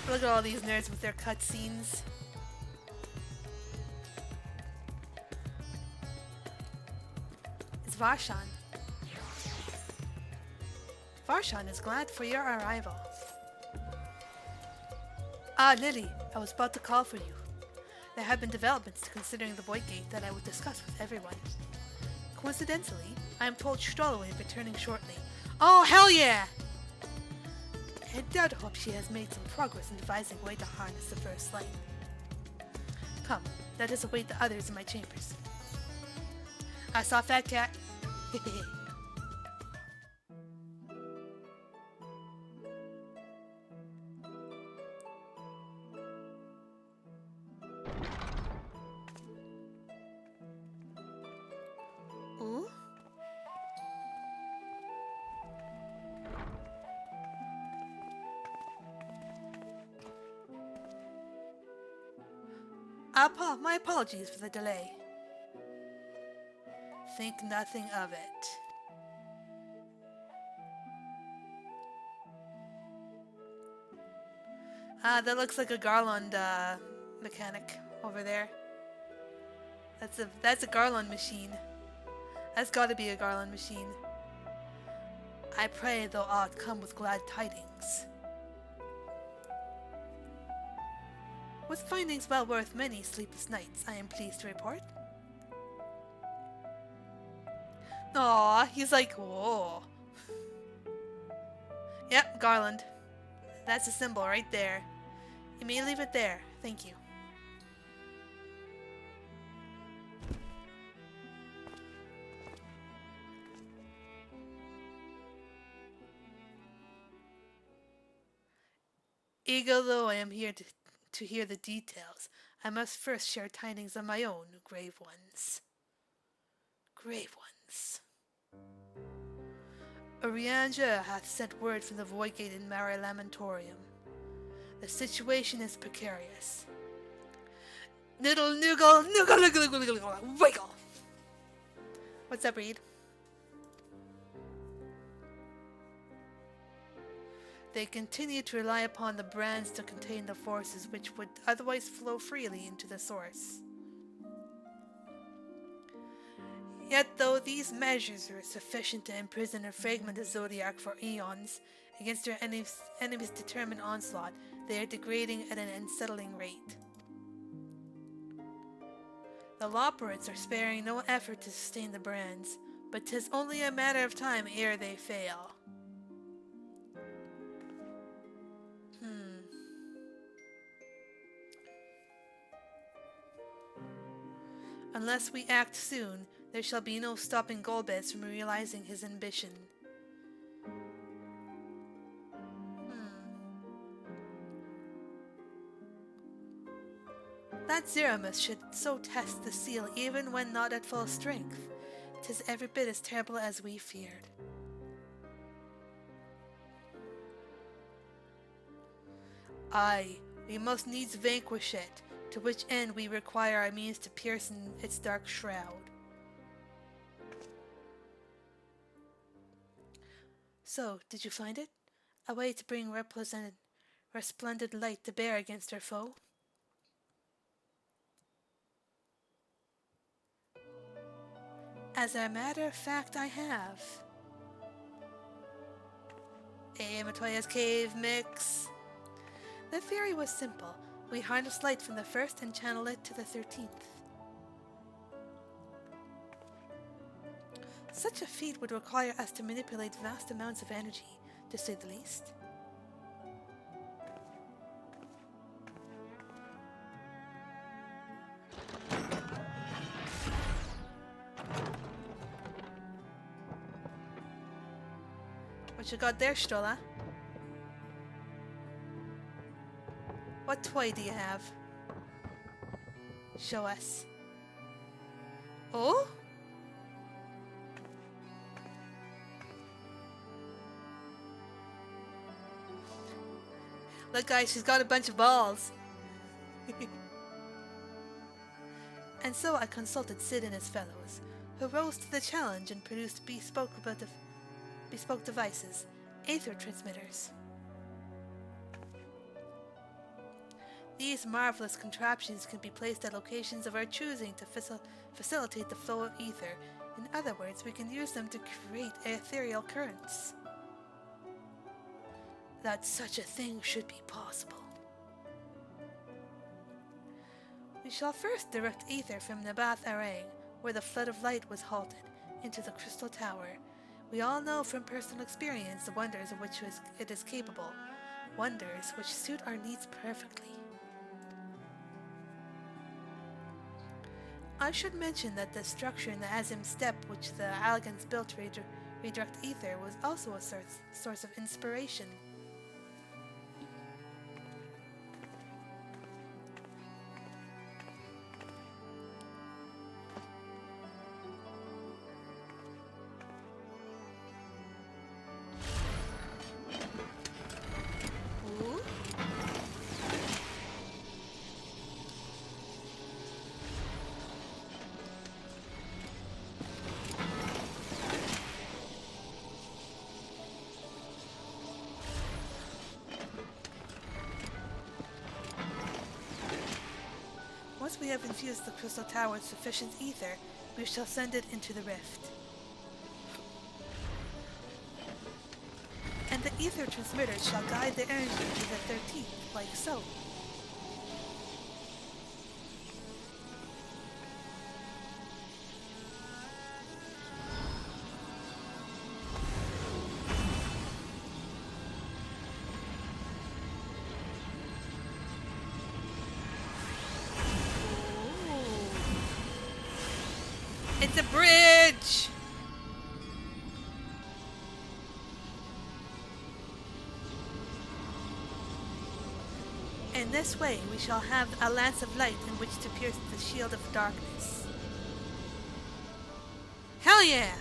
Look at all these nerds with their cutscenes. It's Varshan. Varshan is glad for your arrival. Ah, Lily, I was about to call for you. There have been developments considering the Void Gate that I would discuss with everyone. Coincidentally, I am told Stolla will be returning shortly. Oh, hell yeah! I doubt hope she has made some progress in devising a way to harness the first light. Come, let us await the others in my chambers. I saw Fat Cat. Ooh? My apologies for the delay. Think nothing of it. That looks like a Garland mechanic over there. That's a Garland machine. That's got to be a Garland machine. I pray thou art come with glad tidings. With findings well worth many sleepless nights, I am pleased to report. Aw, he's like, whoa. Yep, Garland. That's a symbol right there. You may leave it there. Thank you. Eager though I am here to hear the details, I must first share tidings of my own, grave ones. Grave ones. Orianger hath sent word from the Void Gate in Mare Lamentorium. The situation is precarious. Noodle, noogle, noogle, noogle, noogle, noogle, wiggle! What's up, Reed? They continue to rely upon the brands to contain the forces which would otherwise flow freely into the source. Yet though these measures are sufficient to imprison or fragment the Zodiac for eons, against their enemies' determined onslaught, they are degrading at an unsettling rate. The Loperids are sparing no effort to sustain the brands, but 'tis only a matter of time ere they fail. Unless we act soon, there shall be no stopping Golbez from realizing his ambition. That Zeramus should so test the seal even when not at full strength. 'Tis every bit as terrible as we feared. Aye, we must needs vanquish it, to which end we require our means to pierce in its dark shroud. So, did you find it? A way to bring resplendent light to bear against our foe? As a matter of fact, I have. A Matoya's Cave mix. The theory was simple. We harness light from the first and channel it to the 13th. Such a feat would require us to manipulate vast amounts of energy, to say the least. What you got there, Stolla? What toy do you have? Show us. Oh? Look guys, she's got a bunch of balls. And so I consulted Sid and his fellows, who rose to the challenge and produced bespoke devices, aether transmitters. These marvelous contraptions can be placed at locations of our choosing to facilitate the flow of ether. In other words, we can use them to create ethereal currents. That such a thing should be possible. We shall first direct ether from Nabath Arang, where the flood of light was halted, into the crystal tower. We all know from personal experience the wonders of which it is capable, wonders which suit our needs perfectly. I should mention that the structure in the Azim Steppe which the Algans built to redirect ether was also a source of inspiration. Once we have infused the crystal tower with sufficient ether, we shall send it into the rift. And the ether transmitters shall guide the energy to the 13th, like so. It's a bridge! In this way we shall have a lance of light in which to pierce the shield of darkness. Hell yeah!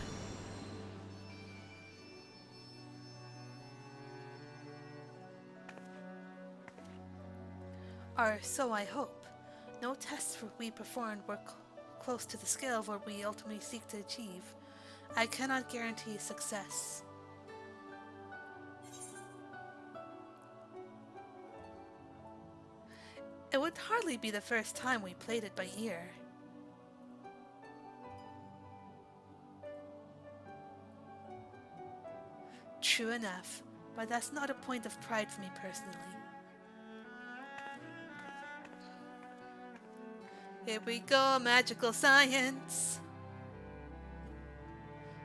Or so I hope. No tests we performed were close to the scale of what we ultimately seek to achieve. I cannot guarantee success. It would hardly be the first time we played it by ear. True enough, but that's not a point of pride for me personally. Here we go, magical science!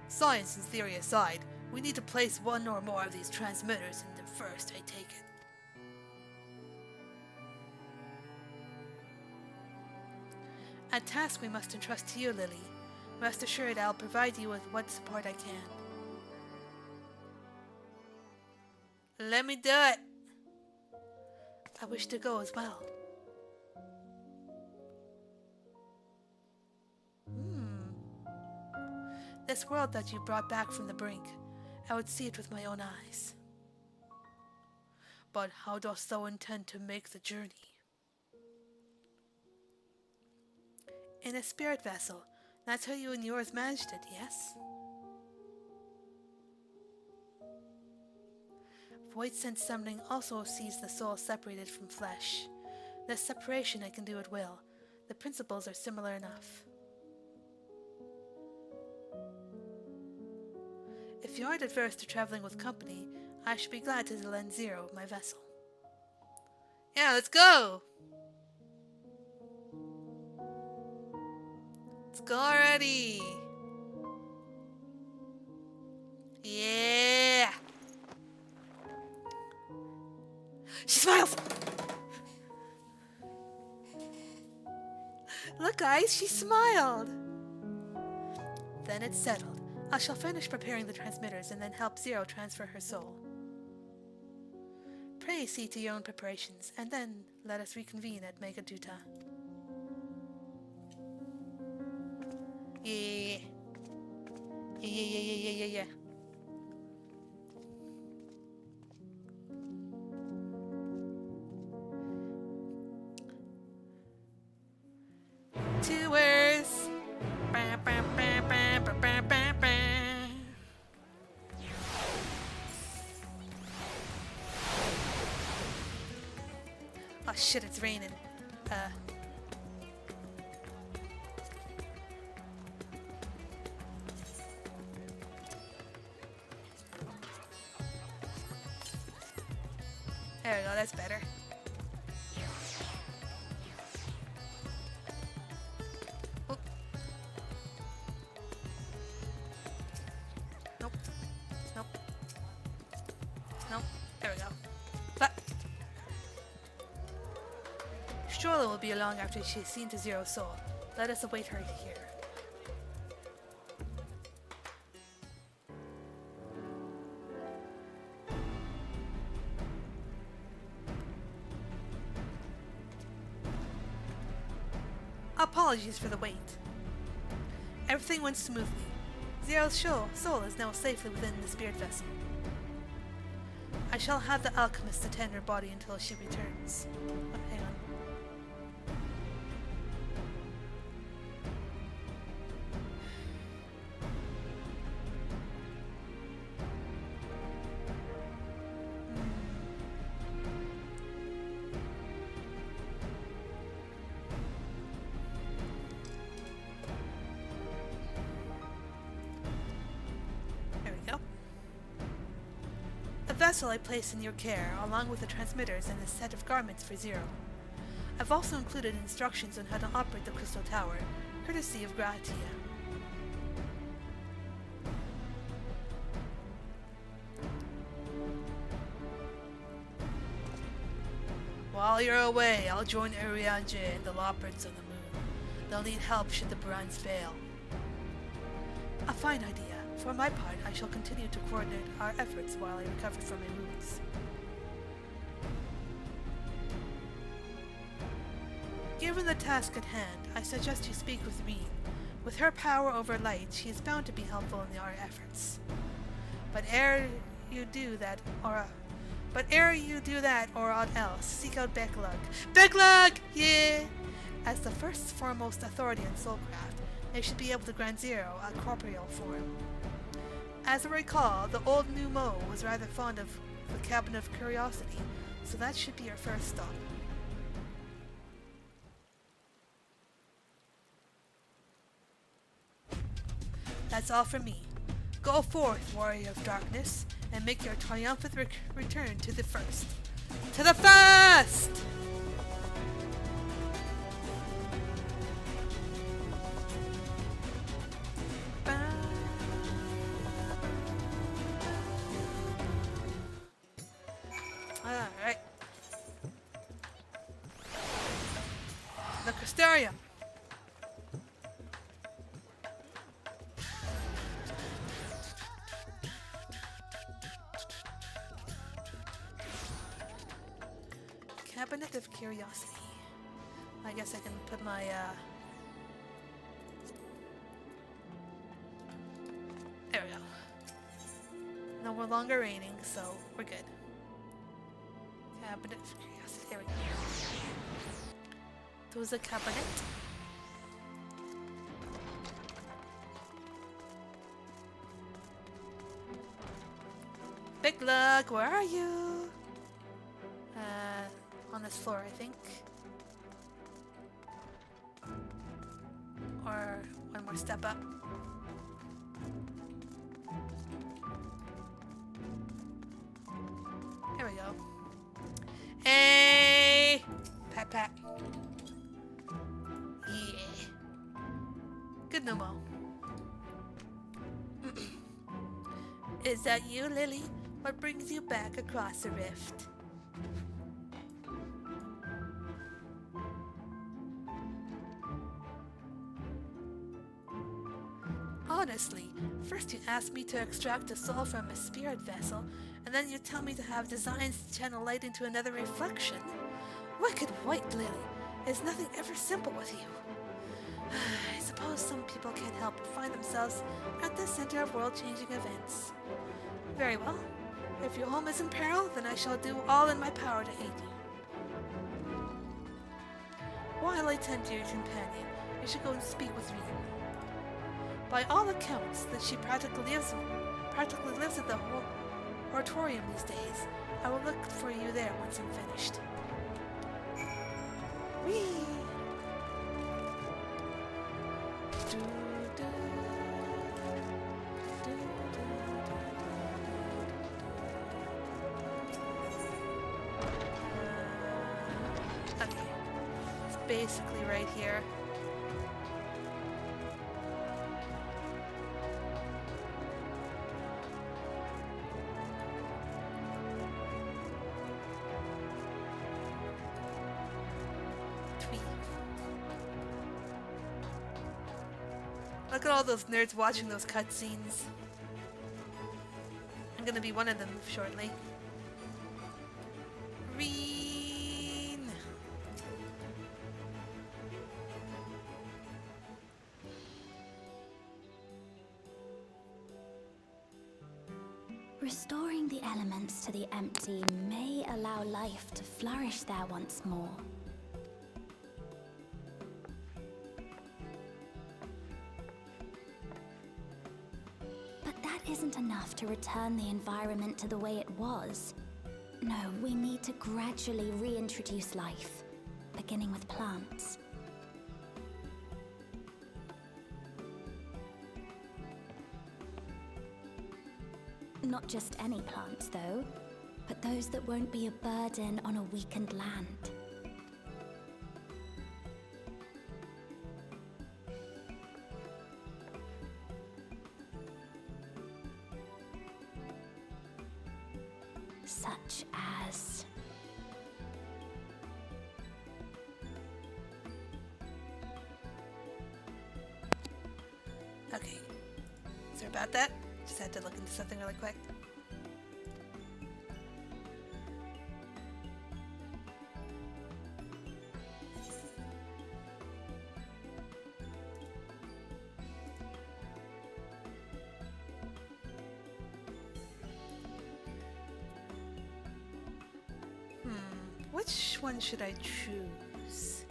Science and theory aside, we need to place one or more of these transmitters in them first, I take it. A task we must entrust to you, Lily. Rest assured I'll provide you with what support I can. Let me do it! I wish to go as well. This world that you brought back from the brink, I would see it with my own eyes. But how dost thou intend to make the journey? In a spirit vessel. That's how you and yours managed it, yes? Void sense summoning also sees the soul separated from flesh. This separation I can do at will. The principles are similar enough. If you aren't adverse to traveling with company, I should be glad to lend Zero my vessel. Yeah, let's go! Let's go already! Yeah! She smiles! Look guys, she smiled! Then it's settled. I shall finish preparing the transmitters and then help Zero transfer her soul. Pray see to your own preparations, and then let us reconvene at Megaduta. Yeah. Yeah. 2 words. Oh shit, it's raining. There we go, that's better. Oop. Nope. Nope. Nope. There we go. But Strolla will be along after she has seen to Zero's soul. Let us await her here. Apologies for the wait. Everything went smoothly. Zero's soul is now safely within the spirit vessel. I shall have the alchemist attend her body until she returns. Oh, hang on. Vessel I place in your care, along with the transmitters and a set of garments for Zero. I've also included instructions on how to operate the Crystal Tower, courtesy of Gratia. While you're away, I'll join Urianger and the Loppers on the moon. They'll need help should the Brans fail. A fine idea. For my part, I shall continue to coordinate our efforts while I recover from my wounds. Given the task at hand, I suggest you speak with Reen. With her power over light, she is bound to be helpful in our efforts. But ere you do that, or aught else, seek out Becklug. Becklug! Yeah! As the first foremost authority on Soulcraft, they should be able to grant Zero a corporeal form. As I recall, the old Numo was rather fond of the Cabin of Curiosity, so that should be our first stop. That's all from me. Go forth, Warrior of Darkness, and make your triumphant return to the first. To the first! Alright. The Crystarium. Cabinet of Curiosity. I guess I can put my, There we go. No more longer raining, so we're good. Cabinet of Curiosity. There we go. There's a cabinet. Big Luck, where are you? On this floor, I think. Or one more step up. Here we go. Hey! Pat pat. Yeah. Good no mo. Is that you, Lily? What brings you back across the rift? Honestly, first you ask me to extract a soul from a spirit vessel, and then you tell me to have designs to channel light into another reflection. Wicked white, Lily. Is nothing ever simple with you? I suppose some people can't help but find themselves at the center of world-changing events. Very well. If your home is in peril, then I shall do all in my power to aid you. While I tend to your companion, you should go and speak with Reen. By all accounts, that she practically lives at the Oratorium these days. I will look for you there once I'm finished. Whee! Do, do, do, do, okay. It's basically right here. Look at all those nerds watching those cutscenes. I'm gonna be one of them shortly. Reen! Restoring the elements to the empty may allow life to flourish there once more. But that isn't enough to return the environment to the way it was. No, we need to gradually reintroduce life, beginning with plants. Not just any plants, though, but those that won't be a burden on a weakened land. Such as... Okay. Sorry about that. Just had to look into something really quick. Which one should I choose?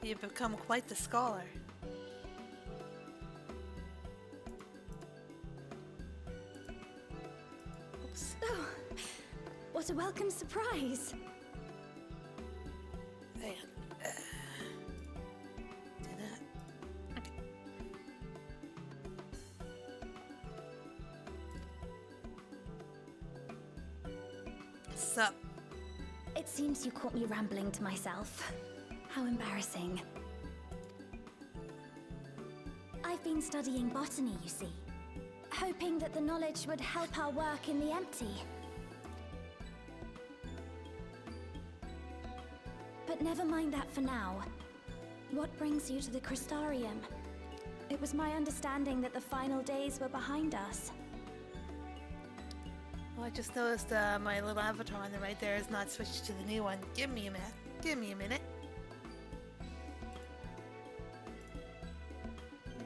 You've become quite the scholar. Oops. Oh, what a welcome surprise! Hang on. Do that. Okay. Sup? It seems you caught me rambling to myself. How embarrassing. I've been studying botany, you see. Hoping that the knowledge would help our work in the empty. But never mind that for now. What brings you to the Crystarium? It was my understanding that the final days were behind us. Well, I just noticed my little avatar on the right there is not switched to the new one. Give me a minute. Give me a minute.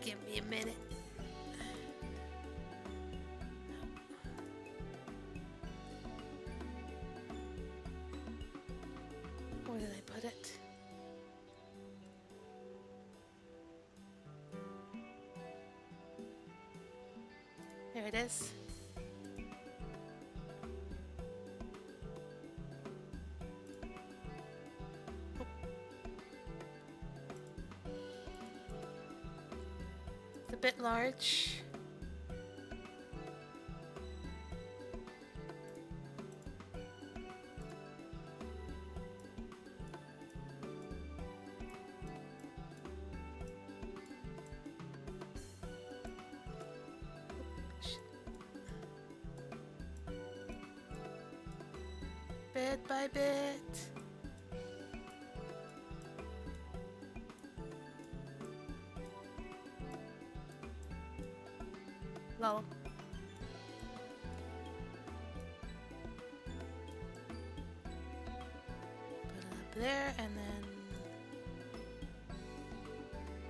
Give me a minute. Where did I put it? There it is. It's a bit large. Bit by bit. Lol. Put it up there and then...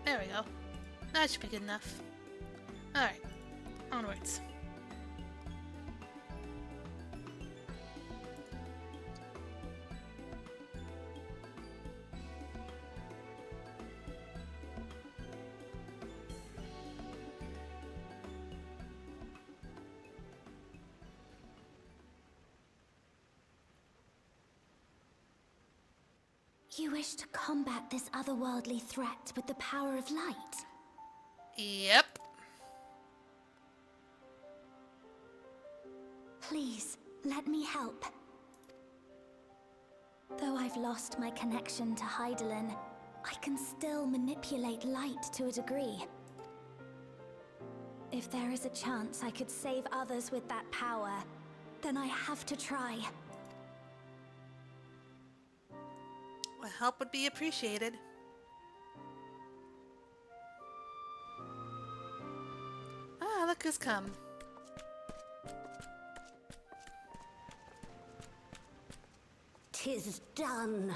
There we go. That should be good enough. Alright, onwards. You wish to combat this otherworldly threat with the power of light? Yep. Please, let me help. Though I've lost my connection to Hydaelyn, I can still manipulate light to a degree. If there is a chance I could save others with that power, then I have to try. Well, help would be appreciated. Ah, look who's come. "'Tis done.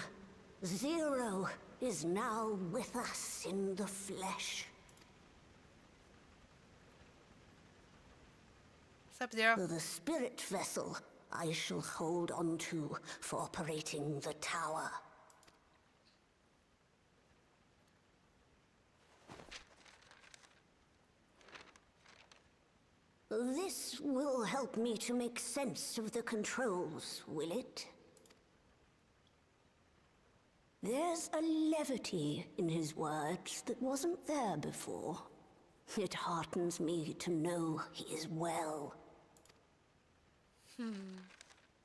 Zero is now with us in the flesh. What's up, Zero? The spirit vessel I shall hold on to for operating the tower. This will help me to make sense of the controls, will it? There's a levity in his words that wasn't there before. It heartens me to know he is well.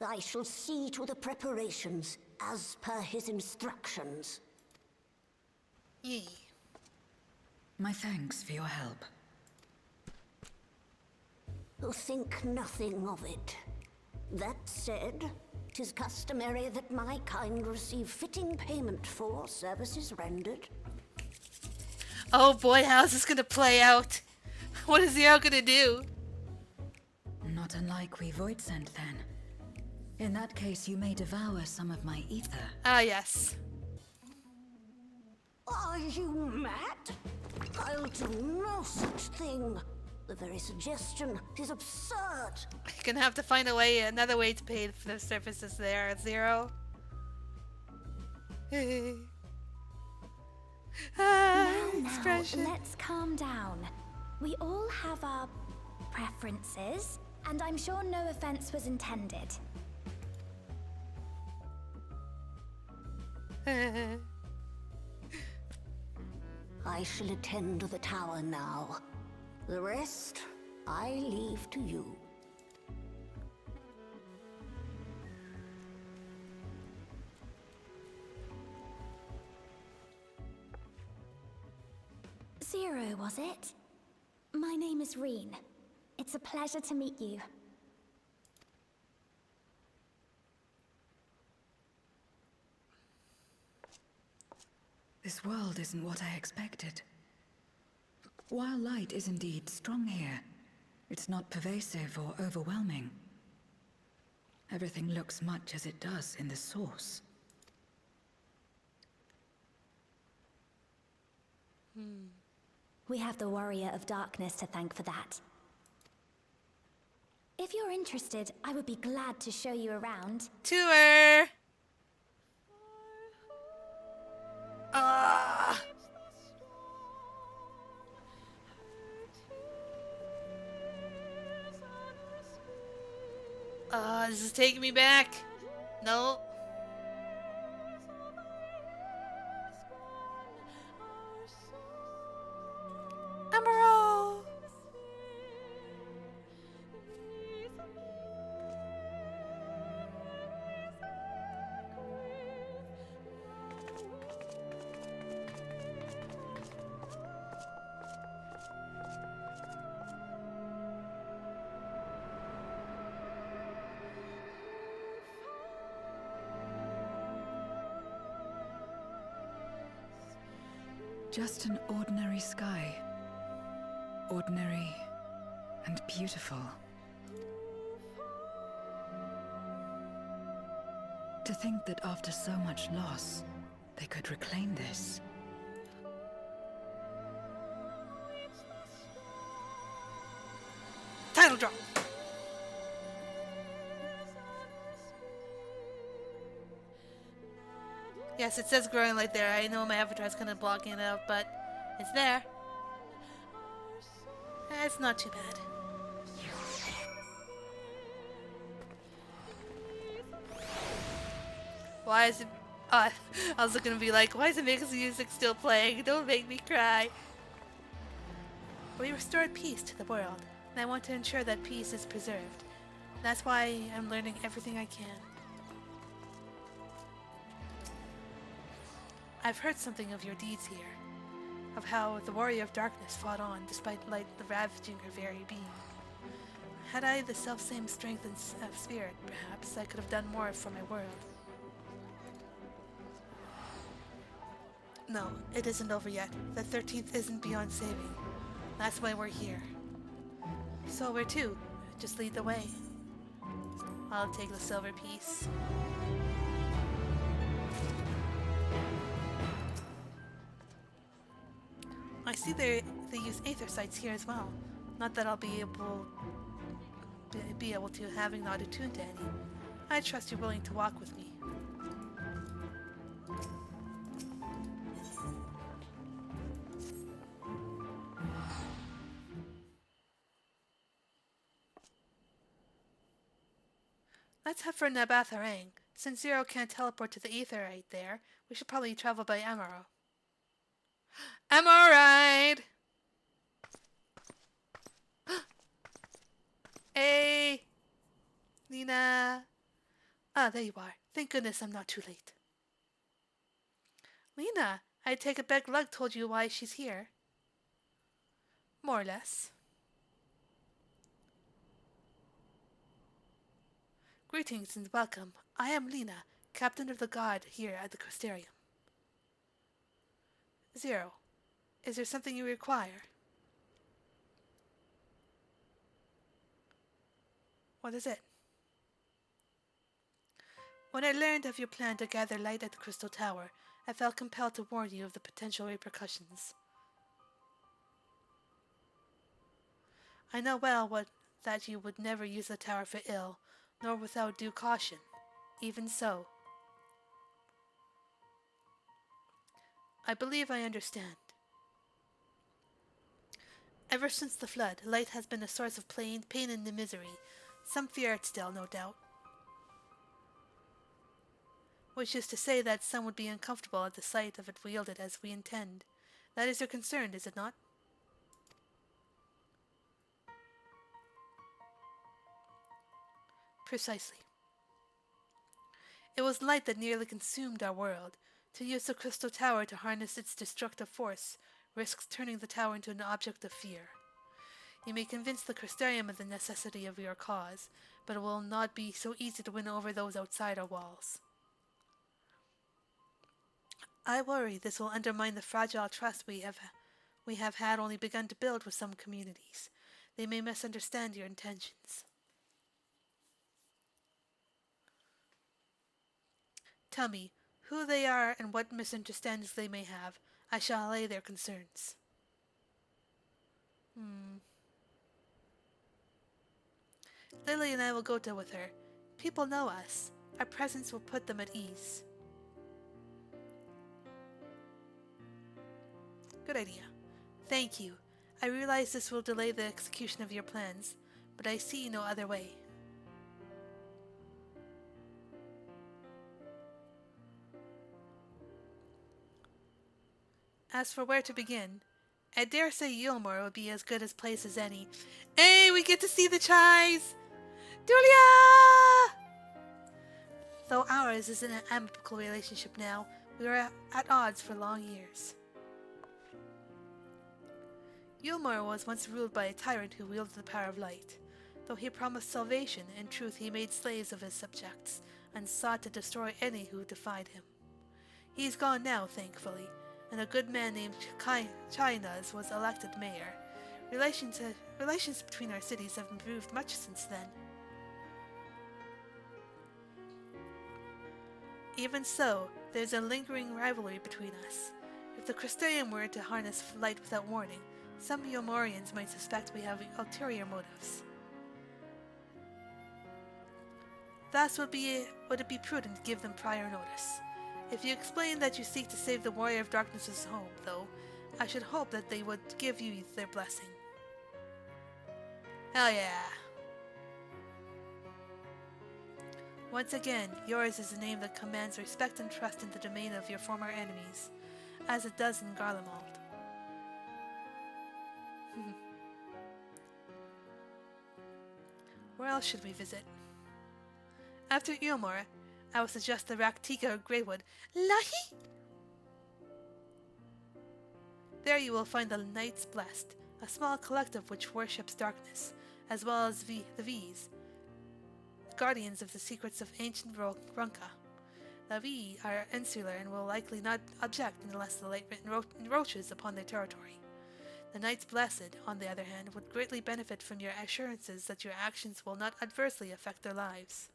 I shall see to the preparations as per his instructions. Yee. My thanks for your help. Think nothing of it. That said, 'tis customary that my kind receive fitting payment for services rendered. Oh boy, how's this gonna play out? What is Zero gonna do? Not unlike we Void sent then. In that case, you may devour some of my ether. Ah, yes. Are you mad? I'll do no such thing. The very suggestion is absurd. You're gonna have to find a way, another way to pay for the services there, Zero. Now, expression. let's calm down. We all have our preferences, and I'm sure no offense was intended. I shall attend to the tower now. The rest, I leave to you. Zero, was it? My name is Reen. It's a pleasure to meet you. This world isn't what I expected. While light is indeed strong here, it's not pervasive or overwhelming. Everything looks much as it does in the source. We have the Warrior of Darkness to thank for that. If you're interested, I would be glad to show you around. Tour! Ah! This is taking me back. No. Emerald! Just an ordinary sky. Ordinary and beautiful. To think that after so much loss, they could reclaim this. Title drop! Yes, it says growing light there. I know my avatar's kind of blocking it out, but it's there. It's not too bad. Why is it I was gonna be like, why is the music still playing? Don't make me cry. We restored peace to the world, and I want to ensure that peace is preserved. That's why I'm learning everything I can. I've heard something of your deeds here, of how the warrior of darkness fought on despite light ravaging her very being. Had I the self-same strength and spirit, perhaps I could have done more for my world. No, it isn't over yet. The 13th isn't beyond saving. That's why we're here. So where to? Just lead the way. I'll take the silver piece. I see they use aether sites here as well. Not that I'll be able to, having not attuned to any. I trust you're willing to walk with me. Let's head for Nabatharang. Since Zero can't teleport to the ether right there, we should probably travel by Amaro. Amoride! Hey! Lena! Ah, there you are. Thank goodness I'm not too late. Lena, I take it Beg Lug told you why she's here. More or less. Greetings and welcome. I am Lena, captain of the guard here at the Crystarium. Zero, is there something you require? What is it? When I learned of your plan to gather light at the Crystal Tower, I felt compelled to warn you of the potential repercussions. I know well that you would never use the tower for ill, nor without due caution. Even so, I believe I understand. Ever since the flood, light has been a source of pain and misery. Some fear it still, no doubt. Which is to say that some would be uncomfortable at the sight of it wielded as we intend. That is your concern, is it not? Precisely. It was light that nearly consumed our world. To use the Crystal Tower to harness its destructive force risks turning the tower into an object of fear. You may convince the Crystarium of the necessity of your cause, but it will not be so easy to win over those outside our walls. I worry this will undermine the fragile trust we have had only begun to build with some communities. They may misunderstand your intentions. Tell me who they are and what misunderstandings they may have. I shall allay their concerns. Lily and I will go with her. People know us. Our presence will put them at ease. Good idea. Thank you. I realize this will delay the execution of your plans, but I see no other way. As for where to begin, I dare say Yulmore would be as good a place as any. Hey, we get to see the Chais! Julia! Though ours is an amicable relationship now, we were at odds for long years. Yulmore was once ruled by a tyrant who wielded the power of light. Though he promised salvation, in truth he made slaves of his subjects, and sought to destroy any who defied him. He is gone now, thankfully, and a good man named Chinas was elected mayor. Relations between our cities have improved much since then. Even so, there's a lingering rivalry between us. If the Crystarium were to harness light without warning, some Yomorians might suspect we have ulterior motives. Thus would it be prudent to give them prior notice. If you explain that you seek to save the Warrior of Darkness's home, though, I should hope that they would give you their blessing. Hell yeah! Once again, yours is a name that commands respect and trust in the domain of your former enemies, as it does in Garlemald. Where else should we visit? After Eomor, I would suggest the Raktika or Greywood. Lahi! There you will find the Knights Blessed, a small collective which worships darkness, as well as the V's, guardians of the secrets of ancient Runka. The V are insular and will likely not object unless the light encroaches upon their territory. The Knights Blessed, on the other hand, would greatly benefit from your assurances that your actions will not adversely affect their lives.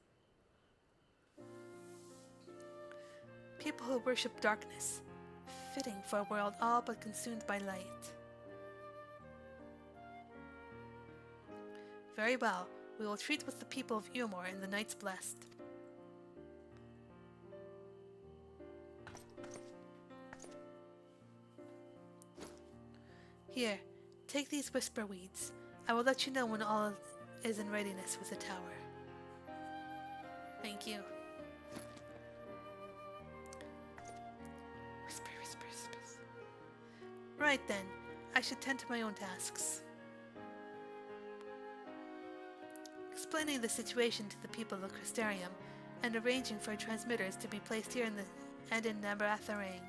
People who worship darkness, fitting for a world all but consumed by light. Very well, we will treat with the people of Eomor and the Knights Blessed. Here, take these whisper weeds. I will let you know when all is in readiness with the tower. Thank you. Whisper, whisper, whisper. Right then, I should tend to my own tasks. Explaining the situation to the people of Crystarium and arranging for transmitters to be placed here in Nabaratharang.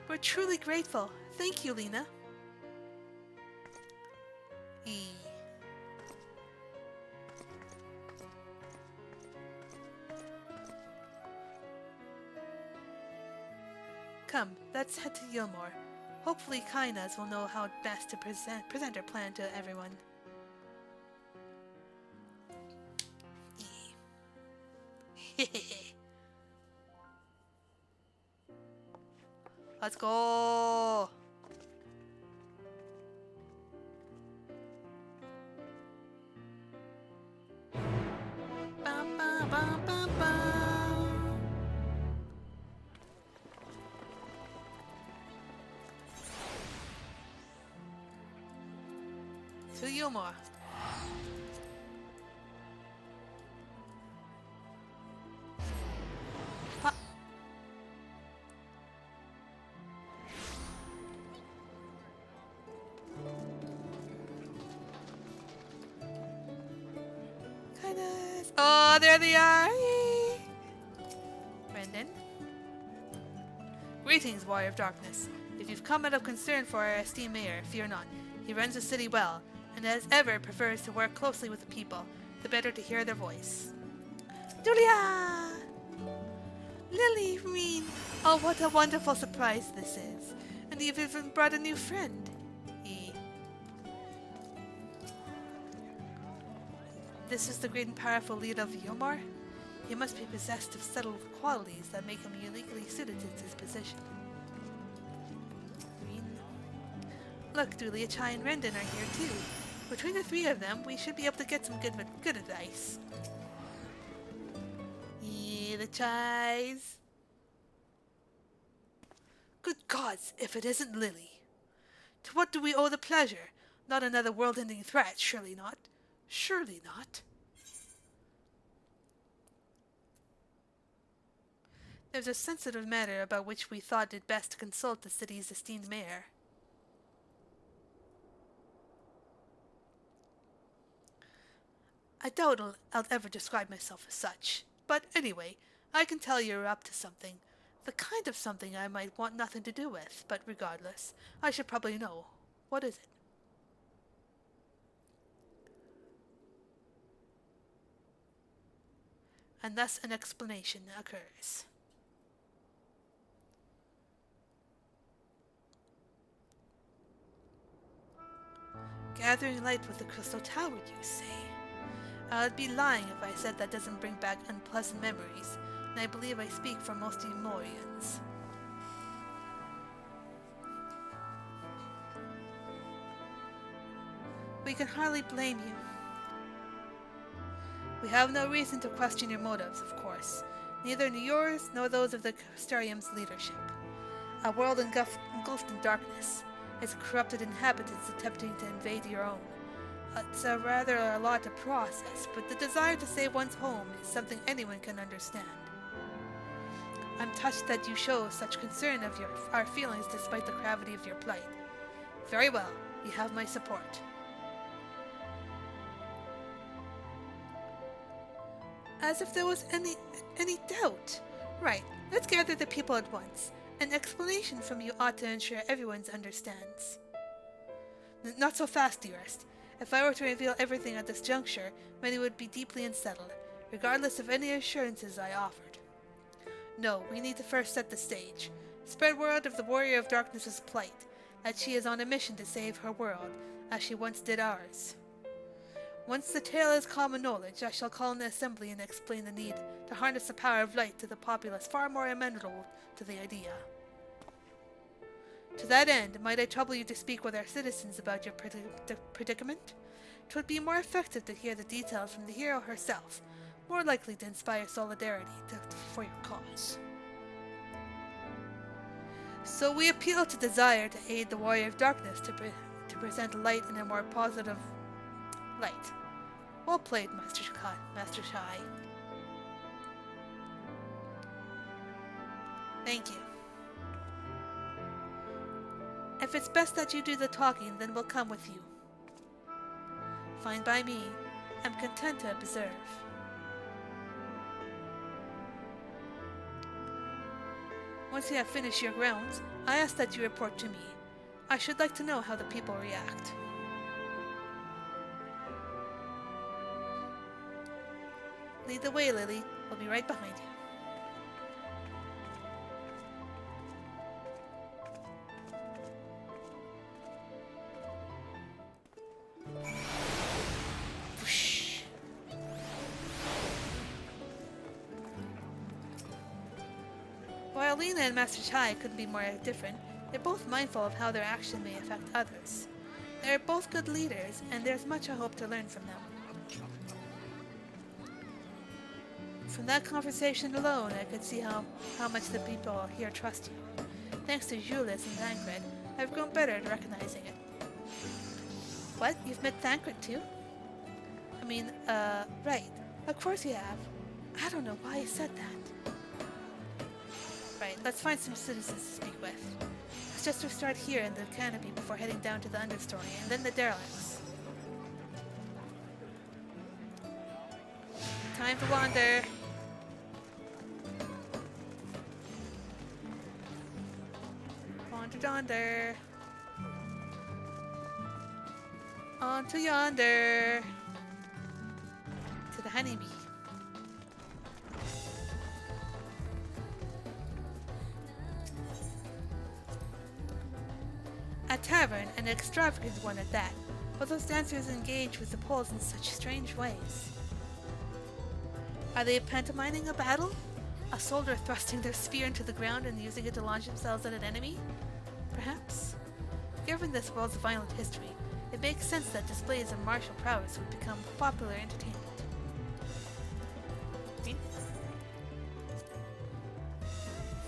We're truly grateful. Thank you, Lena. Come, let's head to Eomor. Hopefully Kainas will know how best to present our plan to everyone. Let's go! Bum, bum, bum, bum, bum. To Eomor. Oh, there they are! Yay. Brendan. Greetings, Warrior of Darkness. If you've come out of concern for our esteemed mayor, fear not. He runs the city well, and as ever prefers to work closely with the people, the better to hear their voice. Julia! Lily, Reen! Oh, what a wonderful surprise this is. And you've even brought a new friend. This is the great and powerful leader of Eomor. He must be possessed of subtle qualities that make him uniquely suited to his position. Look, Dulia, Chai, and Rendon are here too. Between the three of them, we should be able to get some good advice. Yeah, the Chais. Good gods, if it isn't Lily. To what do we owe the pleasure? Not another world-ending threat, surely not. Surely not. There's a sensitive matter about which we thought it best to consult the city's esteemed mayor. I doubt I'll ever describe myself as such. But anyway, I can tell you're up to something. The kind of something I might want nothing to do with, but regardless, I should probably know. What is it? And thus an explanation occurs. Gathering light with the crystal tower, you say? I'd be lying if I said that doesn't bring back unpleasant memories, and I believe I speak for most Eomorians. We can hardly blame you. We have no reason to question your motives, of course, neither yours nor those of the Crystarium's leadership. A world engulfed in darkness, as corrupted inhabitants attempting to invade your own. It's rather a lot to process, but the desire to save one's home is something anyone can understand. I'm touched that you show such concern of our feelings despite the gravity of your plight. Very well, you have my support. As if there was any doubt. Right, let's gather the people at once. An explanation from you ought to ensure everyone understands. Not so fast, dearest. If I were to reveal everything at this juncture, many would be deeply unsettled, regardless of any assurances I offered. No, we need to first set the stage. Spread word of the Warrior of Darkness's plight, that she is on a mission to save her world, as she once did ours. Once the tale is common knowledge, I shall call an assembly and explain the need to harness the power of light to the populace far more amenable to the idea. To that end, might I trouble you to speak with our citizens about your predicament? 'Twould be more effective to hear the details from the hero herself, more likely to inspire solidarity for your cause. So we appeal to desire to aid the Warrior of Darkness to present light in a more positive light. Well played, Master Shai. Thank you. If it's best that you do the talking, then we'll come with you. Fine by me. I'm content to observe. Once you have finished your rounds, I ask that you report to me. I should like to know how the people react. Lead the way, Lily. We'll be right behind you. Whoosh. While Lena and Master Chai couldn't be more different, they're both mindful of how their action may affect others. They're both good leaders, and there's much I hope to learn from them. From that conversation alone, I could see how much the people here trust you. Thanks to Julius and Thancred, I've grown better at recognizing it. What? You've met Thancred too? I mean, right. Of course you have. I don't know why you said that. Right, let's find some citizens to speak with. Let's just restart here in the canopy before heading down to the understory, and then the derelicts. Time to wander. Wander yonder. On to yonder. To the honeybee. A tavern, an extravagant one at that, but those dancers engage with the poles in such strange ways. Are they pantomiming a battle? A soldier thrusting their spear into the ground and using it to launch themselves at an enemy? Perhaps. Given this world's violent history, it makes sense that displays of martial prowess would become popular entertainment.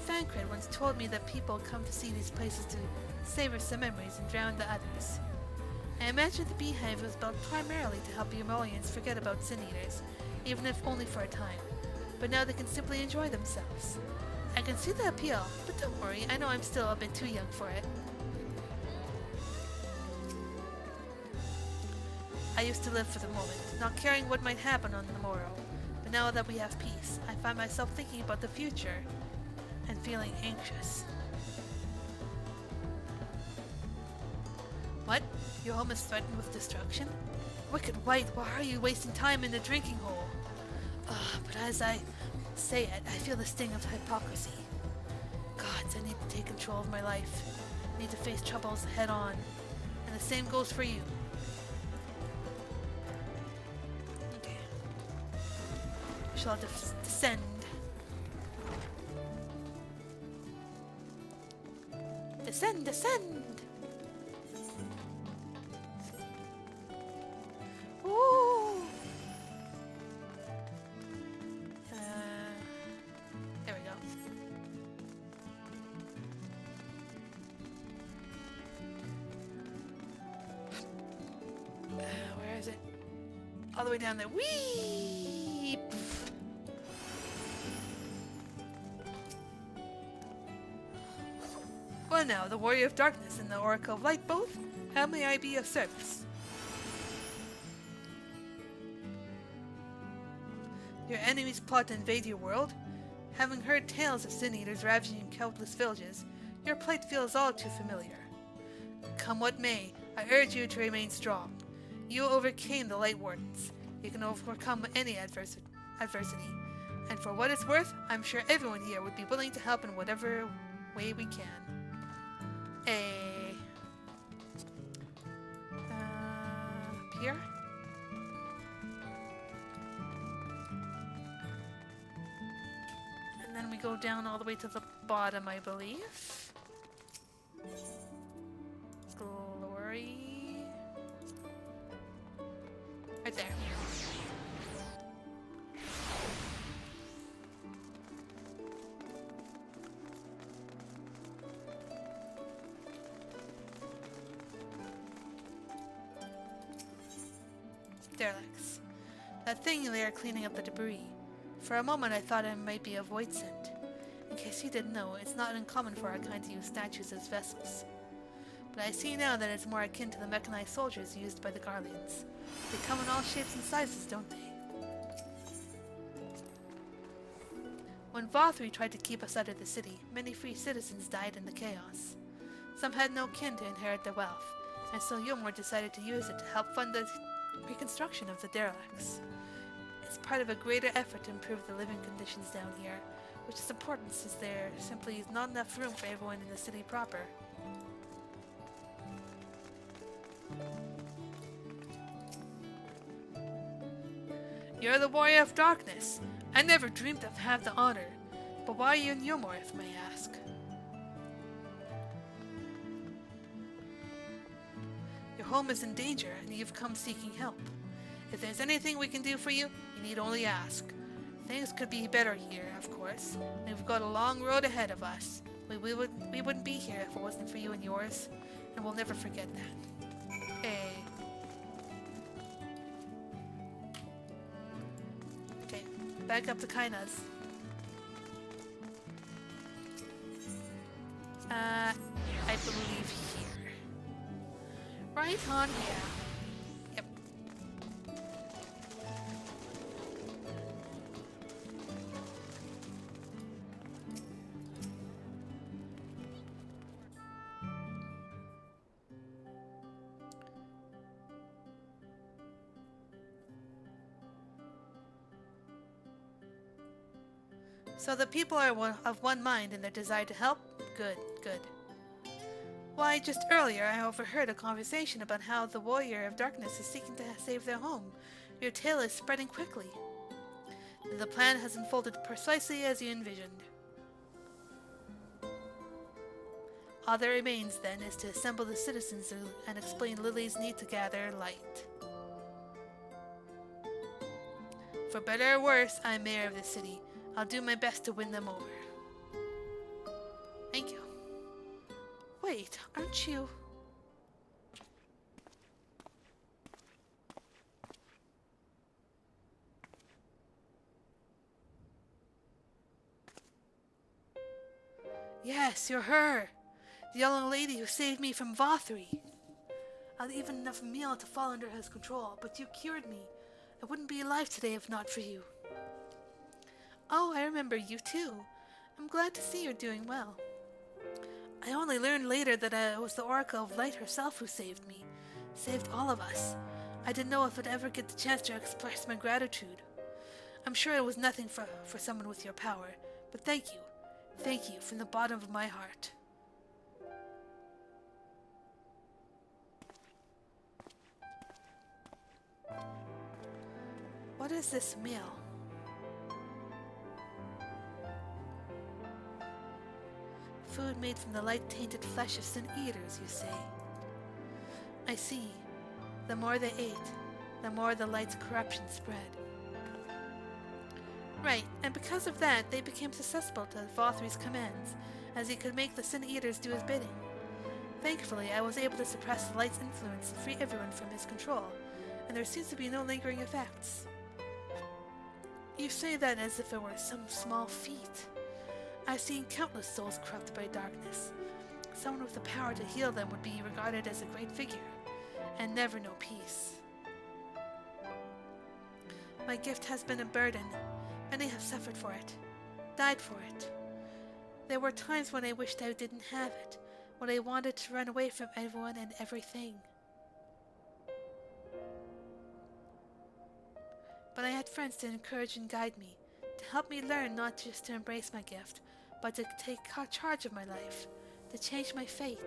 Thancred once told me that people come to see these places to savor some memories and drown the others. I imagine the beehive was built primarily to help Eumolians forget about Sin Eaters, even if only for a time. But now they can simply enjoy themselves. I can see the appeal, but don't worry, I know I'm still a bit too young for it. I used to live for the moment, not caring what might happen on the morrow. But now that we have peace, I find myself thinking about the future and feeling anxious. What? Your home is threatened with destruction? Wicked White, why are you wasting time in the drinking hole? But as I say it, I feel the sting of hypocrisy. Gods, I need to take control of my life. I need to face troubles head on. And the same goes for you. Okay. We shall descend. Descend, descend! Ooh! There we go. Where is it? All the way down there. Whee! Poof. Well now, the Warrior of Darkness and the Oracle of Light both? How may I be of service? Your enemies plot to invade your world? Having heard tales of sin eaters ravaging countless villages, your plight feels all too familiar. Come what may, I urge you to remain strong. You overcame the Light Wardens. You can overcome any adversity. And for what it's worth, I'm sure everyone here would be willing to help in whatever way we can. Here? And then we go down all the way to the bottom, I believe. Glory. Right there. Derelicts. That thing there cleaning up the debris. For a moment I thought it might be a void scent. In case you didn't know, it's not uncommon for our kind to use statues as vessels. But I see now that it's more akin to the mechanized soldiers used by the Garleans. They come in all shapes and sizes, don't they? When Vothri tried to keep us out of the city, many free citizens died in the chaos. Some had no kin to inherit their wealth, and so Yomor decided to use it to help fund the reconstruction of the derelicts. It's part of a greater effort to improve the living conditions down here, which is important since there simply is not enough room for everyone in the city proper. You're the Warrior of Darkness. I never dreamed of have the honor. But why are you in Yomor, if I may ask? Your home is in danger, and you've come seeking help. If there's anything we can do for you, you need only ask. Things could be better here, of course. We've got a long road ahead of us. We wouldn't be here if it wasn't for you and yours, and we'll never forget that. Hey. Okay, back up to Kaina's. I believe here. Right on here. Yep. So the people are of one mind in their desire to help? Good, good. Why, just earlier I overheard a conversation about how the Warrior of Darkness is seeking to save their home. Your tale is spreading quickly. The plan has unfolded precisely as you envisioned. All that remains, then, is to assemble the citizens and explain Lily's need to gather light. For better or worse, I'm mayor of the city. I'll do my best to win them over. Thank you. Wait, aren't you... Yes, you're her. The young lady who saved me from Vothri. I'd even enough meal to fall under his control, but you cured me. I wouldn't be alive today if not for you. Oh, I remember you too. I'm glad to see you're doing well. I only learned later that it was the Oracle of Light herself who saved me. Saved all of us. I didn't know if I'd ever get the chance to express my gratitude. I'm sure it was nothing for someone with your power, but thank you. Thank you from the bottom of my heart. What is this meal? Food made from the light-tainted flesh of sin eaters, you say? I see. The more they ate, the more the light's corruption spread. Right, and because of that, they became susceptible to Vothri's commands, as he could make the sin eaters do his bidding. Thankfully, I was able to suppress the light's influence and free everyone from his control, and there seems to be no lingering effects. You say that as if it were some small feat. I've seen countless souls corrupted by darkness. Someone with the power to heal them would be regarded as a great figure, and never know peace. My gift has been a burden. Many have suffered for it, died for it. There were times when I wished I didn't have it, when I wanted to run away from everyone and everything. But I had friends to encourage and guide me, to help me learn not just to embrace my gift, but to take charge of my life, to change my fate.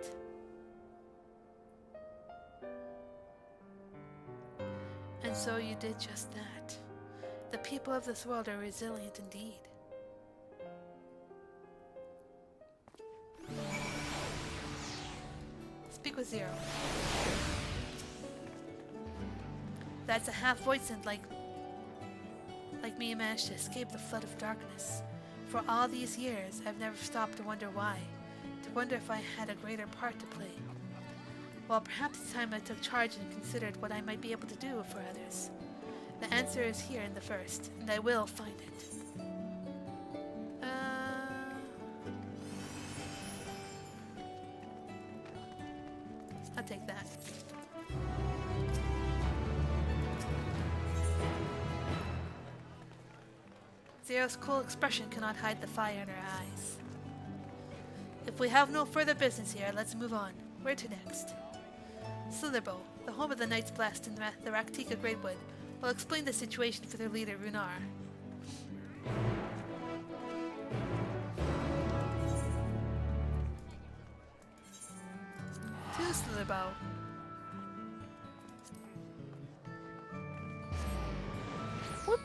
And so you did just that. The people of this world are resilient indeed. Speak with Zero. That's a half-voiced like me managed to escape the flood of darkness. For all these years, I've never stopped to wonder why, to wonder if I had a greater part to play. Well, perhaps it's time I took charge and considered what I might be able to do for others. The answer is here in the first, and I will find it. I'll take that. Zero's cool expression cannot hide the fire in her eyes. If we have no further business here, let's move on. Where to next? Slitherbow, the home of the Knight's Blast in the Raktika Greatwood, will explain the situation for their leader, Runar. To Slitherbow. Whoop.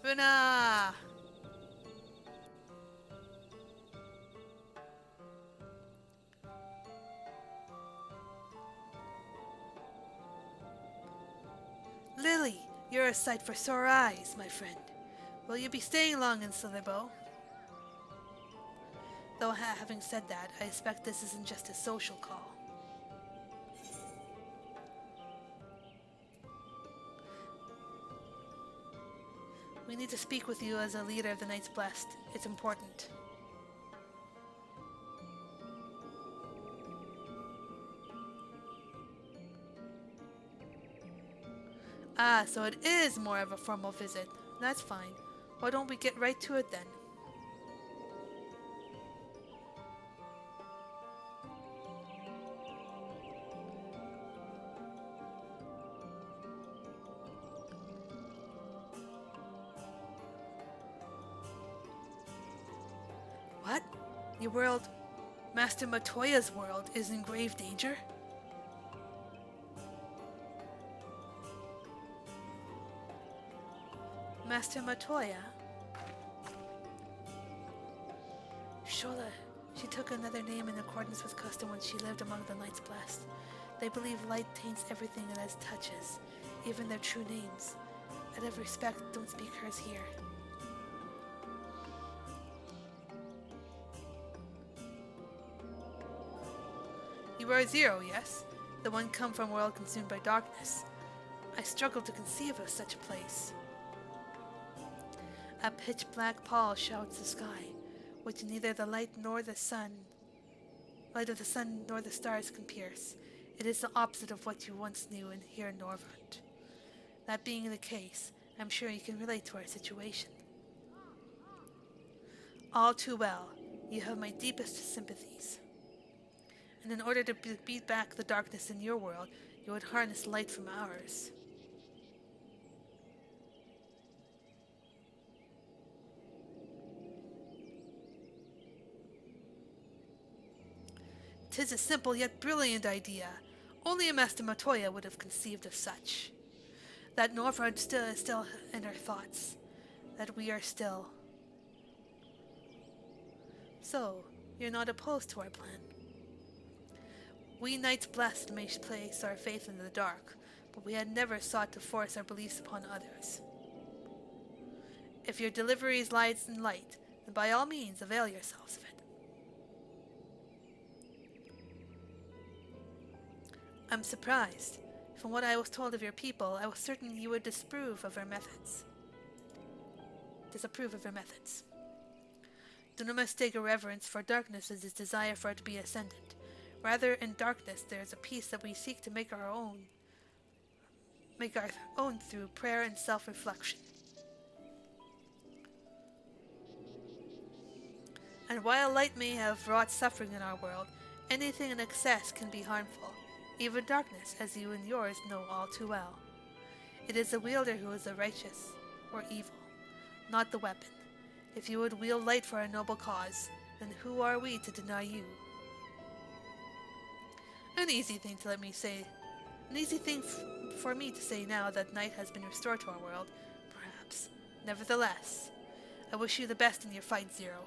Runa! Lily, you're a sight for sore eyes, my friend. Will you be staying long in Slitherbow? Though having said that, I expect this isn't just a social call. We need to speak with you as a leader of the Knight's Blast. It's important. Ah, so it is more of a formal visit. That's fine. Why don't we get right to it then? What? Your world, Master Matoya's world, is in grave danger? Master Matoya? Shola, she took another name in accordance with custom when she lived among the Knight's Blast. They believe light taints everything it has touches, even their true names. Out of respect, don't speak hers here. You are Zero, yes? The one come from a world consumed by darkness. I struggle to conceive of such a place. A pitch-black pall shrouds the sky, which neither the light of the sun nor the stars can pierce. It is the opposite of what you once knew here in Norvrund. That being the case, I'm sure you can relate to our situation. All too well, you have my deepest sympathies. And in order to beat back the darkness in your world, you would harness light from ours. "'Tis a simple yet brilliant idea. Only a Master Matoya would have conceived of such. That Norvrund is still in our thoughts. That we are still. So, you're not opposed to our plan. We Knights Blessed may place our faith in the dark, but we had never sought to force our beliefs upon others. If your deliveries lies in light, then by all means avail yourselves of it." I'm surprised. From what I was told of your people, I was certain you would disapprove of our methods. Do not mistake a reverence for darkness as his desire for it to be ascendant. Rather, in darkness there is a peace that we seek to make our own through prayer and self-reflection. And while light may have wrought suffering in our world, anything in excess can be harmful, even darkness, as you and yours know all too well. It is the wielder who is the righteous or evil, not the weapon. If you would wield light for a noble cause, then who are we to deny you? An easy thing for me to say now that night has been restored to our world, perhaps. Nevertheless, I wish you the best in your fight, Zero.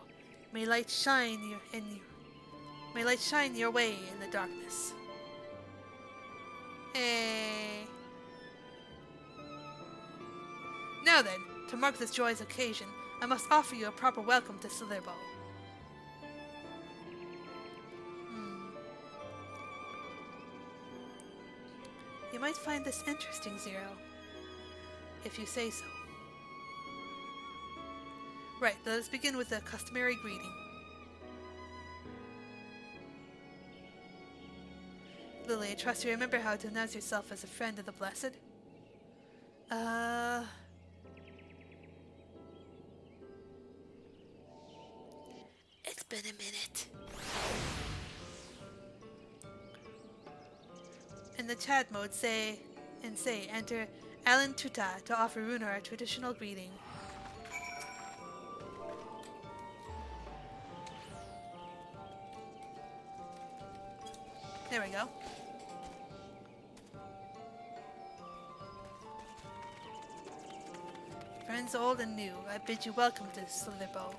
May light shine your way in the darkness. Hey. Now then, to mark this joyous occasion, I must offer you a proper welcome to Slitherbow. You might find this interesting, Zero, if you say so. Right, let us begin with the customary greeting. Lily, I trust you remember how to announce yourself as a friend of the Blessed? It's been a minute. In the chat mode, enter Alan Tuta to offer Runar a traditional greeting. There we go. Friends old and new, I bid you welcome to Slitherbow.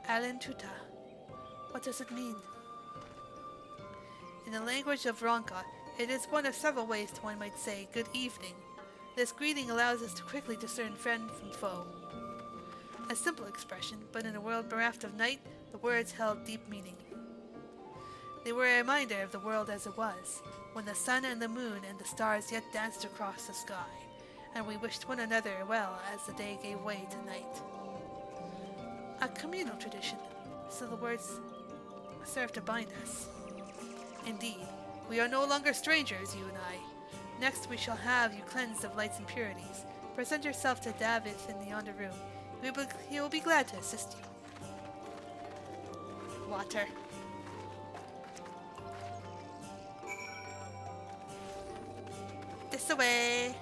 Alan Tuta. What does it mean? In the language of Ronka, it is one of several ways one might say good evening. This greeting allows us to quickly discern friend from foe. A simple expression, but in a world bereft of night, the words held deep meaning. They were a reminder of the world as it was, when the sun and the moon and the stars yet danced across the sky, and we wished one another well as the day gave way to night. A communal tradition, so the words serve to bind us. Indeed, we are no longer strangers, you and I. Next we shall have you cleansed of light's impurities. Present yourself to Davith in yonder room. He will be glad to assist you. Water. This away.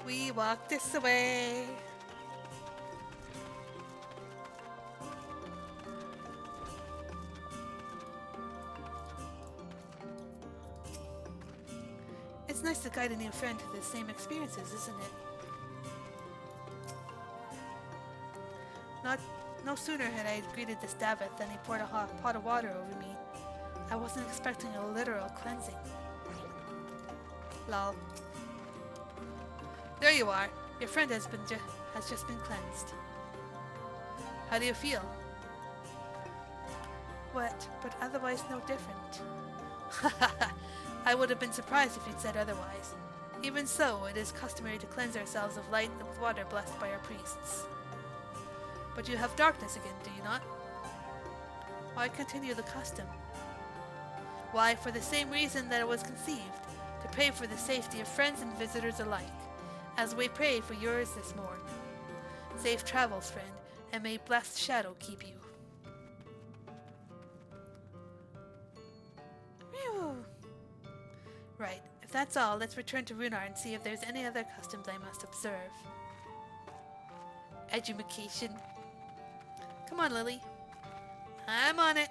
We walk this away. It's nice to guide a new friend to the same experiences, isn't it? No sooner had I greeted this Davith than he poured a hot pot of water over me. I wasn't expecting a literal cleansing. Lol. There you are. Your friend has just been cleansed. How do you feel? Wet, but otherwise no different. I would have been surprised if you'd said otherwise. Even so, it is customary to cleanse ourselves of light with water blessed by our priests. But you have darkness again, do you not? Why continue the custom? Why, for the same reason that it was conceived, to pray for the safety of friends and visitors alike, as we pray for yours this morn. Safe travels, friend, and may blessed shadow keep you. Phew. Right, if that's all, let's return to Runar and see if there's any other customs I must observe. Edumacation. Come on, Lily. I'm on it.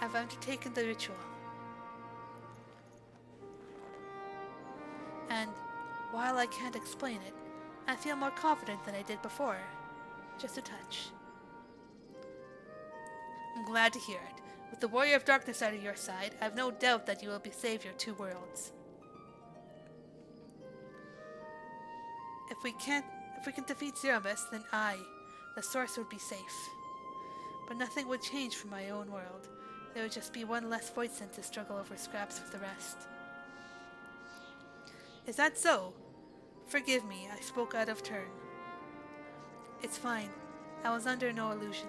I've undertaken the ritual. And while I can't explain it, I feel more confident than I did before. Just a touch. I'm glad to hear it. With the Warrior of Darkness at your side, I have no doubt that you will save your two worlds. If we can defeat Zeromus, then I, the Source, would be safe. But nothing would change for my own world. There would just be one less void sense to struggle over scraps with the rest. Is that so? Forgive me, I spoke out of turn. It's fine. I was under no illusion.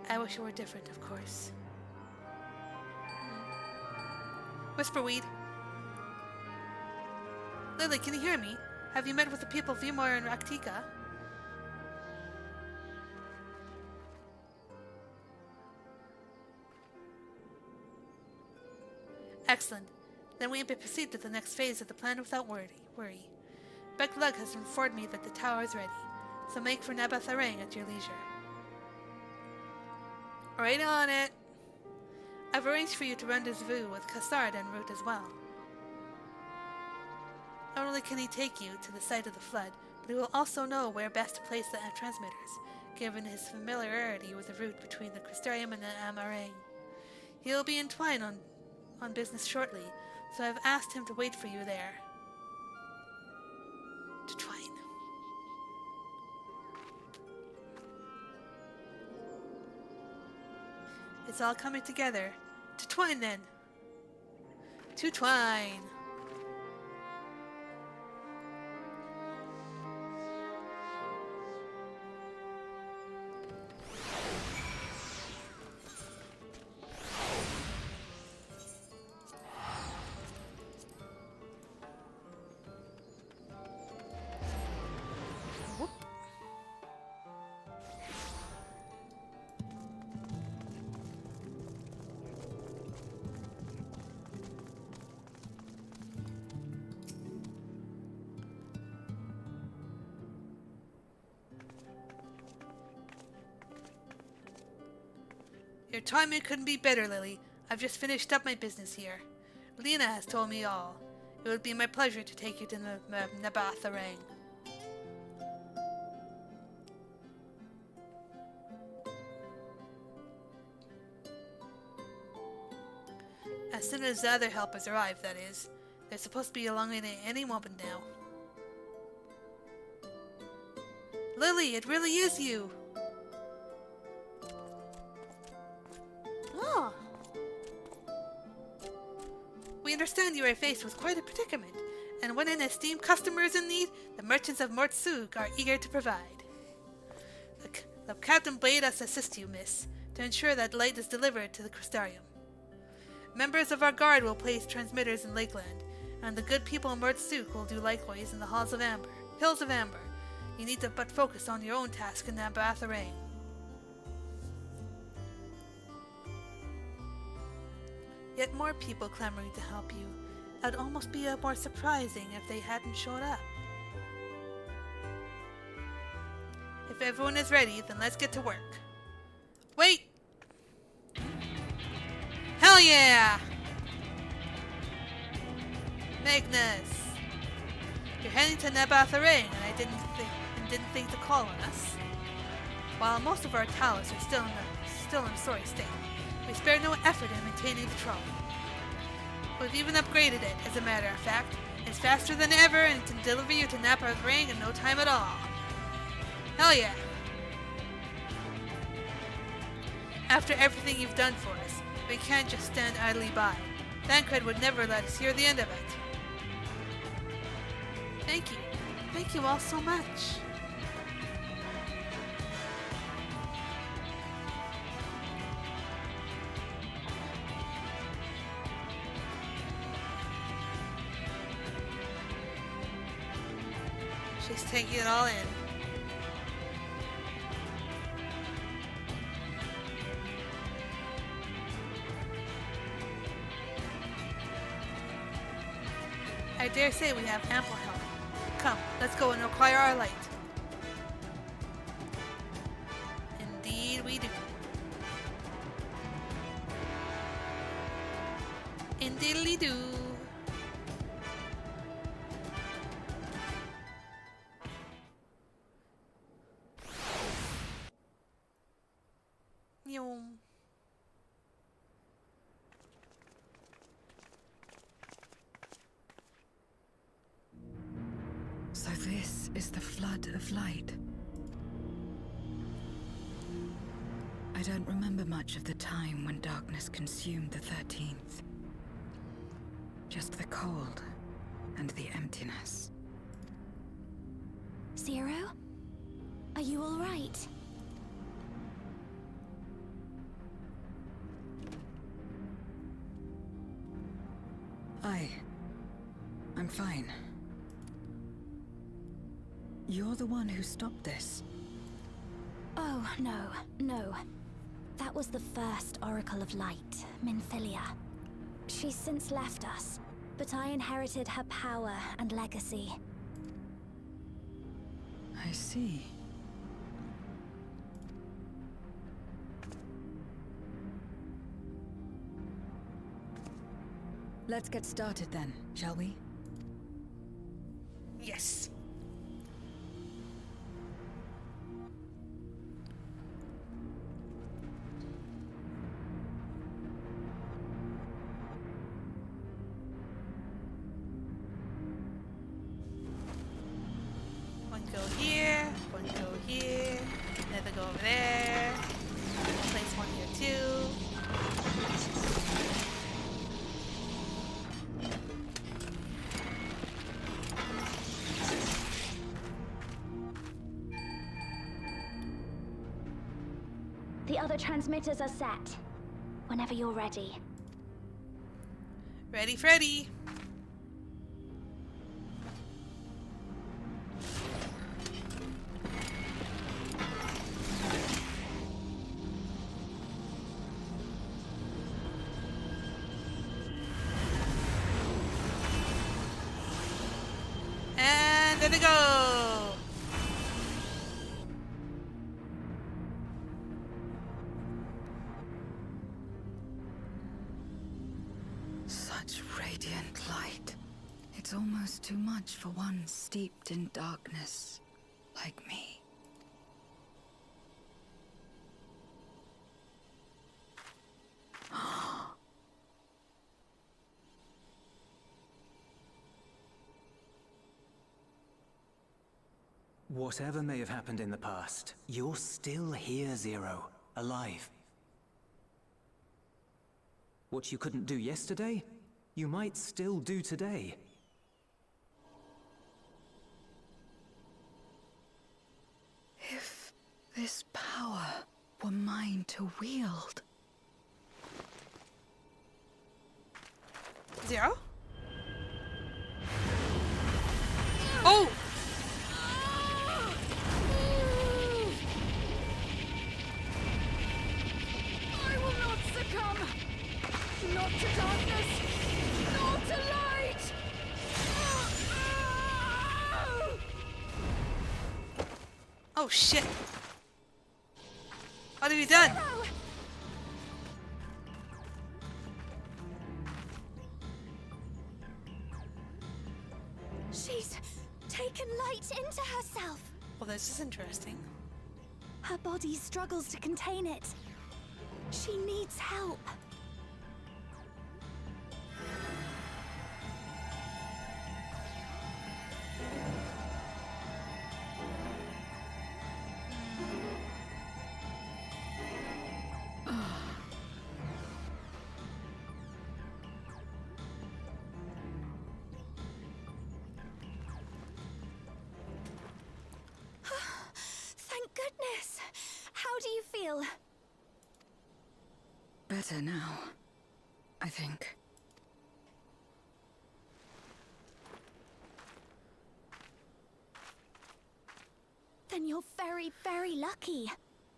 I wish it were different, of course. Whisperweed. Lily, can you hear me? Have you met with the people of Vimor and Raktika? Excellent. Then we may proceed to the next phase of the plan without worry. Beck-Lug has informed me that the tower is ready, so make for Nabatharang at your leisure. Right on it! I've arranged for you to rendezvous with Cassard en route as well. Not only can he take you to the site of the flood, but he will also know where best to place the transmitters, given his familiarity with the route between the Crystarium and the Amarang. He will be in Twine on business shortly, so I've asked him to wait for you there. To Twine. It's all coming together. To Twine, then. To Twine. Your timing couldn't be better, Lily. I've just finished up my business here. Lena has told me all. It would be my pleasure to take you to Nabatharang. As soon as the other helpers arrive, that is. They're supposed to be along in any moment now. Lily, it really is you! Oh, We understand you are faced with quite a predicament, and when an esteemed customer is in need, the merchants of Mortsug are eager to provide. The captain bade us assist you, miss, to ensure that light is delivered to the Crystarium. Members of our guard will place transmitters in Lakeland, and the good people of Mortsug will do likewise in the Hills of Amber. You need to but focus on your own task in Nabatharang. Yet more people clamoring to help you. It'd almost be more surprising if they hadn't showed up. If everyone is ready, then let's get to work. Wait! Hell yeah! Magnus! You're heading to Nabatharang, and I didn't think to call on us. While most of our towers are still in a sorry state, we spare no effort in maintaining the troll. We've even upgraded it, as a matter of fact. It's faster than ever and can deliver you to Nabatharang in no time at all. Hell yeah! After everything you've done for us, we can't just stand idly by. Thancred would never let us hear the end of it. Thank you. Thank you all so much. She's taking it all in. I dare say we have ample help. Come, let's go and acquire our light. Indeed we do. Indeedly do. Yum. So this is the flood of light. I don't remember much of the time when darkness consumed the 13th. Just the cold and the emptiness. Zero? Are you all right? I'm fine. You're the one who stopped this. Oh, no. That was the first Oracle of Light, Minfilia. She's since left us, but I inherited her power and legacy. I see. Let's get started then, shall we? Yes. One go here, one go here, another go over there. I'll place one here too. The other transmitters are set. Whenever you're ready. Ready, Freddy. And there they go. Such radiant light. It's almost too much for one steeped in darkness like me. Whatever may have happened in the past, you're still here, Zero. Alive. What you couldn't do yesterday, you might still do today. If this power were mine to wield. Zero? Oh! I will not succumb! Not to darkness! Not to light! Oh shit. What have you done? She's taken light into herself. Well, this is interesting. Her body struggles to contain it. She needs help. Thank goodness. How do you feel? Better now, I think. Then you're very, very lucky.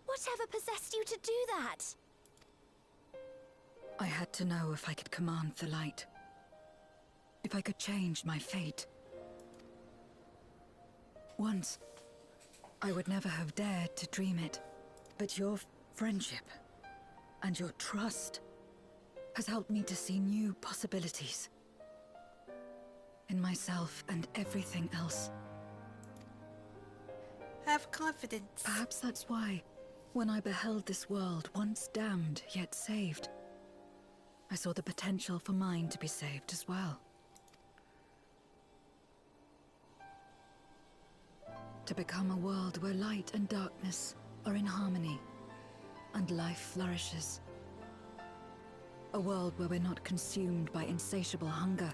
Whatever possessed you to do that? I had to know if I could command the light. If I could change my fate. Once, I would never have dared to dream it. But your friendship and your trust has helped me to see new possibilities. In myself and everything else. Have confidence. Perhaps that's why When I beheld this world once damned yet saved, I saw the potential for mine to be saved as well. To become a world where light and darkness are in harmony, and life flourishes. A world where we're not consumed by insatiable hunger,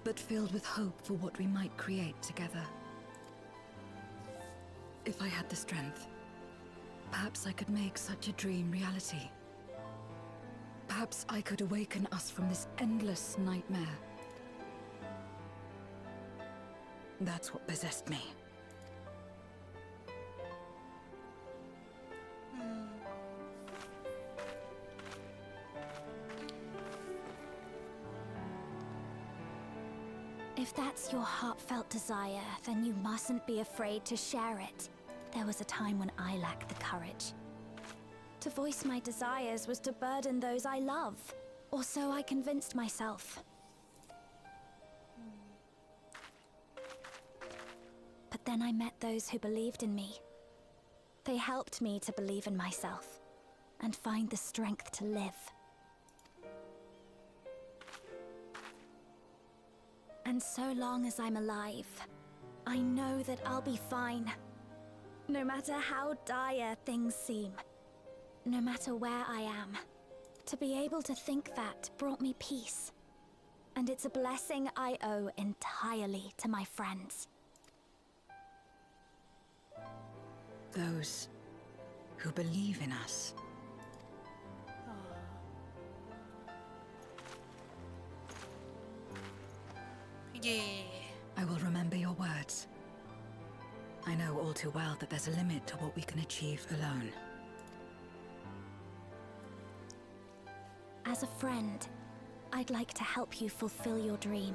but filled with hope for what we might create together. If I had the strength, perhaps I could make such a dream reality. Perhaps I could awaken us from this endless nightmare. That's what possessed me. If that's your heartfelt desire, then you mustn't be afraid to share it. There was a time when I lacked the courage. To voice my desires was to burden those I love, or so I convinced myself. But then I met those who believed in me. They helped me to believe in myself, and find the strength to live. And so long as I'm alive, I know that I'll be fine. No matter how dire things seem, no matter where I am. To be able to think that brought me peace. And it's a blessing I owe entirely to my friends. Those who believe in us. Yeah. I will remember your words. I know all too well that there's a limit to what we can achieve alone. As a friend, I'd like to help you fulfill your dream.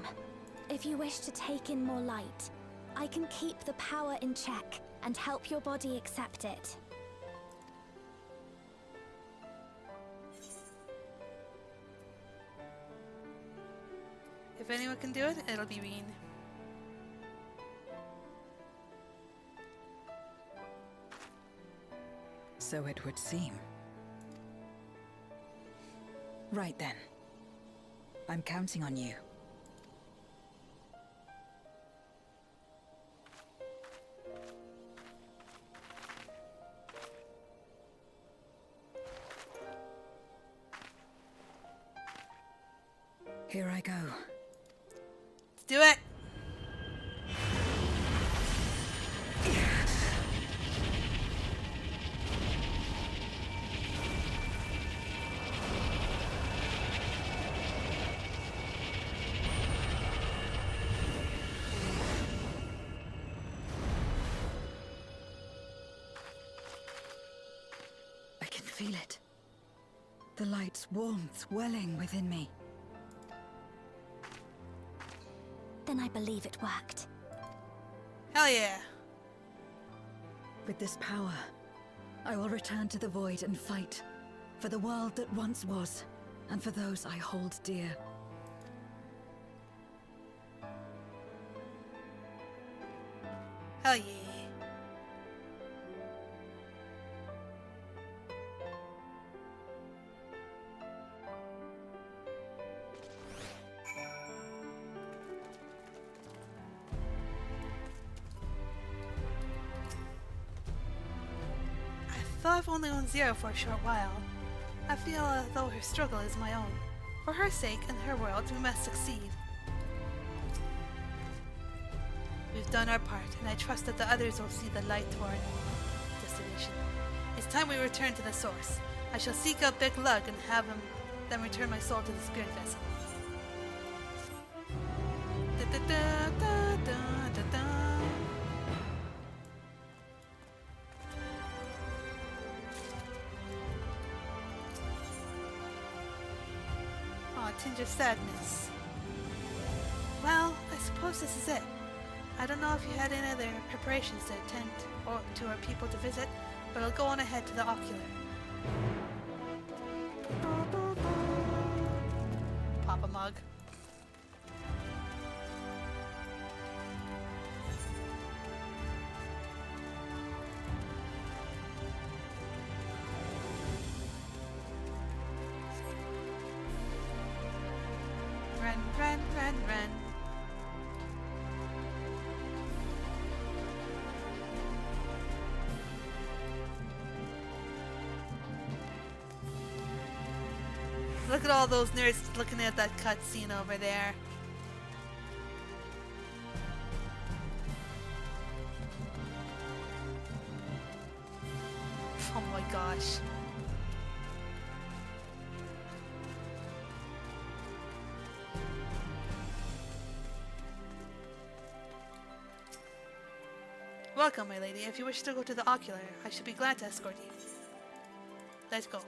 If you wish to take in more light, I can keep the power in check and help your body accept it. If anyone can do it, it'll be Reen. So it would seem. Right then. I'm counting on you. Here I go. Let's do it! I can feel it. The light's warmth welling within me. Then I believe it worked. Hell yeah! With this power, I will return to the void and fight for the world that once was, and for those I hold dear. Hell yeah! Though I've only owned Zero for a short while, I feel as though her struggle is my own. For her sake and her world, we must succeed. We've done our part, and I trust that the others will see the light toward destination. It's time we return to the source. I shall seek out Big Lug and have him then return my soul to the spirit vessel. Da-da-da-da-da-da-da. Oh, a tinge of sadness. Well, I suppose this is it. I don't know if you had any other preparations to attend or to our people to visit, but I'll go on ahead to the ocular. Pop a mug. run, run, run, run. Look at all those nerds looking at that cutscene over there. Oh my gosh. Welcome, my lady. If you wish to go to the ocular, I should be glad to escort you. Let's go.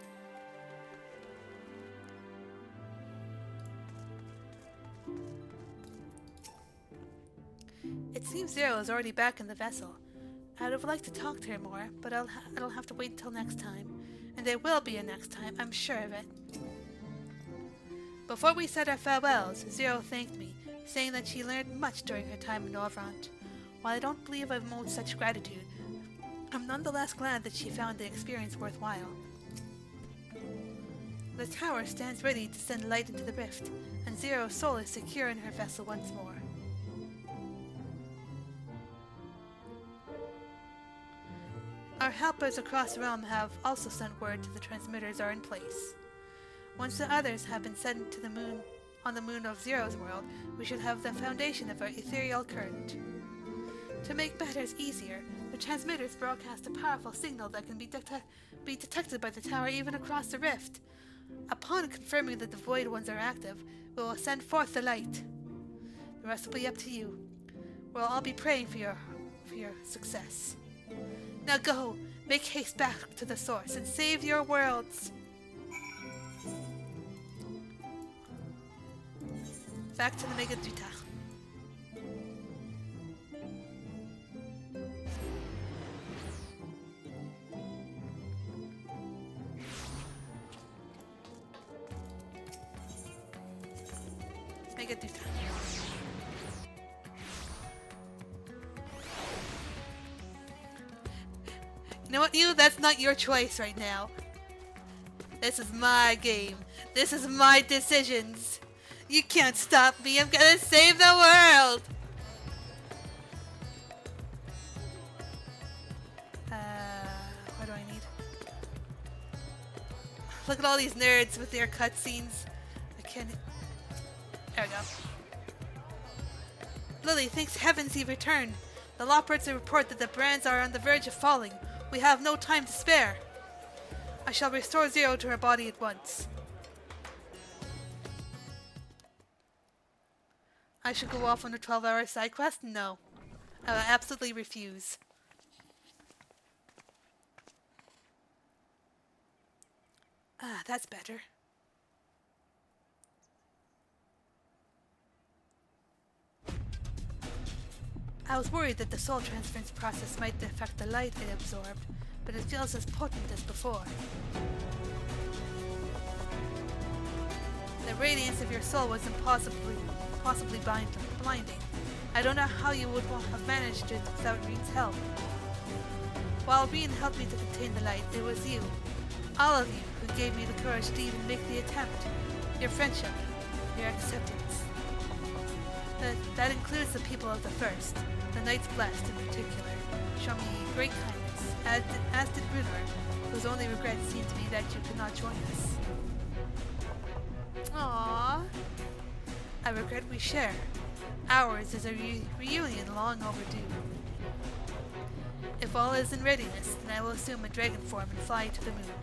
It seems Zero is already back in the vessel. I'd have liked to talk to her more, but I'll have to wait until next time. And there will be a next time, I'm sure of it. Before we said our farewells, Zero thanked me, saying that she learned much during her time in Norvrant. While I don't believe I've owed such gratitude, I'm nonetheless glad that she found the experience worthwhile. The tower stands ready to send light into the rift, and Zero's soul is secure in her vessel once more. Our helpers across the realm have also sent word that the transmitters are in place. Once the others have been sent to the moon, on the moon of Zero's world, we should have the foundation of our ethereal current. To make matters easier, the transmitters broadcast a powerful signal that can be detected by the tower even across the rift. Upon confirming that the Void Ones are active, we will send forth the light. The rest will be up to you. We'll all be praying for your success. Now go, make haste back to the source and save your worlds. Back to the Megaduta. Megaduta. You know what, you? That's not your choice right now. This is my game. This is my decisions. You can't stop me. I'm gonna save the world. What do I need? Look at all these nerds with their cutscenes. I can't. There we go. Lily, thanks heavens you've returned. The Lockbirds report that the brands are on the verge of falling. We have no time to spare. I shall restore Zero to her body at once. I should go off on a 12-hour side quest? No. I will absolutely refuse. Ah, that's better. I was worried that the soul transference process might affect the light it absorbed, but it feels as potent as before. The radiance of your soul was possibly blinding. I don't know how you would have managed it without Reen's help. While Reen helped me to contain the light, it was you, all of you, who gave me the courage to even make the attempt. Your friendship, your acceptance. That includes the people of the First, the Knights Blessed in particular, show me great kindness, as did Brunor, whose only regret seemed to be that you could not join us. Aww. A regret we share. Ours is a reunion long overdue. If all is in readiness, then I will assume a dragon form and fly to the moon.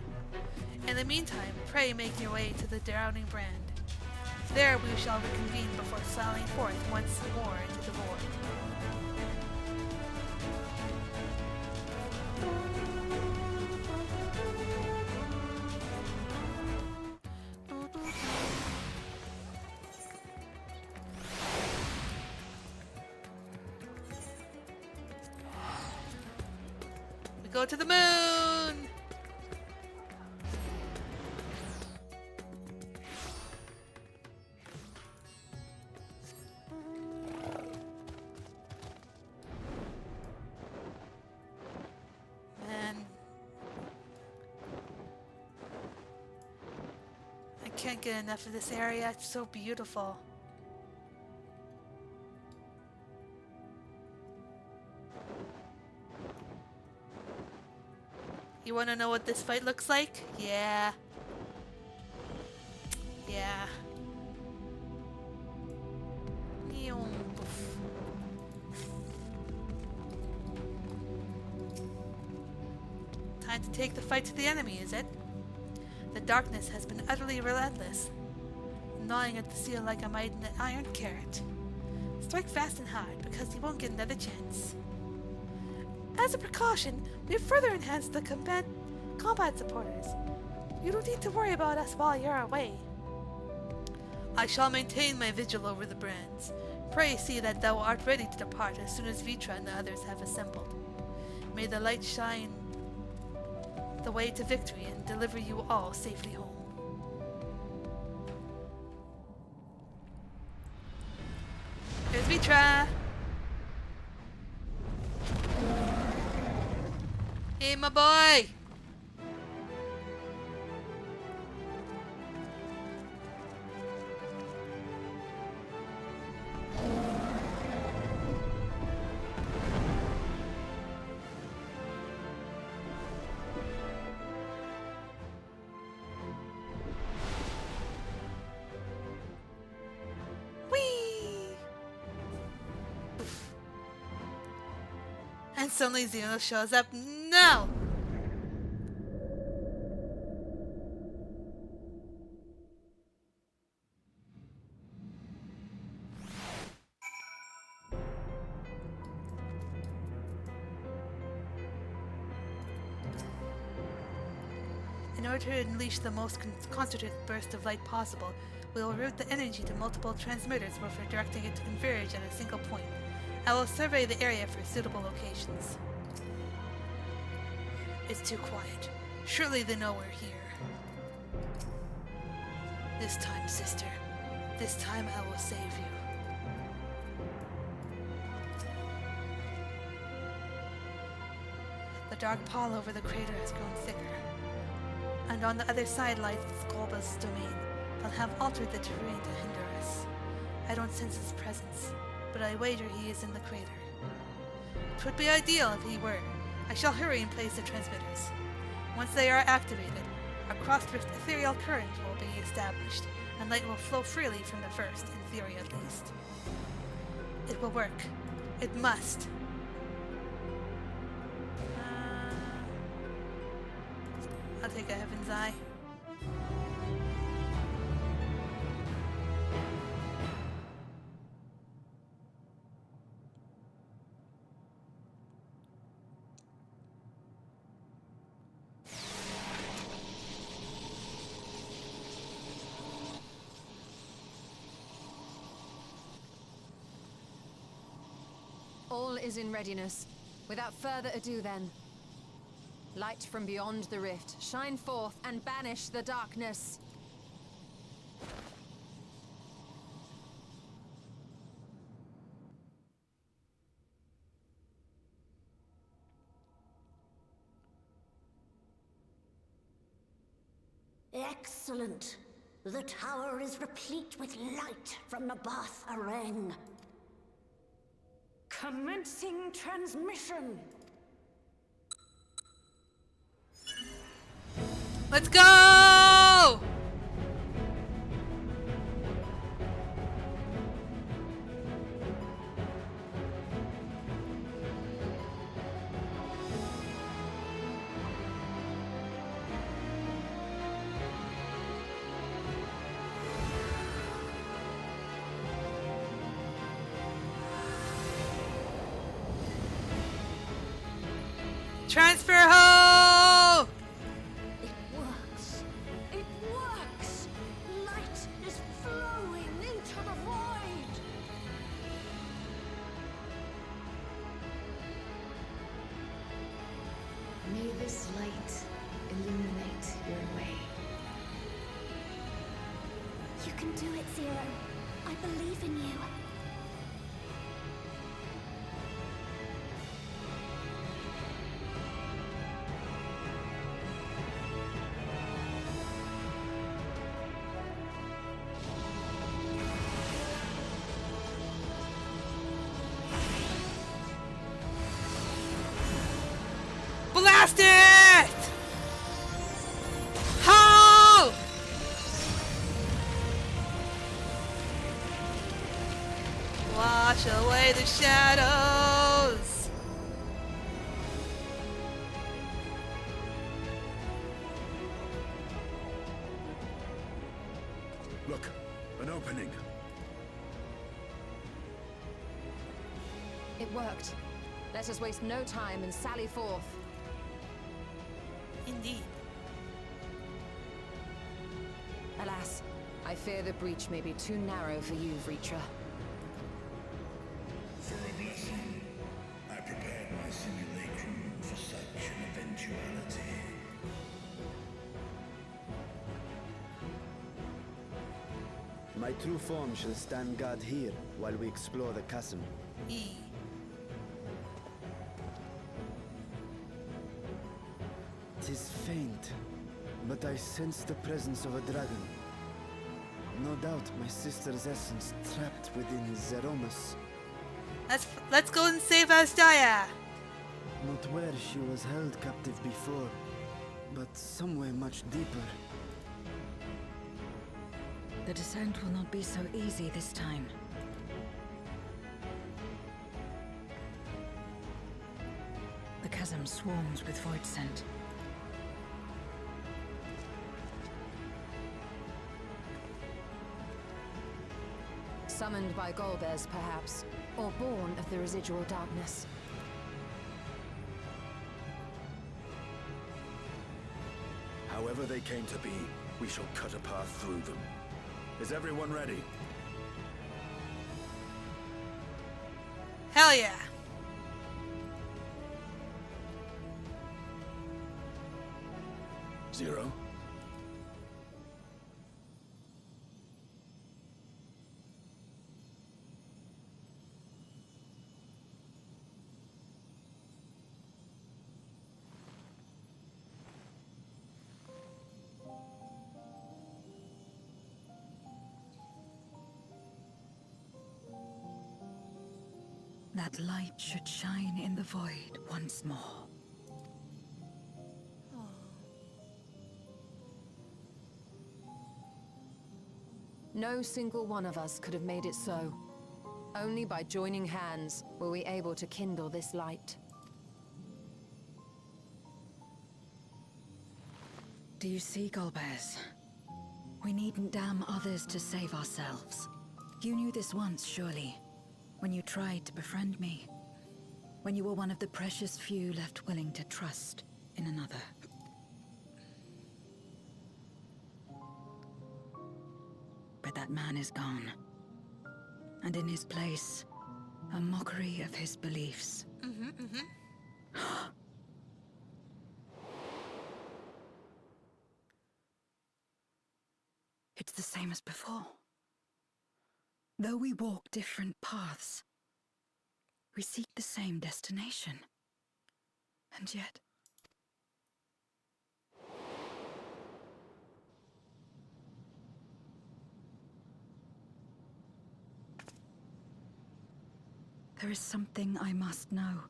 In the meantime, pray make your way to the drowning brand. There we shall reconvene before sailing forth once more into the void. We go to the moon! Can't get enough of this area. It's so beautiful. You wanna know what this fight looks like? Yeah. Yeah. Time to take the fight to the enemy, is it? The darkness has been utterly relentless, gnawing at the seal like a mighty iron carrot. Strike fast and hard, because you won't get another chance. As a precaution, we've further enhanced the combat supporters. You don't need to worry about us while you're away. I shall maintain my vigil over the brands. Pray see that thou art ready to depart as soon as Vitra and the others have assembled. May the light shine the way to victory and deliver you all safely home. Here's Vitra! Hey, my boy! And suddenly Xeno shows up. No! In order to unleash the most concentrated burst of light possible, we will route the energy to multiple transmitters before directing it to converge at a single point. I will survey the area for suitable locations. It's too quiet. Surely they know we're here. This time, sister. This time I will save you. The dark pall over the crater has grown thicker. And on the other side lies Skolba's domain. They'll have altered the terrain to hinder us. I don't sense his presence, but I wager he is in the crater. It would be ideal if he were. I shall hurry and place the transmitters. Once they are activated, a cross-drift ethereal current will be established, and light will flow freely from the first, in theory at least. It will work. It must. I'll take a Heaven's Eye. All is in readiness. Without further ado then. Light from beyond the rift, shine forth and banish the darkness. Excellent. The tower is replete with light from the Bath Arang. Commencing transmission. Let's go! Transfer ho! It works. It works. Light is flowing into the void. May this light illuminate your way. You can do it, Zero. I believe in you. Blast it! Push away the shadows! Look, an opening. It worked. Let us waste no time and sally forth. Indeed. Alas, I fear the breach may be too narrow for you, Vritra. For a blessing, I prepared my simulacrum for such an eventuality. My true form shall stand guard here while we explore the chasm. E. Tis faint, but I sense the presence of a dragon. No doubt my sister's essence trapped within Zeromus. Let's go and save Asdaya! Not where she was held captive before, but somewhere much deeper. The descent will not be so easy this time. The chasm swarms with void scent. Summoned by Golbez, perhaps, or born of the residual darkness. However they came to be, we shall cut a path through them. Is everyone ready? Hell yeah! Zero? That light should shine in the void once more. No single one of us could have made it so. Only by joining hands were we able to kindle this light. Do you see, Golbez? We needn't damn others to save ourselves. You knew this once, surely, when you tried to befriend me. When you were one of the precious few left willing to trust in another. But that man is gone. And in his place, a mockery of his beliefs. It's the same as before. Though we walk different paths, we seek the same destination. And yet... there is something I must know.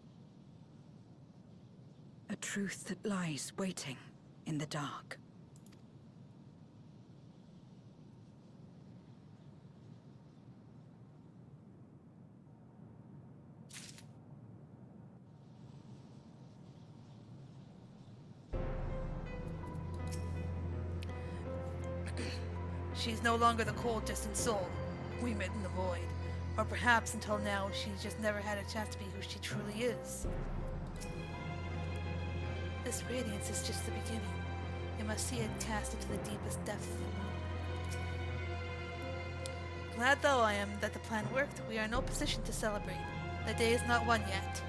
A truth that lies waiting in the dark. She's no longer the cold, distant soul we met in the void. Or perhaps until now, she's just never had a chance to be who she truly is. This radiance is just the beginning. You must see it cast into the deepest depths of the moon. Glad though I am that the plan worked, we are in no position to celebrate. The day is not won yet.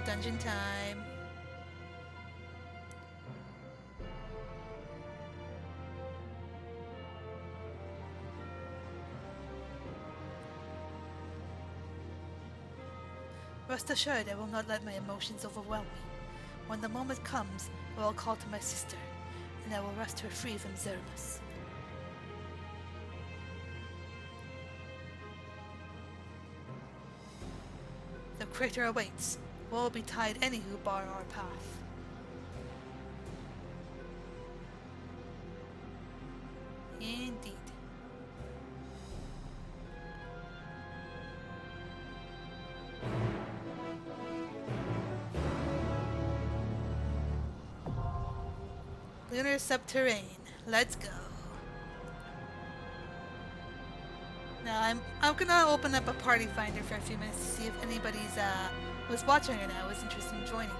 Dungeon time. Rest assured, I will not let my emotions overwhelm me. When the moment comes, I will call to my sister, and I will wrest her free from Zermus. The crater awaits. Woe betide any who bar our path. Indeed. Lunar subterranean. Let's go. Now I'm gonna open up a party finder for a few minutes to see if anybody's who's watching right now is interested in joining me.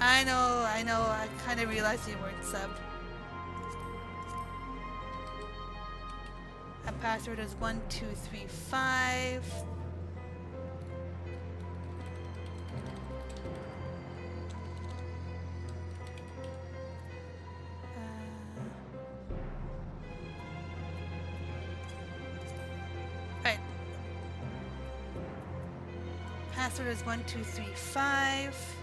I know, I kind of realized you weren't subbed. Our password is 1235. Alright. Password is 1235.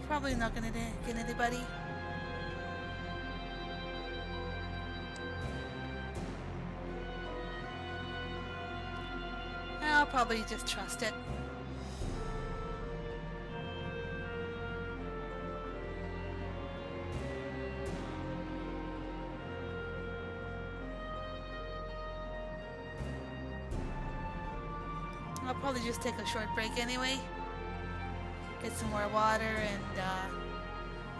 Probably not gonna get anybody. I'll probably just trust it. I'll probably just take a short break anyway. Get some more water and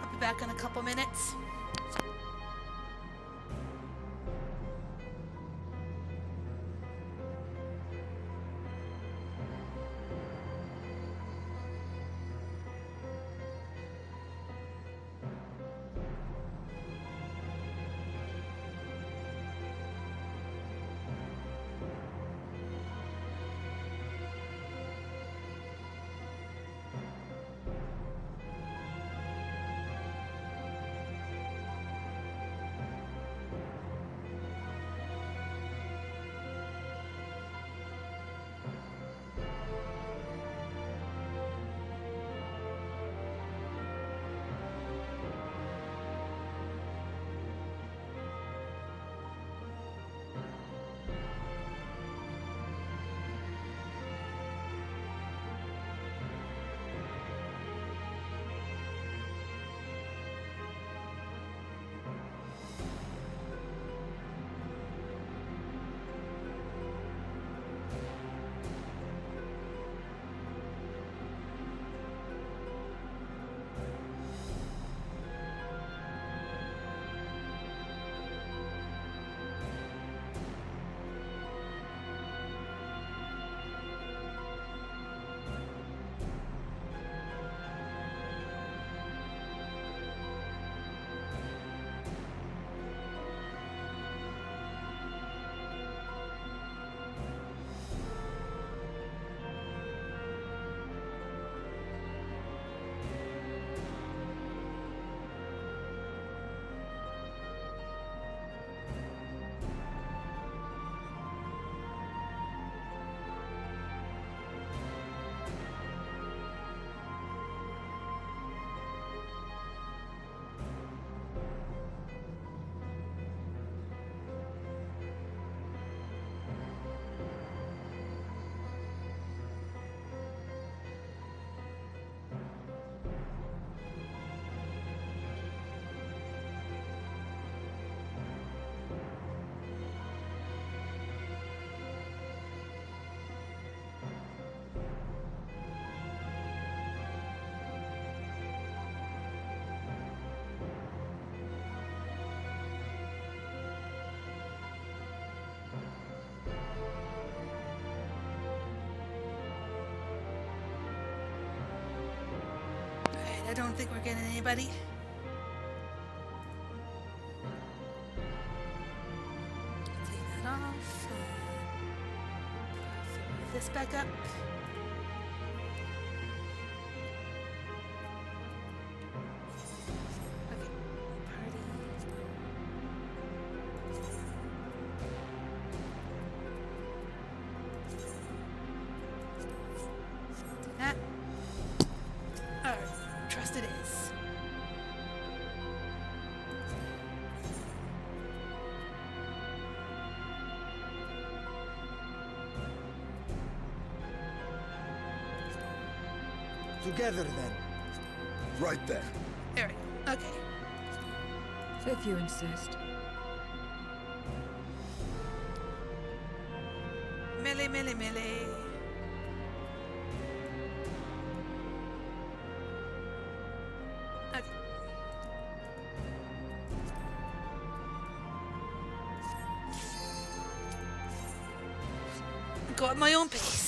I'll be back in a couple minutes. I don't think we're getting anybody. Take that off. Throw this back up. Okay, party. Do that. Alright, trust it is. Together then. Right then. There we go. Okay. If you insist. Melee, melee, melee. Okay. Go at my own pace.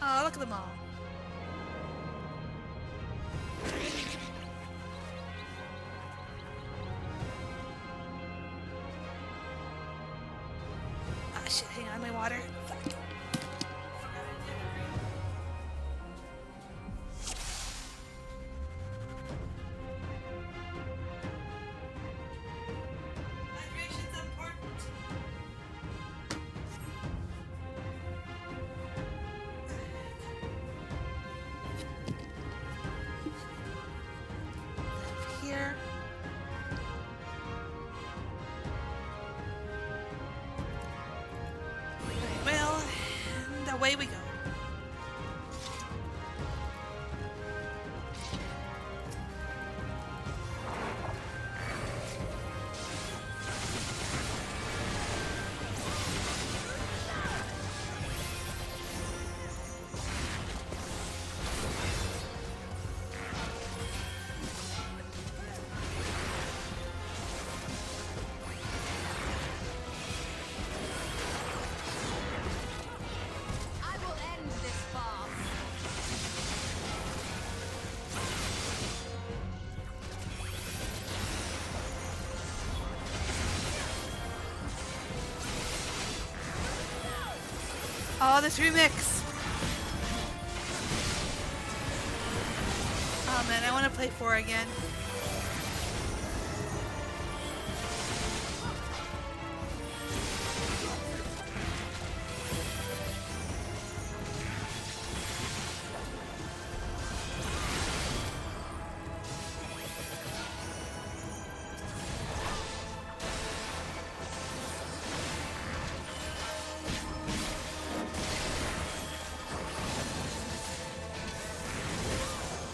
Oh, look at them all. Ah, shit, hang on, my water. Fuck. Hydration's important. Here. Well, and away we go. I will end this farce. Oh, this remix. Oh man, I want to play 4 again.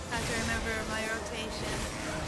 I have to remember my rotation.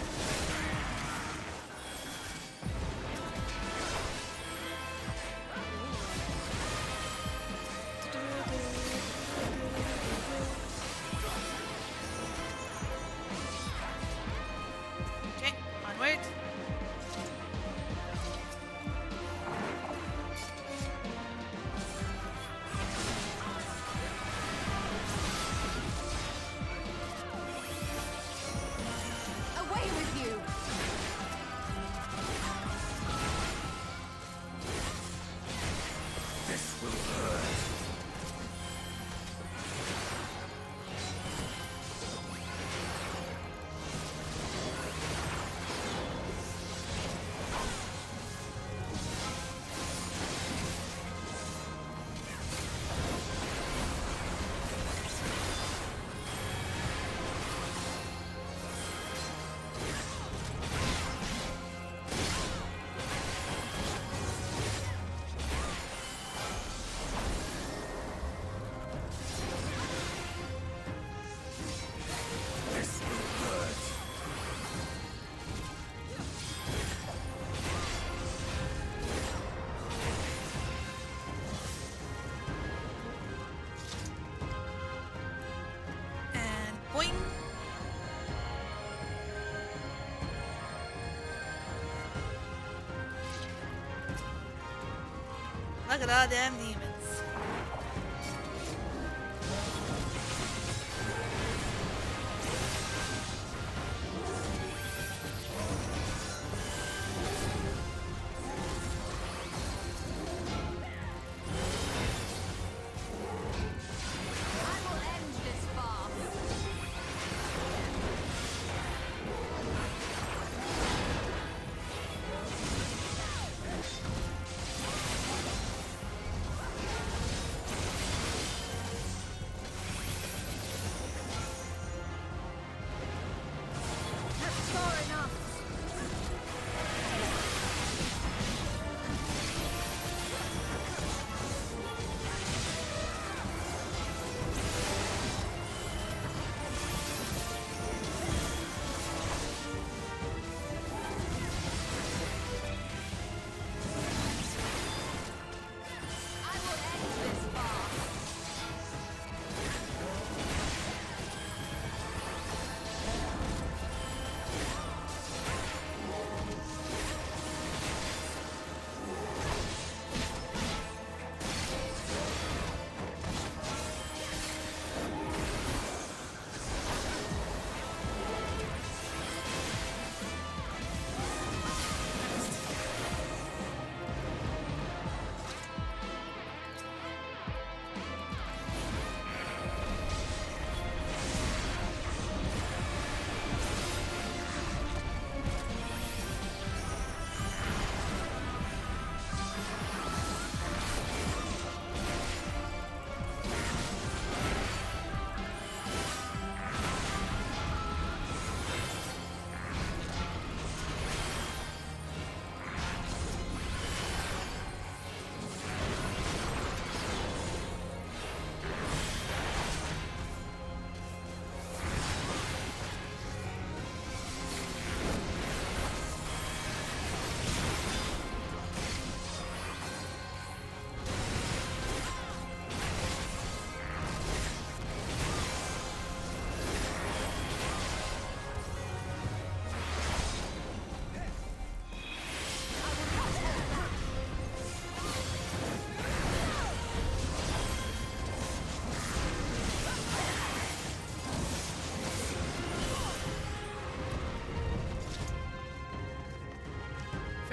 Look at all them demons.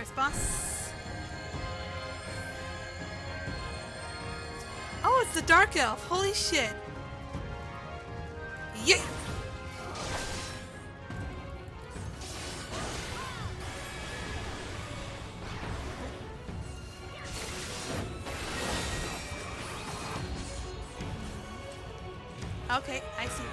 First boss. Oh, it's the Dark Elf. Holy shit. Yeah. Okay, I see.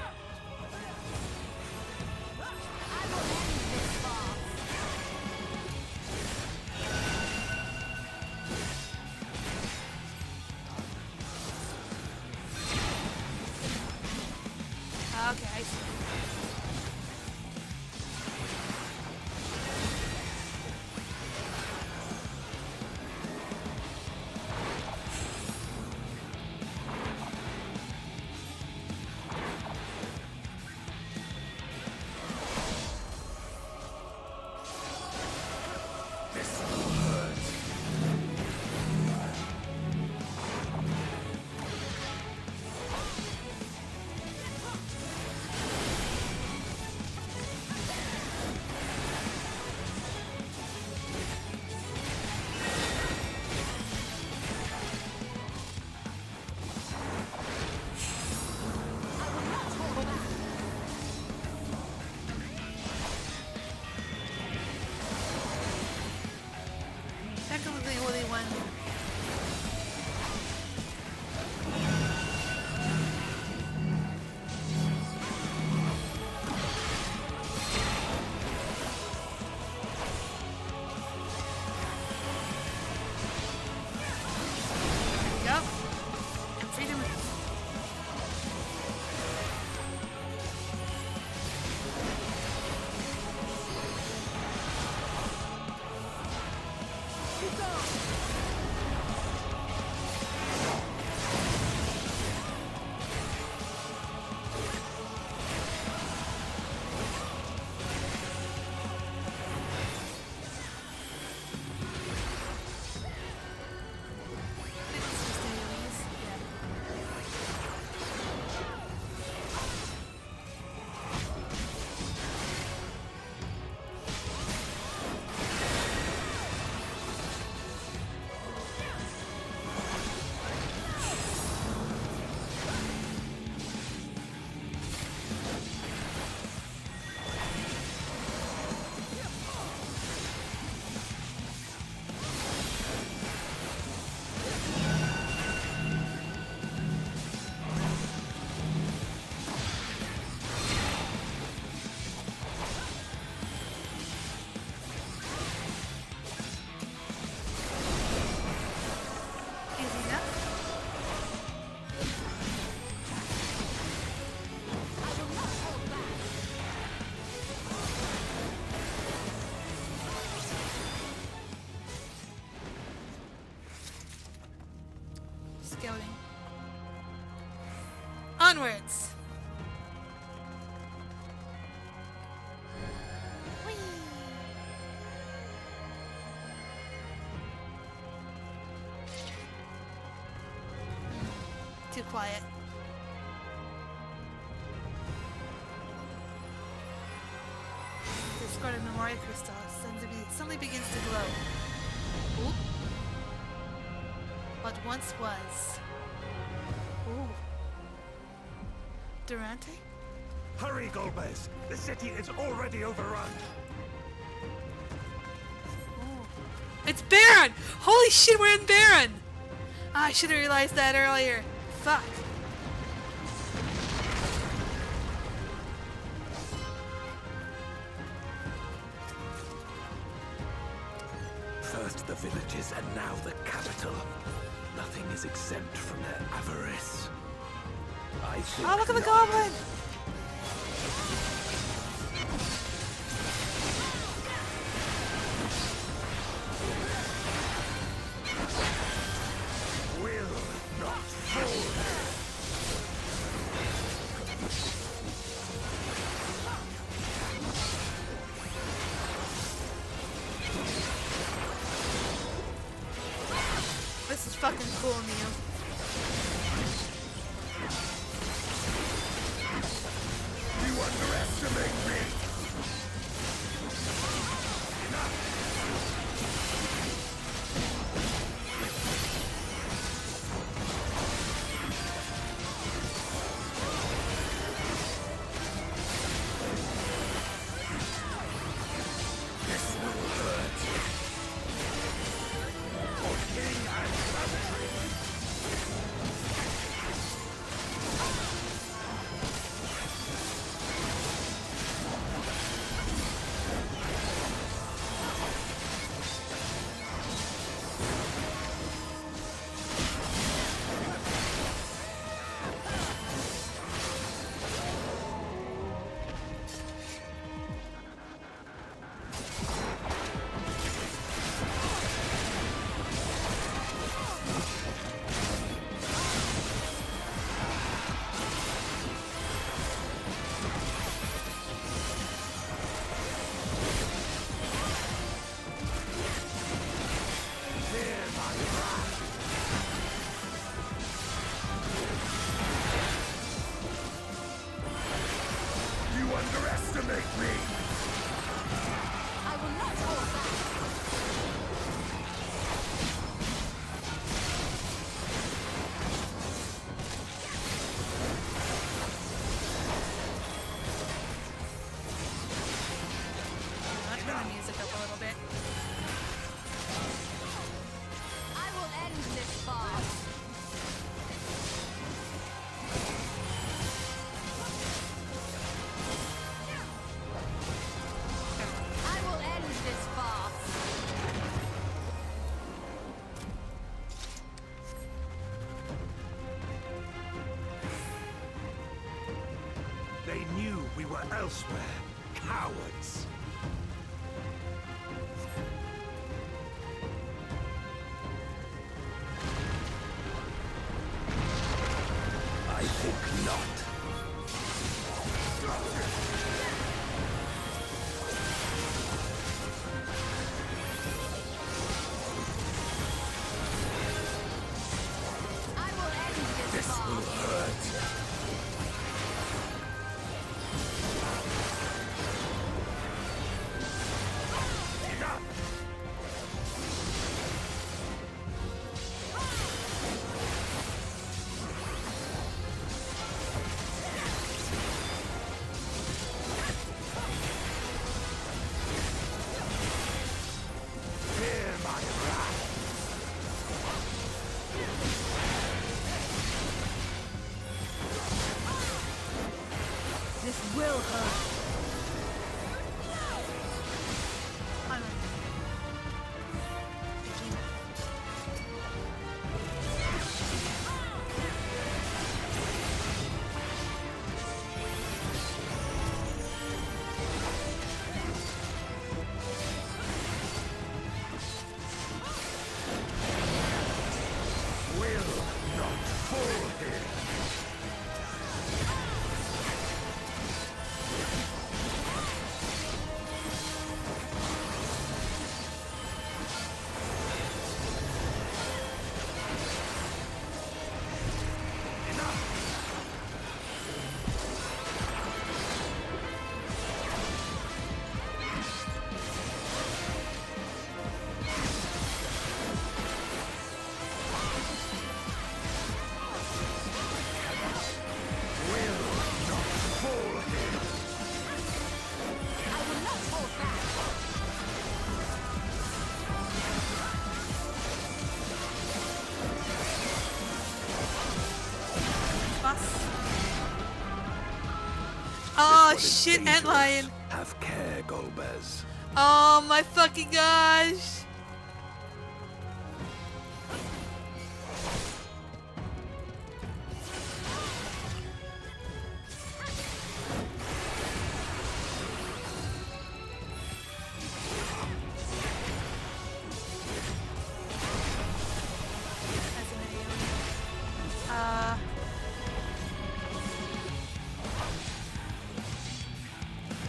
Okay, I see. onwards. Whee! Too quiet. Discarded memory crystal suddenly begins to glow. Oop. What once was. Ooh. Durante? Hurry, Golbez! The city is already overrun! Ooh. It's Baron! Holy shit, we're in Baron! Ah, I should have realized that earlier. Fuck. First the villages and now the capital. Nothing is exempt from their avarice. I think Oh, look at the goblin! will not fall. This is fucking cool, Neil. You underestimate me! This will hurt. For king and country! You underestimate me! I will not hold back. I'll turn the music up a little bit. I will end this farce. I will end this farce. They knew we were elsewhere. Cowards! I think not. I will end this This will farce. hurt. Oh what is shit, dangerous. Antlion. Have care, Golbez. Oh my fucking gosh.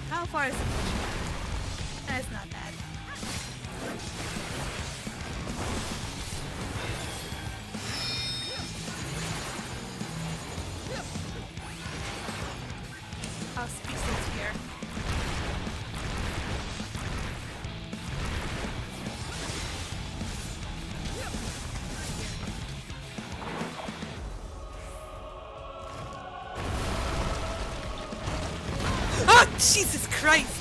How far is it? That's not bad. I'll speak since here. Oh, Jesus Christ!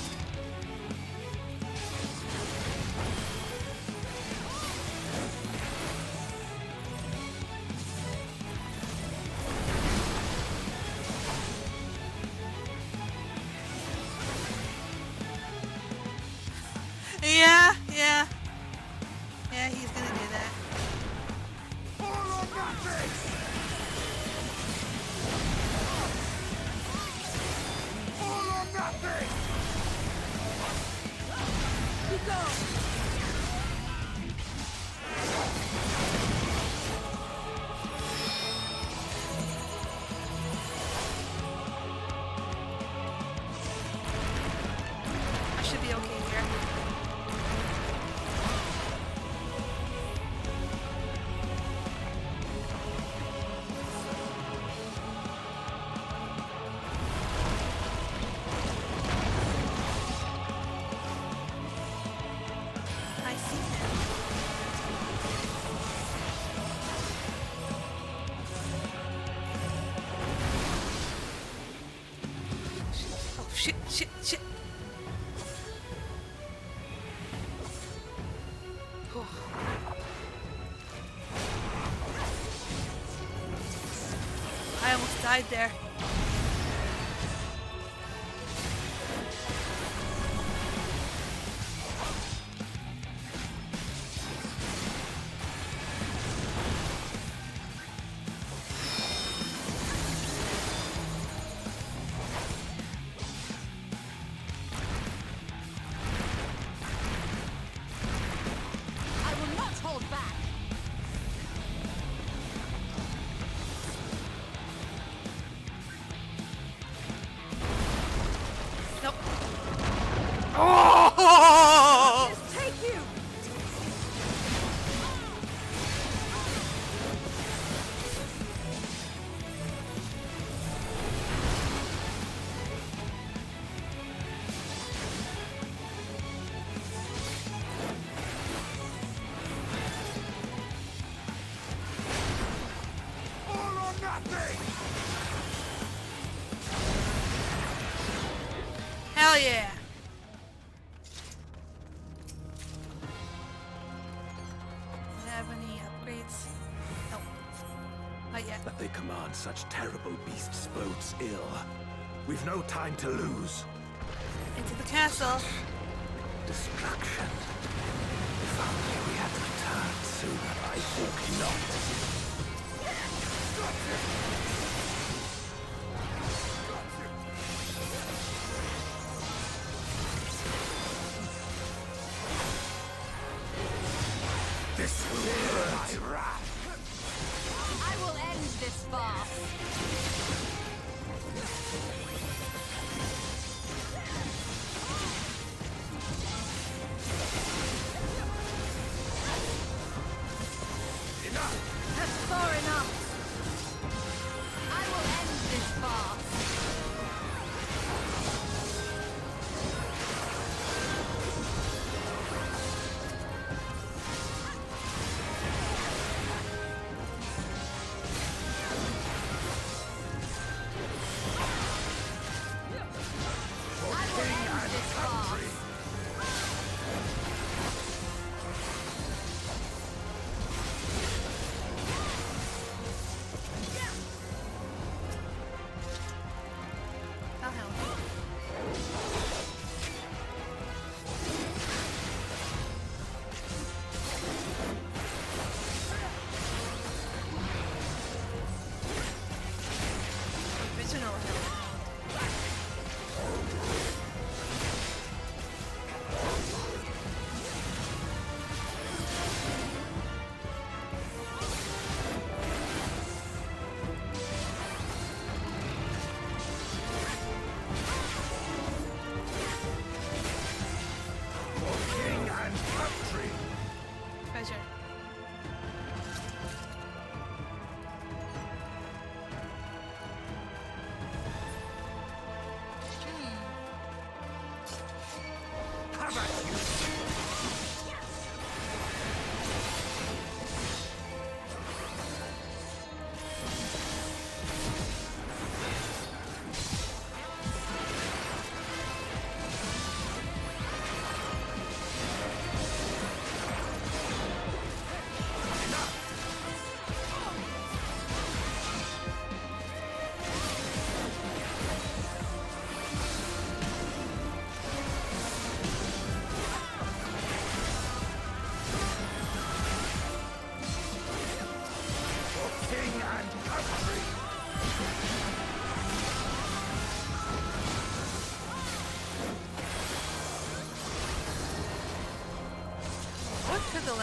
Yeah, yeah. Yeah, he's gonna do that. I should be okay here. I see him. Oh shit, shit, shit. Oh. I almost died there. I will not hold back. Nope. Oh! Take you! Hell yeah! Do you have any upgrades? Nope. Not yet. That they command such terrible beasts bodes ill. We've no time to lose. Into the castle. Destruction. If only we had returned sooner. I think not. This will burn my wrath. I will end this farce. That's far enough. I will end this farce. I will end this farce.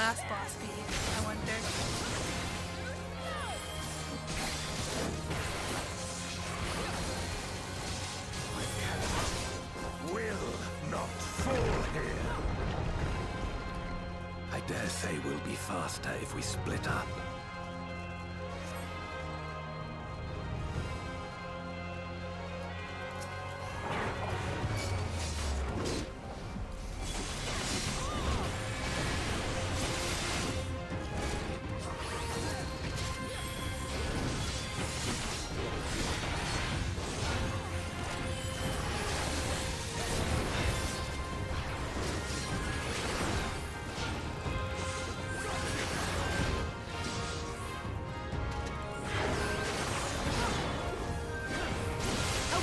last boss be? I wonder. Will not fall here. I dare say we'll be faster if we split up.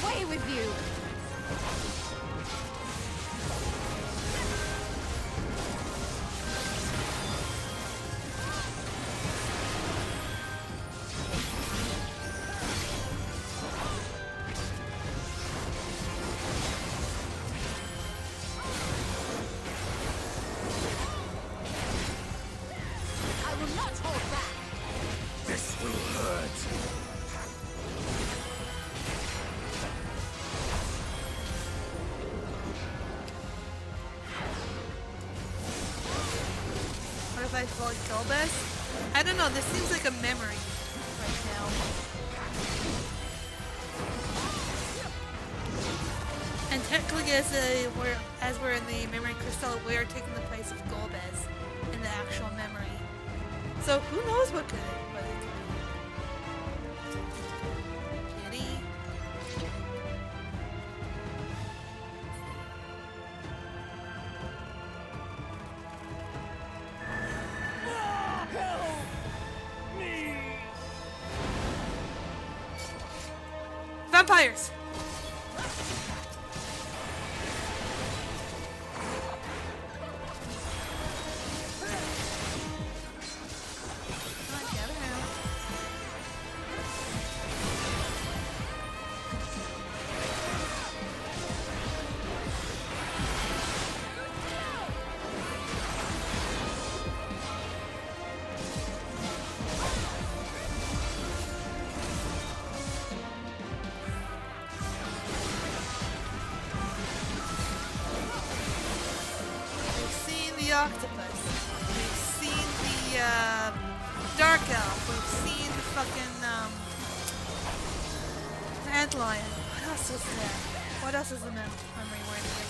Away with you! I will not hold back! This will hurt. What if I fully kill this? I don't know, this seems like a memory right now. And technically as we're in the memory crystal, we are taking the place of Golbez in the actual memory. So who knows what it could be. Kitty. Vampires! Come on, gather around. We've seen the octopus. We've seen the dark elf. We've seen the fucking antlion. What else is there? What else is the memory word for it?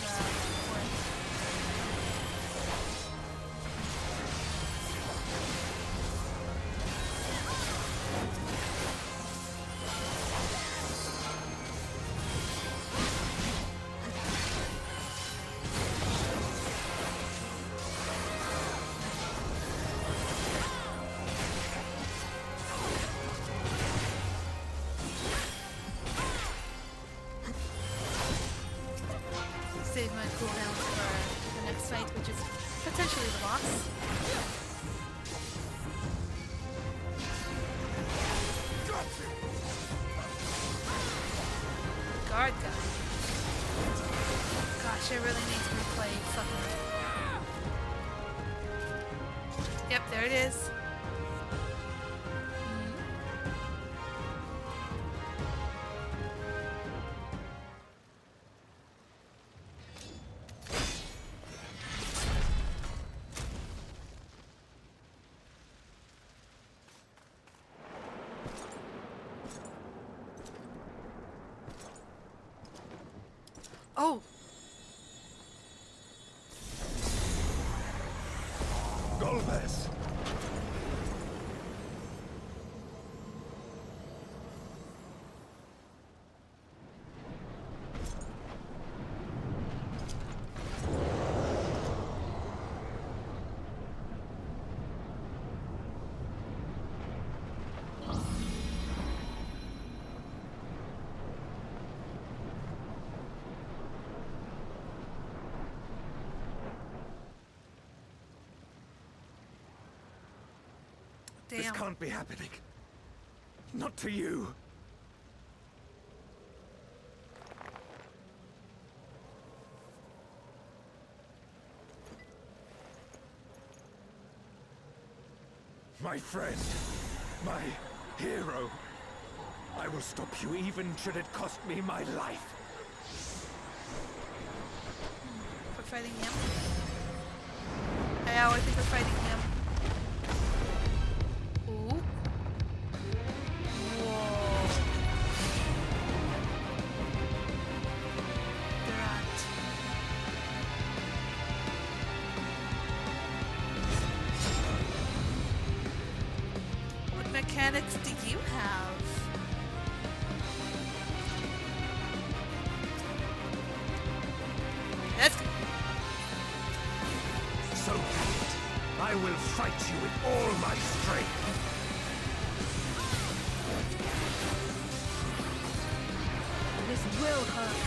Save my cooldown for the next fight, which is potentially the boss. Guard guy. Gosh, I really need to replay fucking. Yep, there it is. Oh! Golbez! This Damn. can't be happening. Not to you. My friend. My hero. I will stop you even should it cost me my life. We're fighting him. I always think we're fighting him. Ooh. Whoa. They're at. What mechanics do you have? Let's go. So be it. I will fight you with all my strength. This will hurt.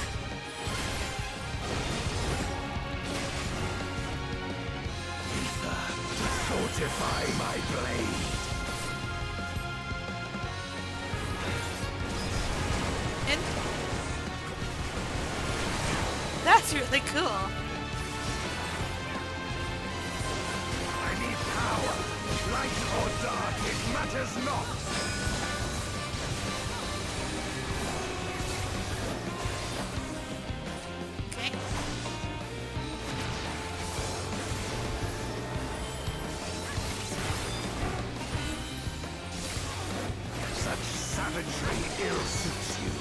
Ether to fortify my blade. And that's really cool. I need power. Light or dark, it matters not. Okay. Such savagery ill suits you.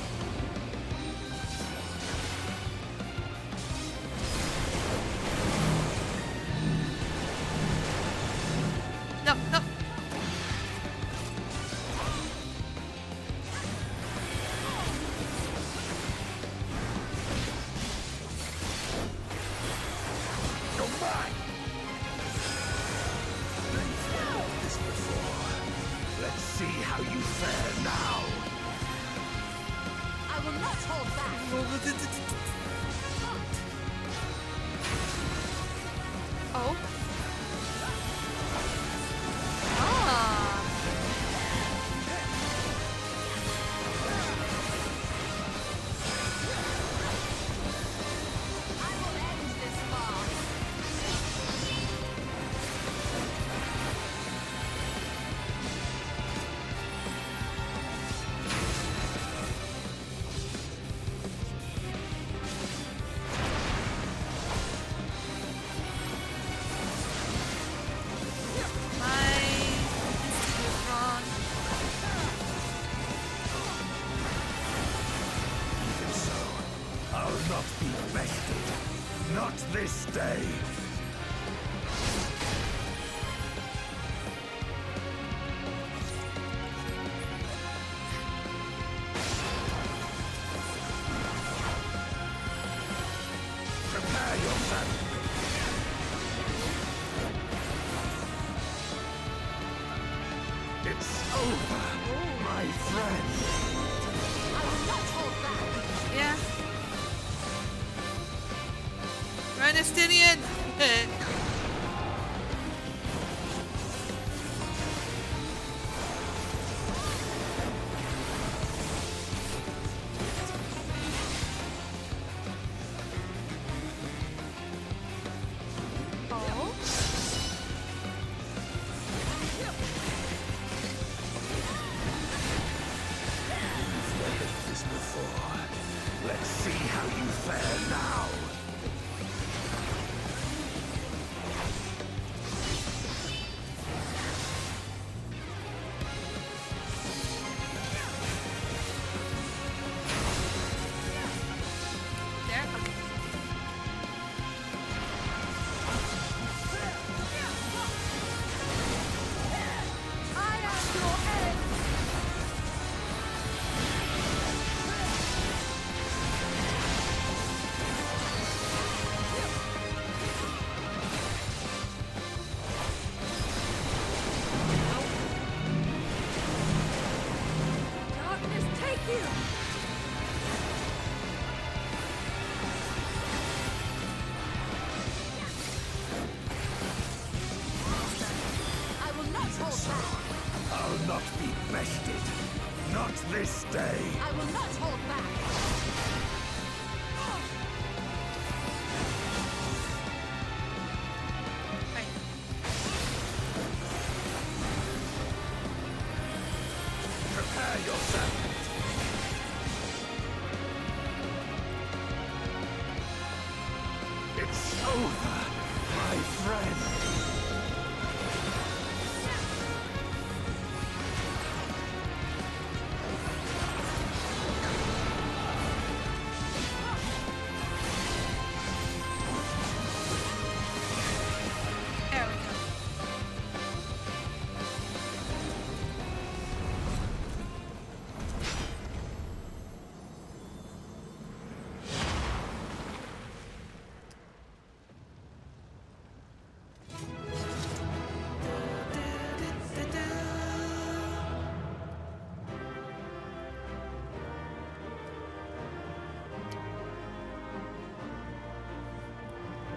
No, no. You're mine! This before. Let's see how you fare now. I will not hold back. Oh. Ah. I will end this farce. My instinct was wrong. Even so, I'll not be bested. Not this day. Prepare yourself. It's over, my friend. I will not hold back. Yeah. Ernestinian! Oh. This before. Let's see how you fare now. There? Okay. I am your end. Darkness, take you. I will not hold back. I'll not be bested. Not this day. I will not hold back. Right. Prepare yourself. It's over, my friend. There we go.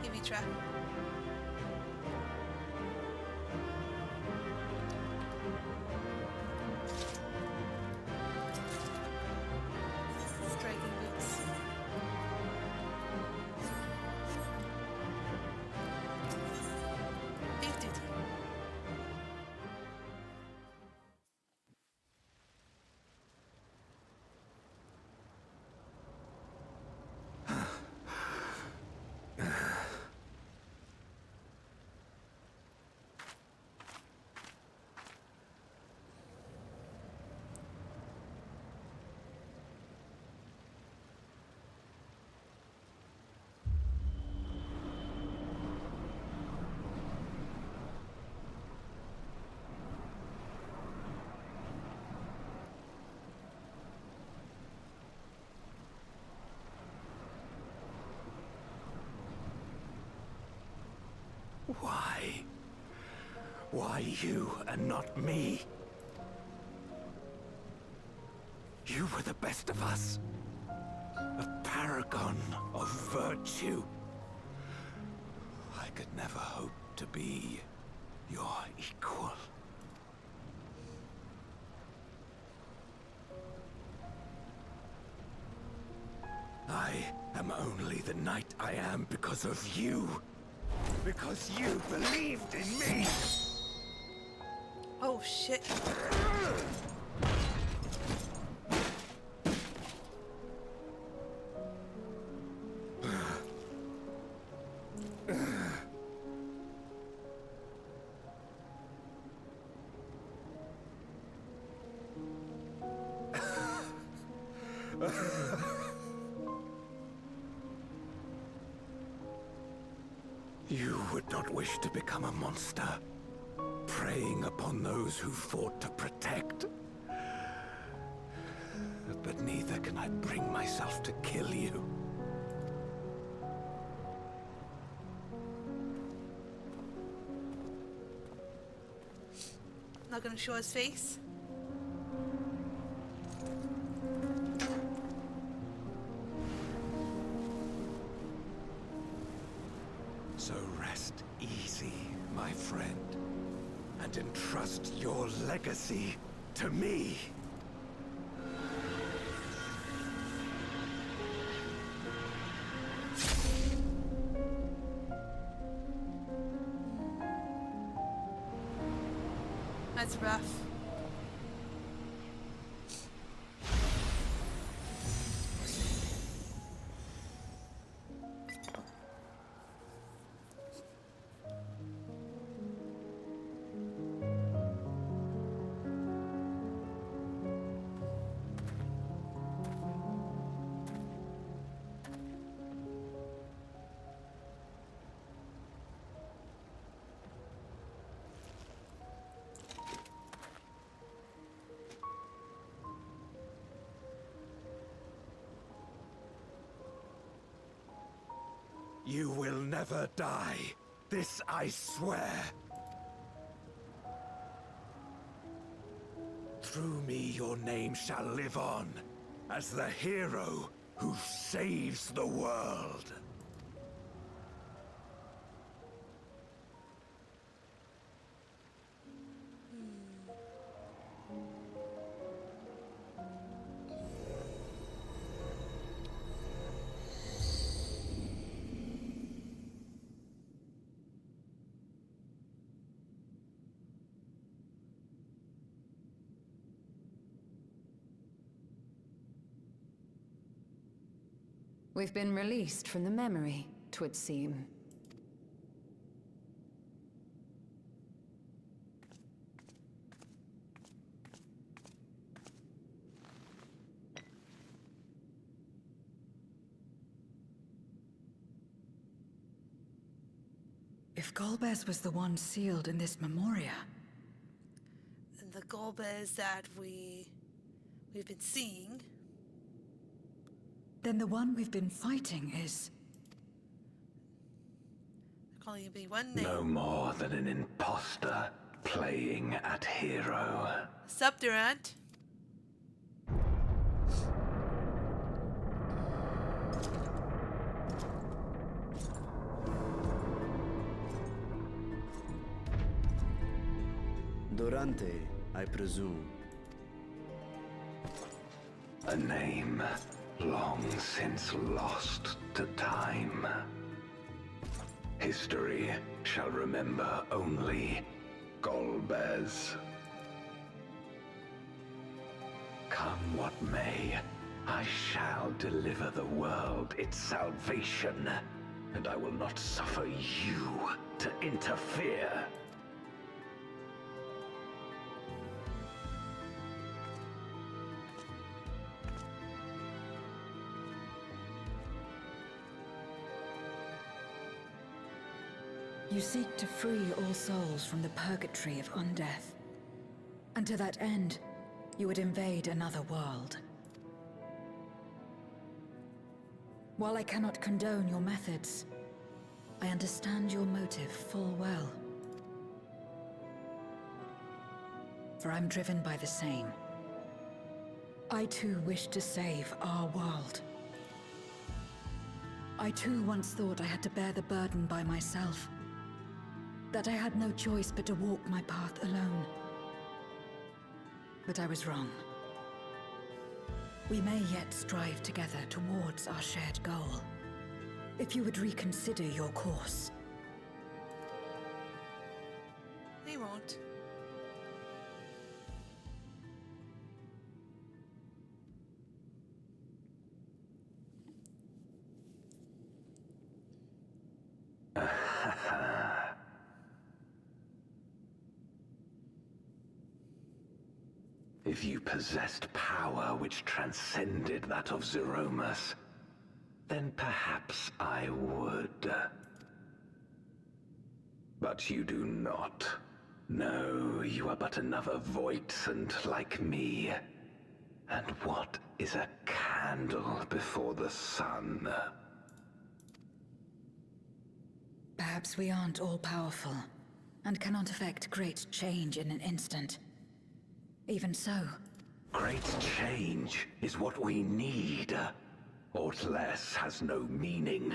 EV trap. Striking boots. Thief duty. Why? Why you and not me? You were the best of us. A paragon of virtue. I could never hope to be your equal. I am only the knight I am because of you. Because you believed in me! Oh shit. You would not wish to become a monster, preying upon those who fought to protect. But neither can I bring myself to kill you. Not gonna show his face. So rest easy, my friend, and entrust your legacy to me. That's rough. You will never die. This I swear. Through me your name shall live on as the hero who saves the world. We've been released from the memory, 'twould seem. If Golbez was the one sealed in this memoria, And the Golbez that we've been seeing, then the one we've been fighting is... there can only be one name. No more than an imposter playing at hero. Sup, Durant? Durante, I presume. A name long since lost to time. History shall remember only Golbez. Come what may, I shall deliver the world its salvation, and I will not suffer you to interfere. You seek to free all souls from the purgatory of undeath. And to that end, you would invade another world. While I cannot condone your methods, I understand your motive full well. For I'm driven by the same. I too wish to save our world. I too once thought I had to bear the burden by myself. That I had no choice but to walk my path alone. But I was wrong. We may yet strive together towards our shared goal. If you would reconsider your course. They won't. If you possessed power which transcended that of Zeromus, then perhaps I would. But you do not. No, you are but another Voidsent like me. And what is a candle before the sun? Perhaps we aren't all-powerful, and cannot effect great change in an instant. Even so... Great change is what we need. Aught less has no meaning.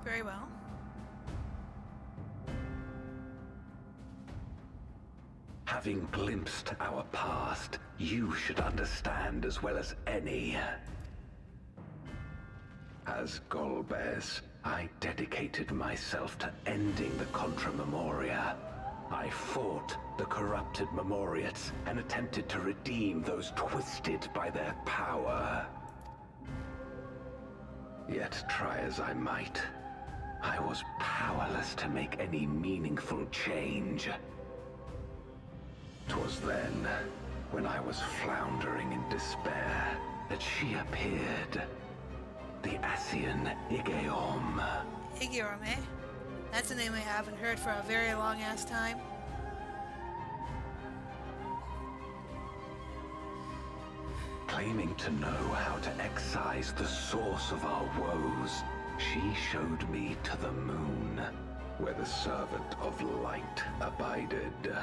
Very well. Having glimpsed our past, you should understand as well as any. As Golbez, I dedicated myself to ending the Contra Memoria. I fought the corrupted Memoriates and attempted to redeem those twisted by their power. Yet try as I might, I was powerless to make any meaningful change. 'Twas then, when I was floundering in despair, that she appeared. The Asian Igeom. Igiorm, eh? That's a name I haven't heard for a very long-ass time. Claiming to know how to excise the source of our woes, she showed me to the moon, where the servant of light abided.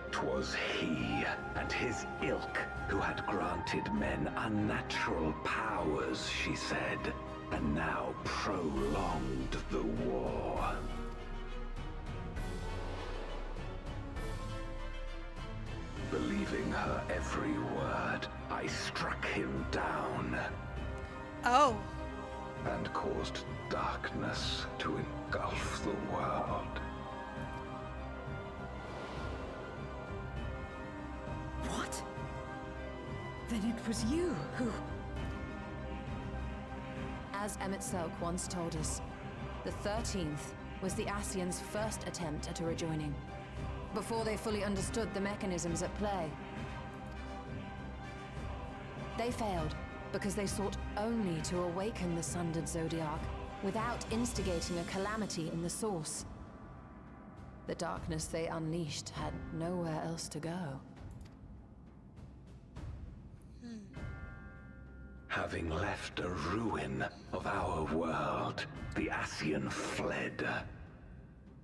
'Twas he and his ilk who had granted men unnatural powers, she said, and now prolonged the war. Believing her every word, I struck him down. Oh. And caused darkness to engulf the world. What? Then Then it was you who... As Emmett Selk once told us, the 13th was the Ascians' first attempt at a rejoining, before they fully understood the mechanisms at play. They failed because they sought only to awaken the sundered Zodiac without instigating a calamity in the source. The darkness they unleashed had nowhere else to go. Having left a ruin of our world, the Ascian fled.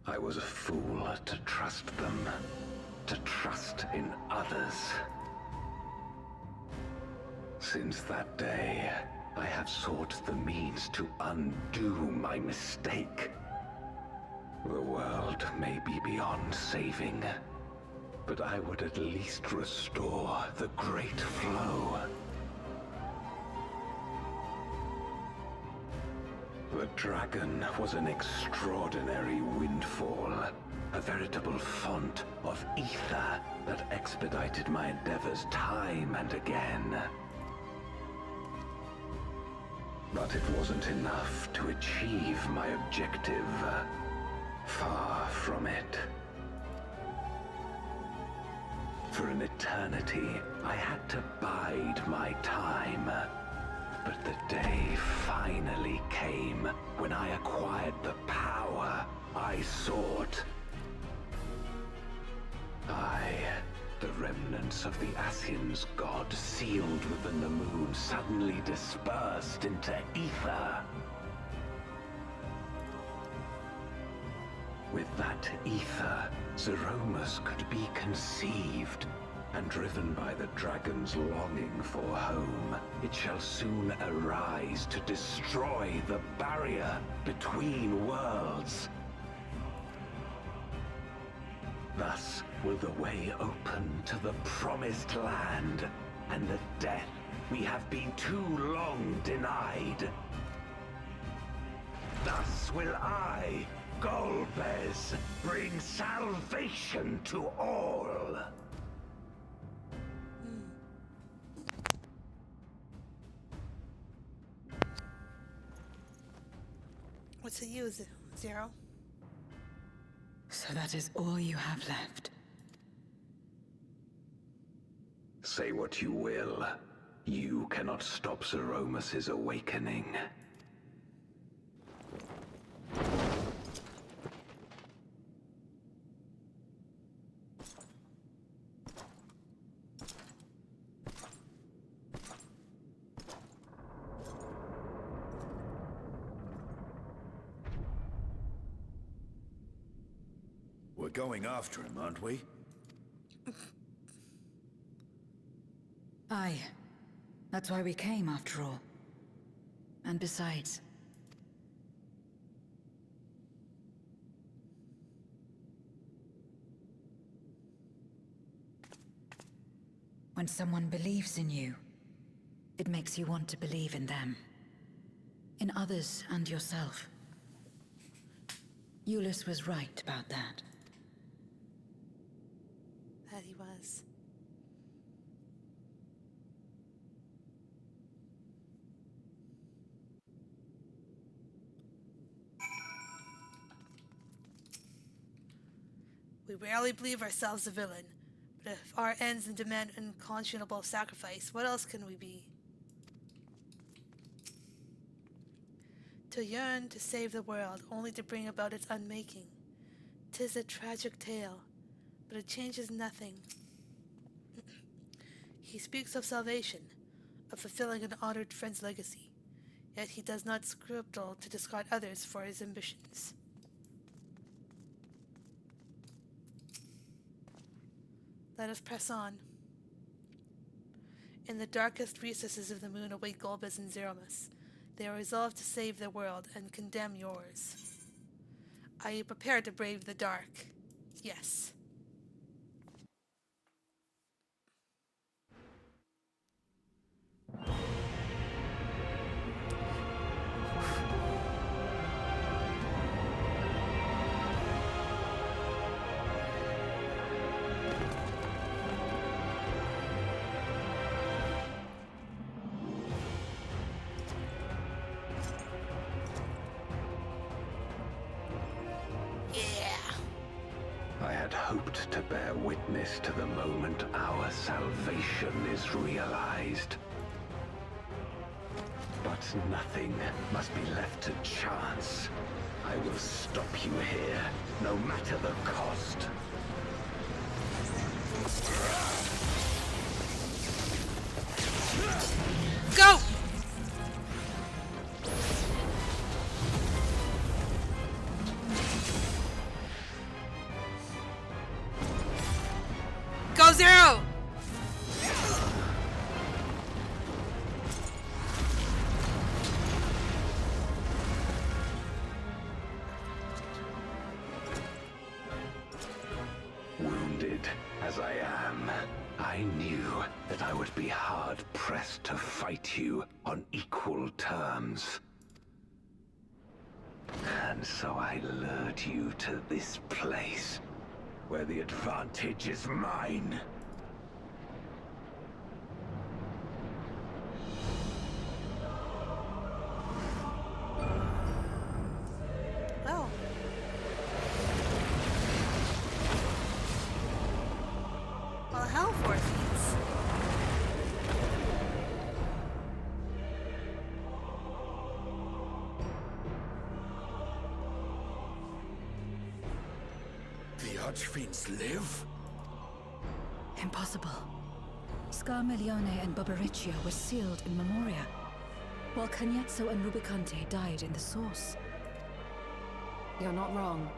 I was a fool to trust them, to trust in others. Since that day, I have sought the means to undo my mistake. The world may be beyond saving, but I would at least restore the Great Flow. The dragon was an extraordinary windfall, a veritable font of ether that expedited my endeavors time and again. But it wasn't enough to achieve my objective. Far from it. For an eternity, I had to bide my time. But the day finally came when I acquired the power I sought. The remnants of the Ascians' god sealed within the moon suddenly dispersed into ether. With that ether, Zeromus could be conceived, and driven by the dragon's longing for home, it shall soon arise to destroy the barrier between worlds. Thus will the way open to the promised land, and the death we have been too long denied. Thus will I, Golbez, bring salvation to all. What's the use, Zero? So that is all you have left. Say what you will. You cannot stop Zeromus' awakening. We're going after him, aren't we? Aye. That's why we came, after all. And besides... when someone believes in you, it makes you want to believe in them. In others and yourself. Euless was right about that. That he was. We rarely believe ourselves a villain, but if our ends demand unconscionable sacrifice, what else can we be? To yearn to save the world, only to bring about its unmaking. 'Tis a tragic tale, but it changes nothing. He speaks of salvation, of fulfilling an honored friend's legacy, yet he does not scruple to discard others for his ambitions. Let us press on. In the darkest recesses of the moon await Golbez and Zeromus. They are resolved to save their world and condemn yours. Are you prepared to brave the dark? Yes. had hoped to bear witness to the moment our salvation is realized. But nothing must be left to chance. I will stop you here, no matter the cost. Go! Go, Zero! Wounded as I am, I knew that I would be hard-pressed to fight you on equal terms. And so I lured you to this place, where the advantage is mine. Well. Well, hell for it, fiends. The Archfiends live? Impossible. Scarmiglione and Barbariccia were sealed in Memoria, while Cagnezzo and Rubicante died in the Source. You're not wrong.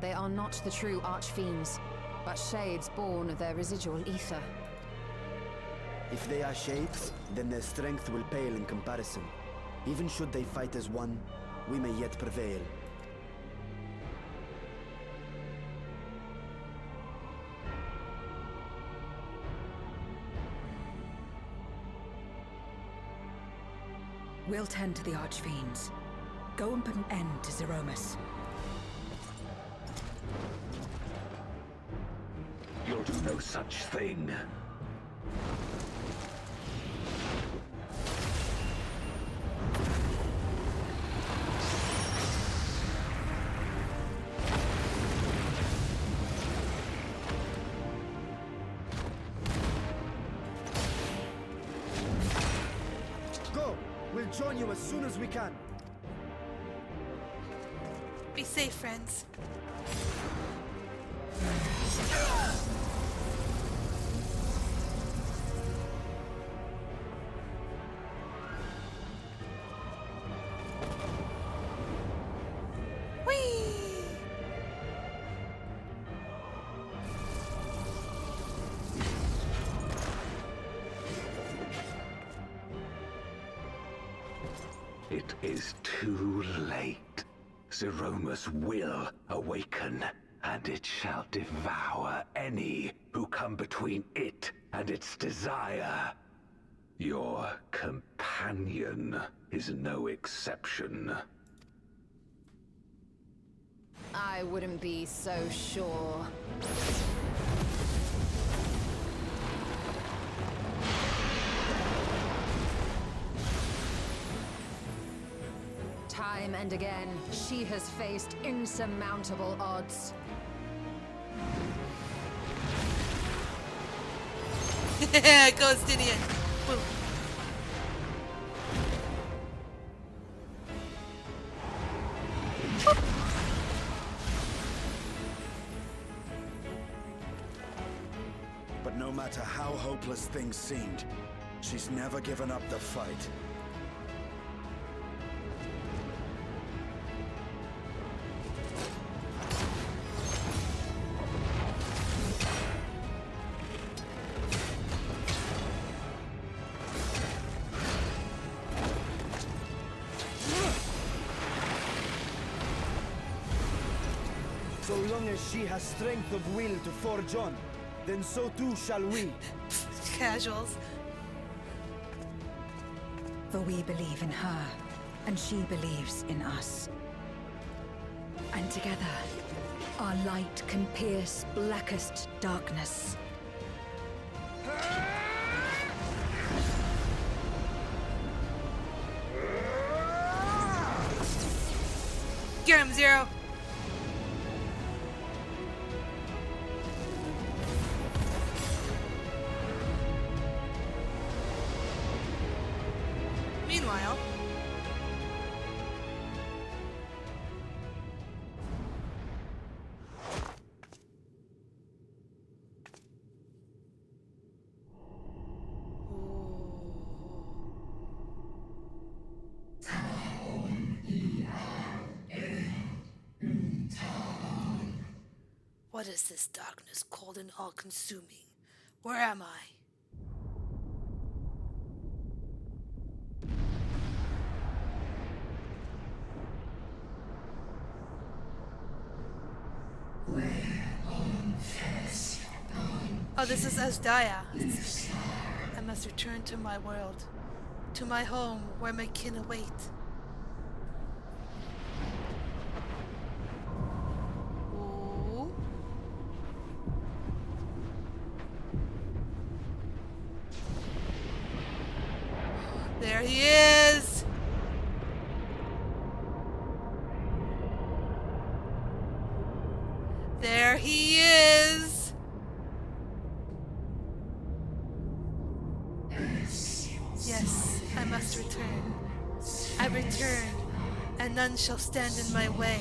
They are not the true Archfiends, but shades born of their residual ether. If they are shades, then their strength will pale in comparison. Even should they fight as one, we may yet prevail. We'll tend to the Archfiends. Go and put an end to Zeromus. You'll do no such thing. Go! We'll join you as soon as we can. Be safe, friends. Whee! It is too late. Zeromus will awaken, and it shall devour any who come between it and its desire. Your companion is no exception. I wouldn't be so sure. Time and again, she has faced insurmountable odds. Ghostinian. Boom. But no matter how hopeless things seemed, she's never given up the fight. So long as she has strength of will to forge on, then so too shall we. Casuals. For we believe in her, and she believes in us. And together, our light can pierce blackest darkness. Get him, Zero. What is this darkness, cold and all-consuming? Where am I? Oh, this is Asdaya. I must return to my world, to my home where my kin await. Ooh. There he is! There he is! Yes, I must return. I return, and none shall stand in my way.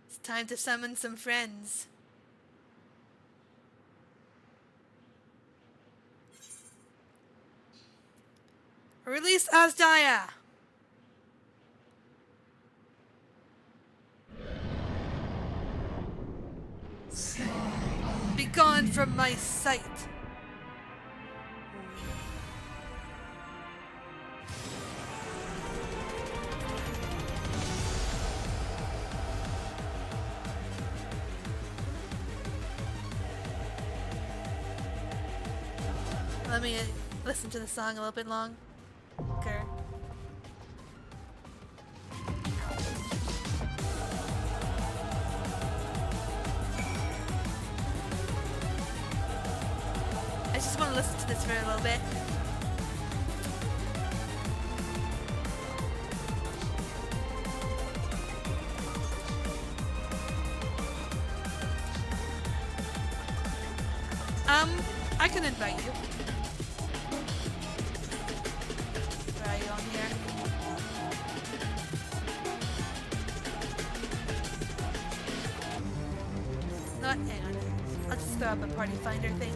It's time to summon some friends. Release Asdaya! Be gone from my sight! Let me listen to the song a little bit longer. I just want to listen to this for a little bit. I can invite you. Where are you on here? Not, hang on. I'll just throw up a party finder thing.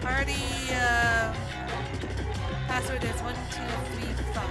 Party password is 1235.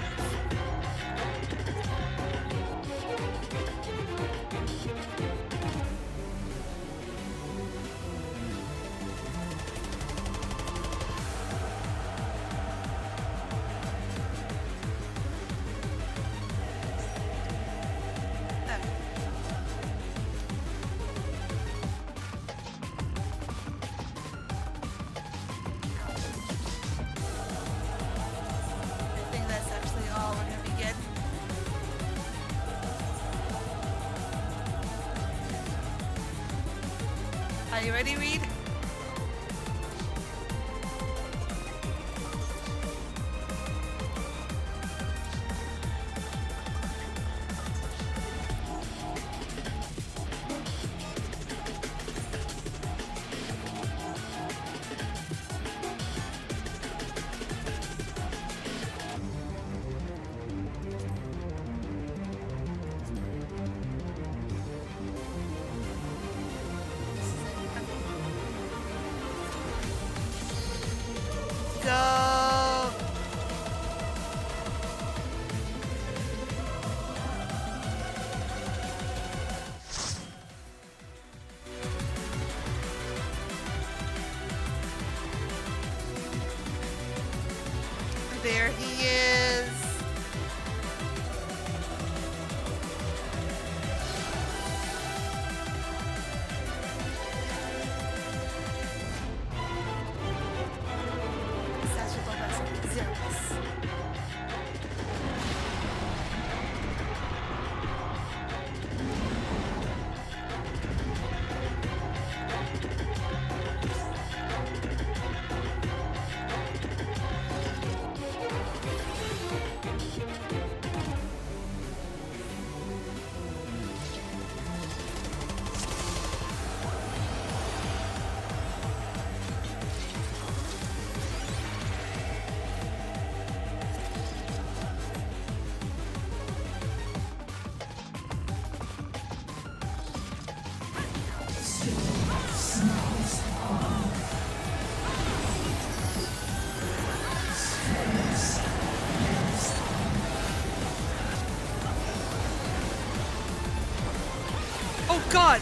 Are you ready, Reed? Go! There he is. god!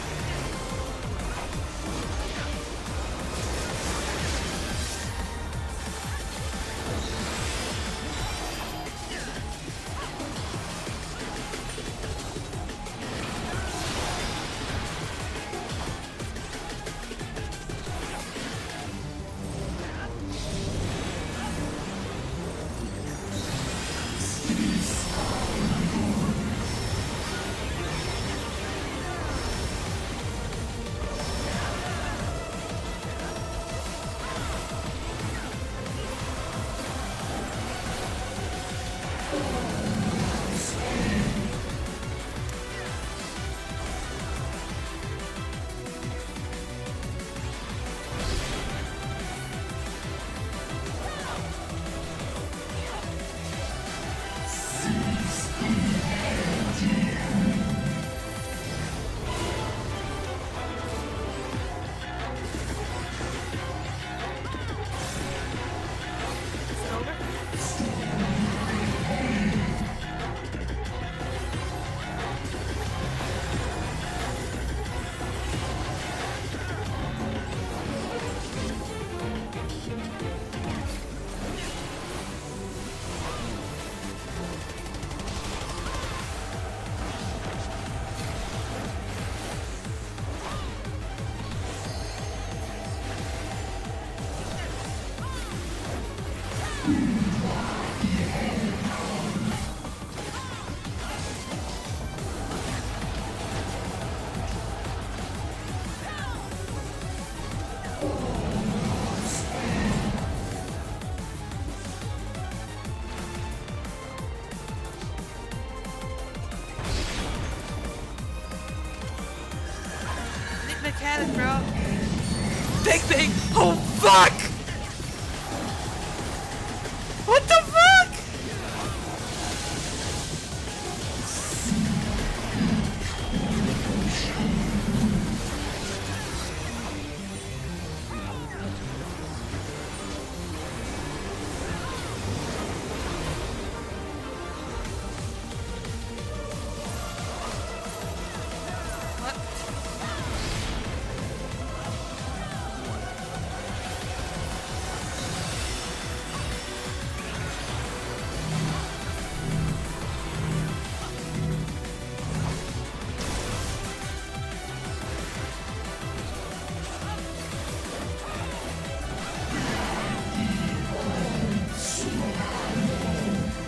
Mechanic, bro. Big thing. Oh fuck! What the fuck?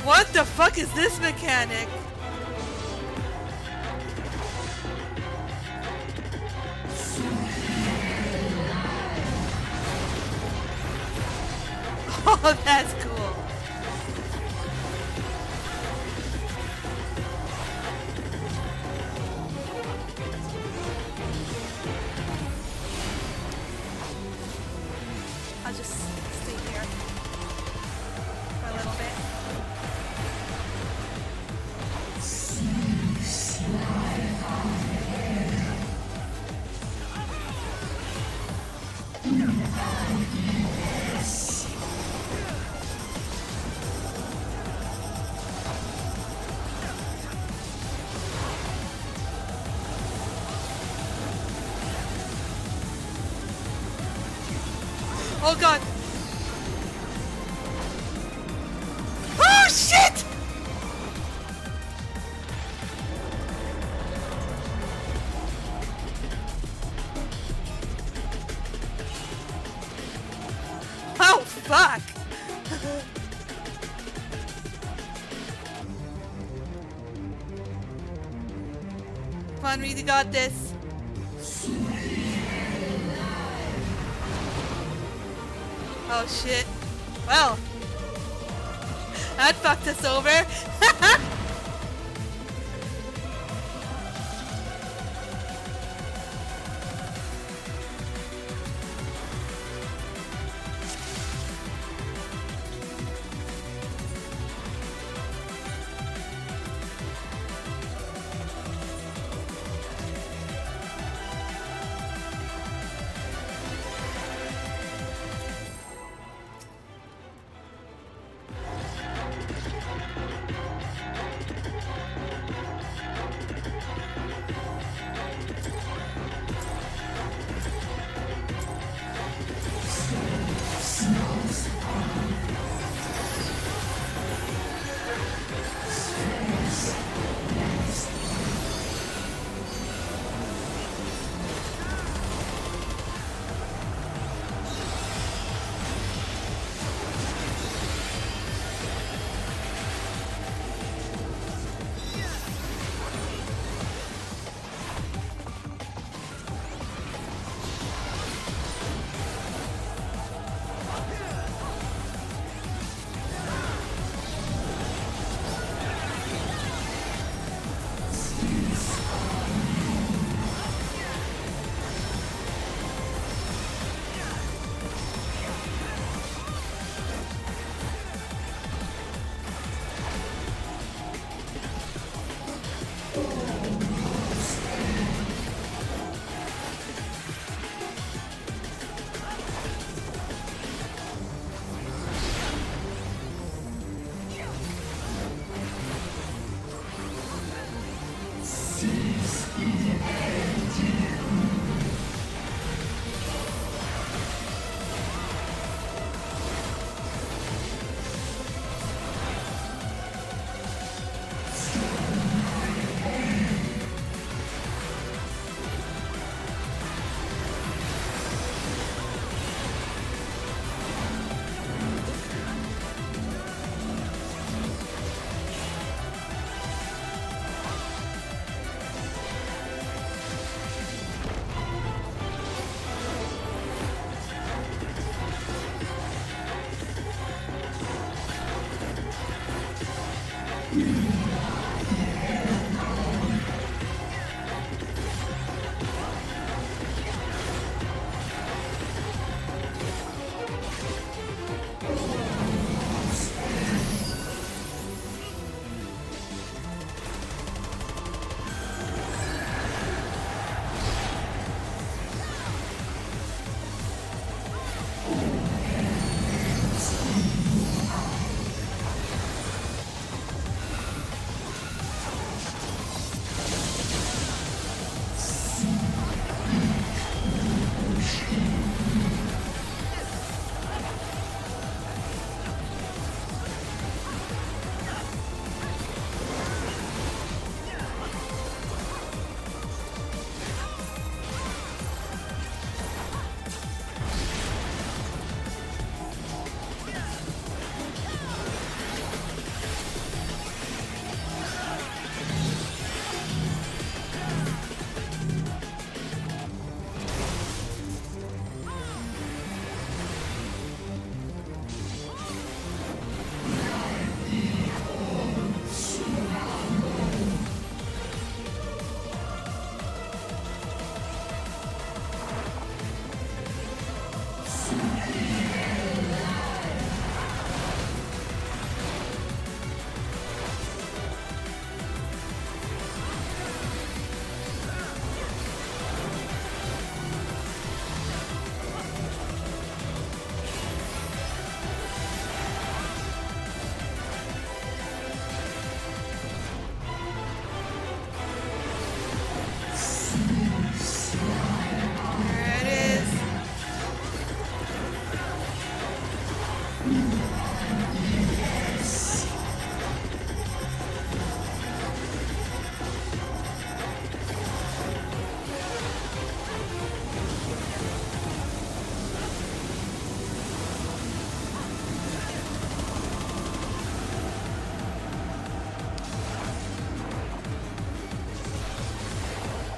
What the fuck is this mechanic? Oh, that's cool. I'll just stay here for a little bit. Oh god! Oh shit! Oh fuck! Come on, Reed, you got this. Oh shit. Well, that fucked us over.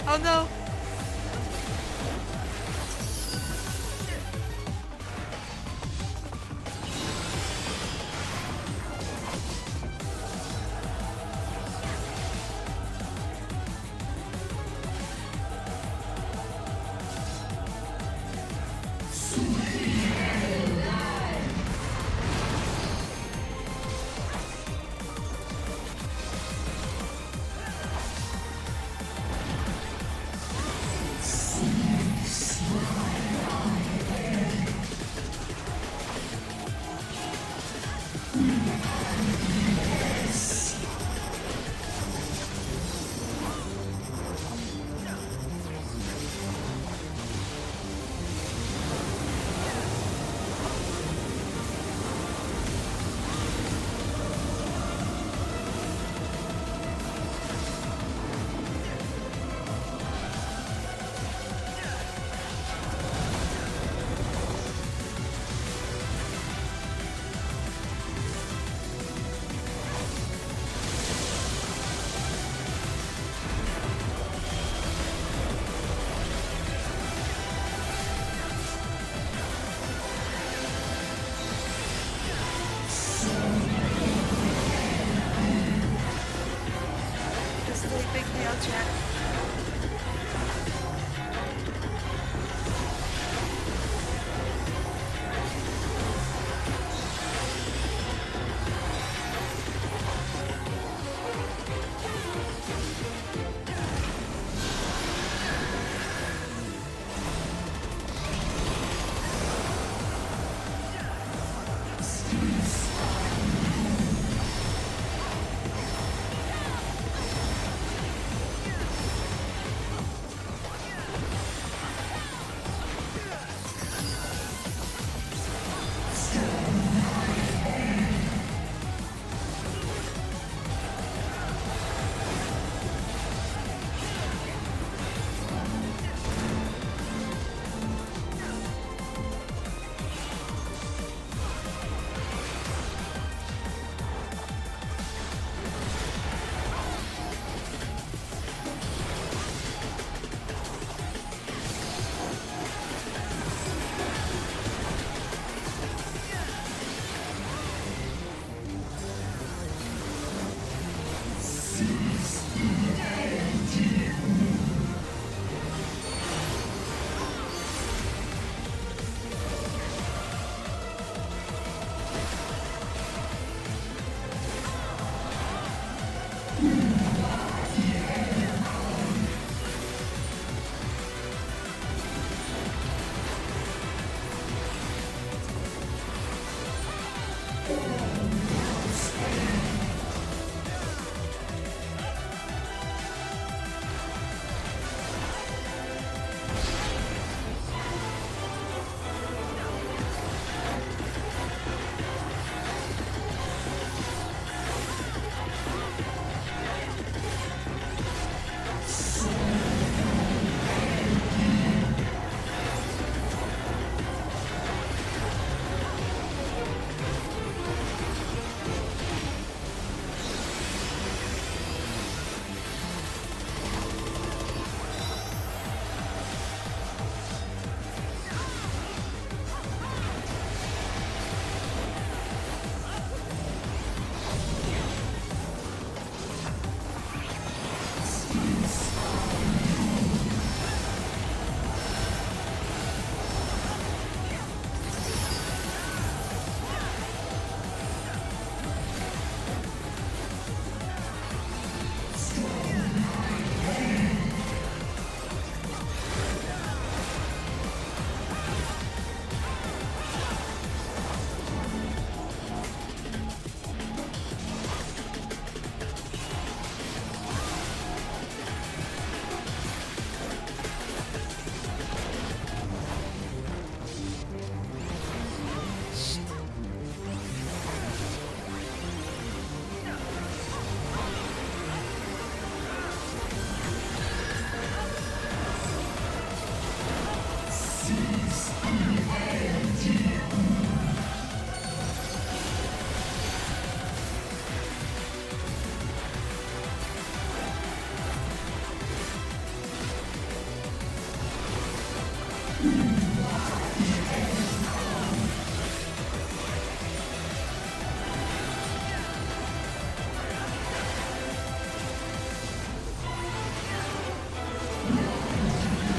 Oh no!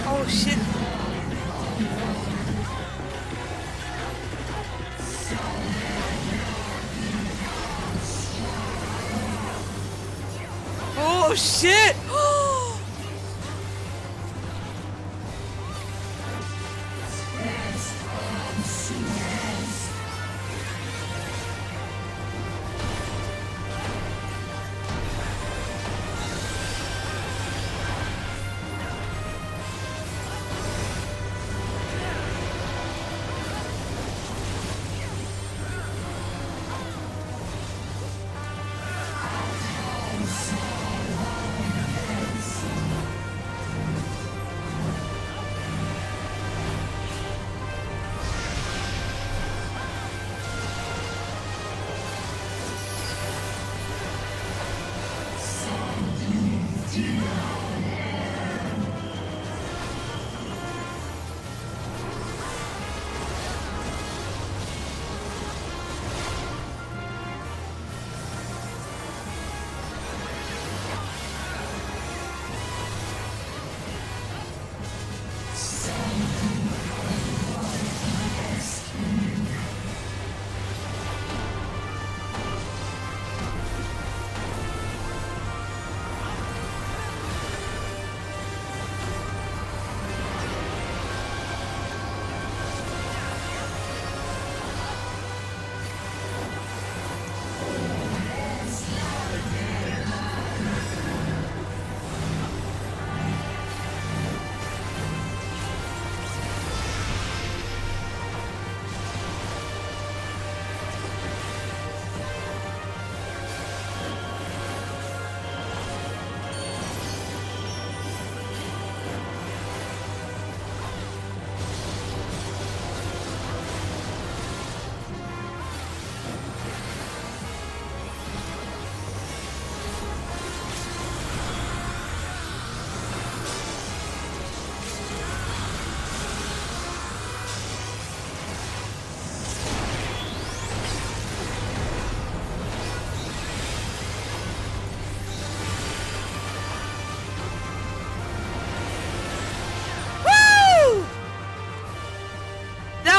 Oh shit. Oh shit!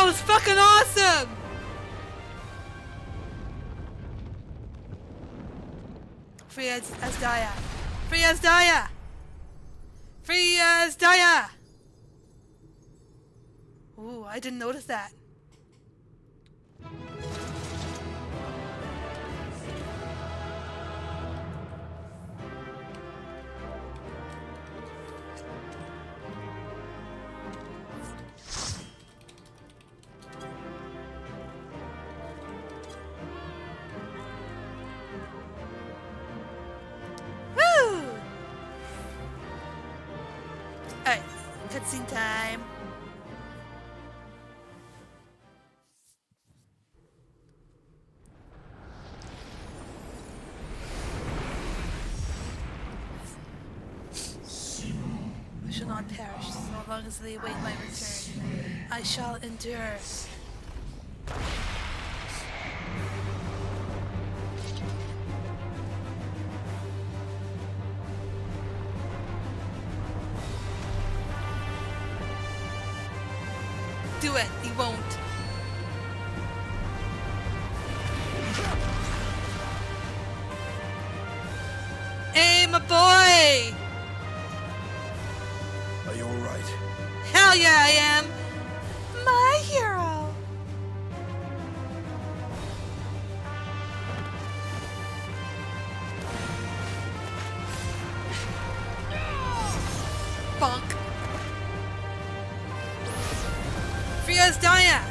Was fucking awesome! Free as Daya! Free as Daya! Free as Daya! Ooh, I didn't notice that. Alright, cutscene time. I shall not perish so long as they await my return. I shall endure. Do it, he won't. Hey, my boy! Are you alright? Hell yeah, I am! My hero! Bonk. Free as Daya!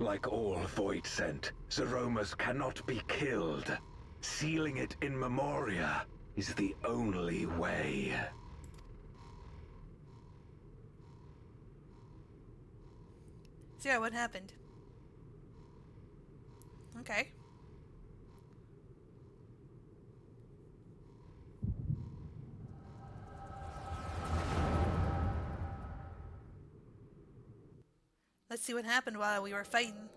Like all Void Scent, Zeromus cannot be killed. Sealing it in Memoria is the only way. Zero, what happened? Okay. Let's see what happened while we were fighting.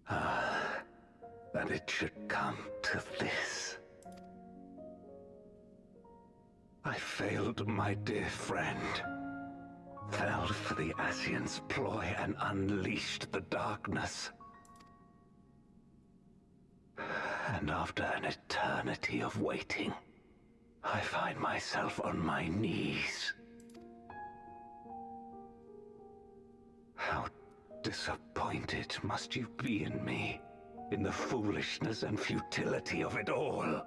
That it should come to this. I failed my dear friend. Fell for the Asian's ploy and unleashed the darkness. And after an eternity of waiting, I find myself on my knees. How disappointed must you be in me, in the foolishness and futility of it all.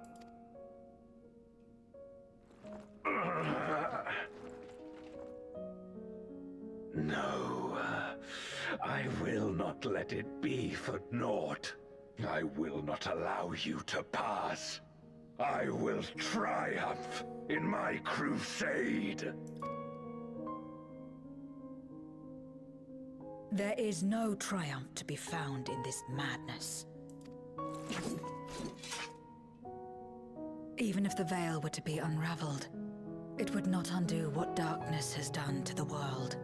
No, I will not let it be for naught. I will not allow you to pass. I will triumph in my crusade. There is no triumph to be found in this madness. Even if the veil were to be unraveled, it would not undo what darkness has done to the world.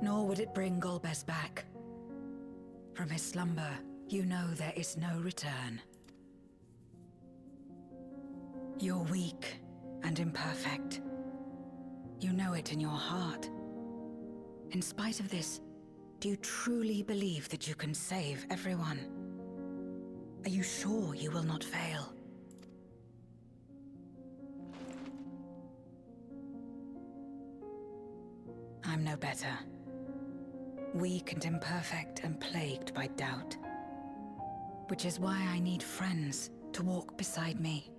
Nor would it bring Golbez back. From his slumber, you know there is no return. You're weak and imperfect. You know it in your heart. In spite of this, do you truly believe that you can save everyone? Are you sure you will not fail? I'm no better. Weak and imperfect and plagued by doubt. Which is why I need friends to walk beside me.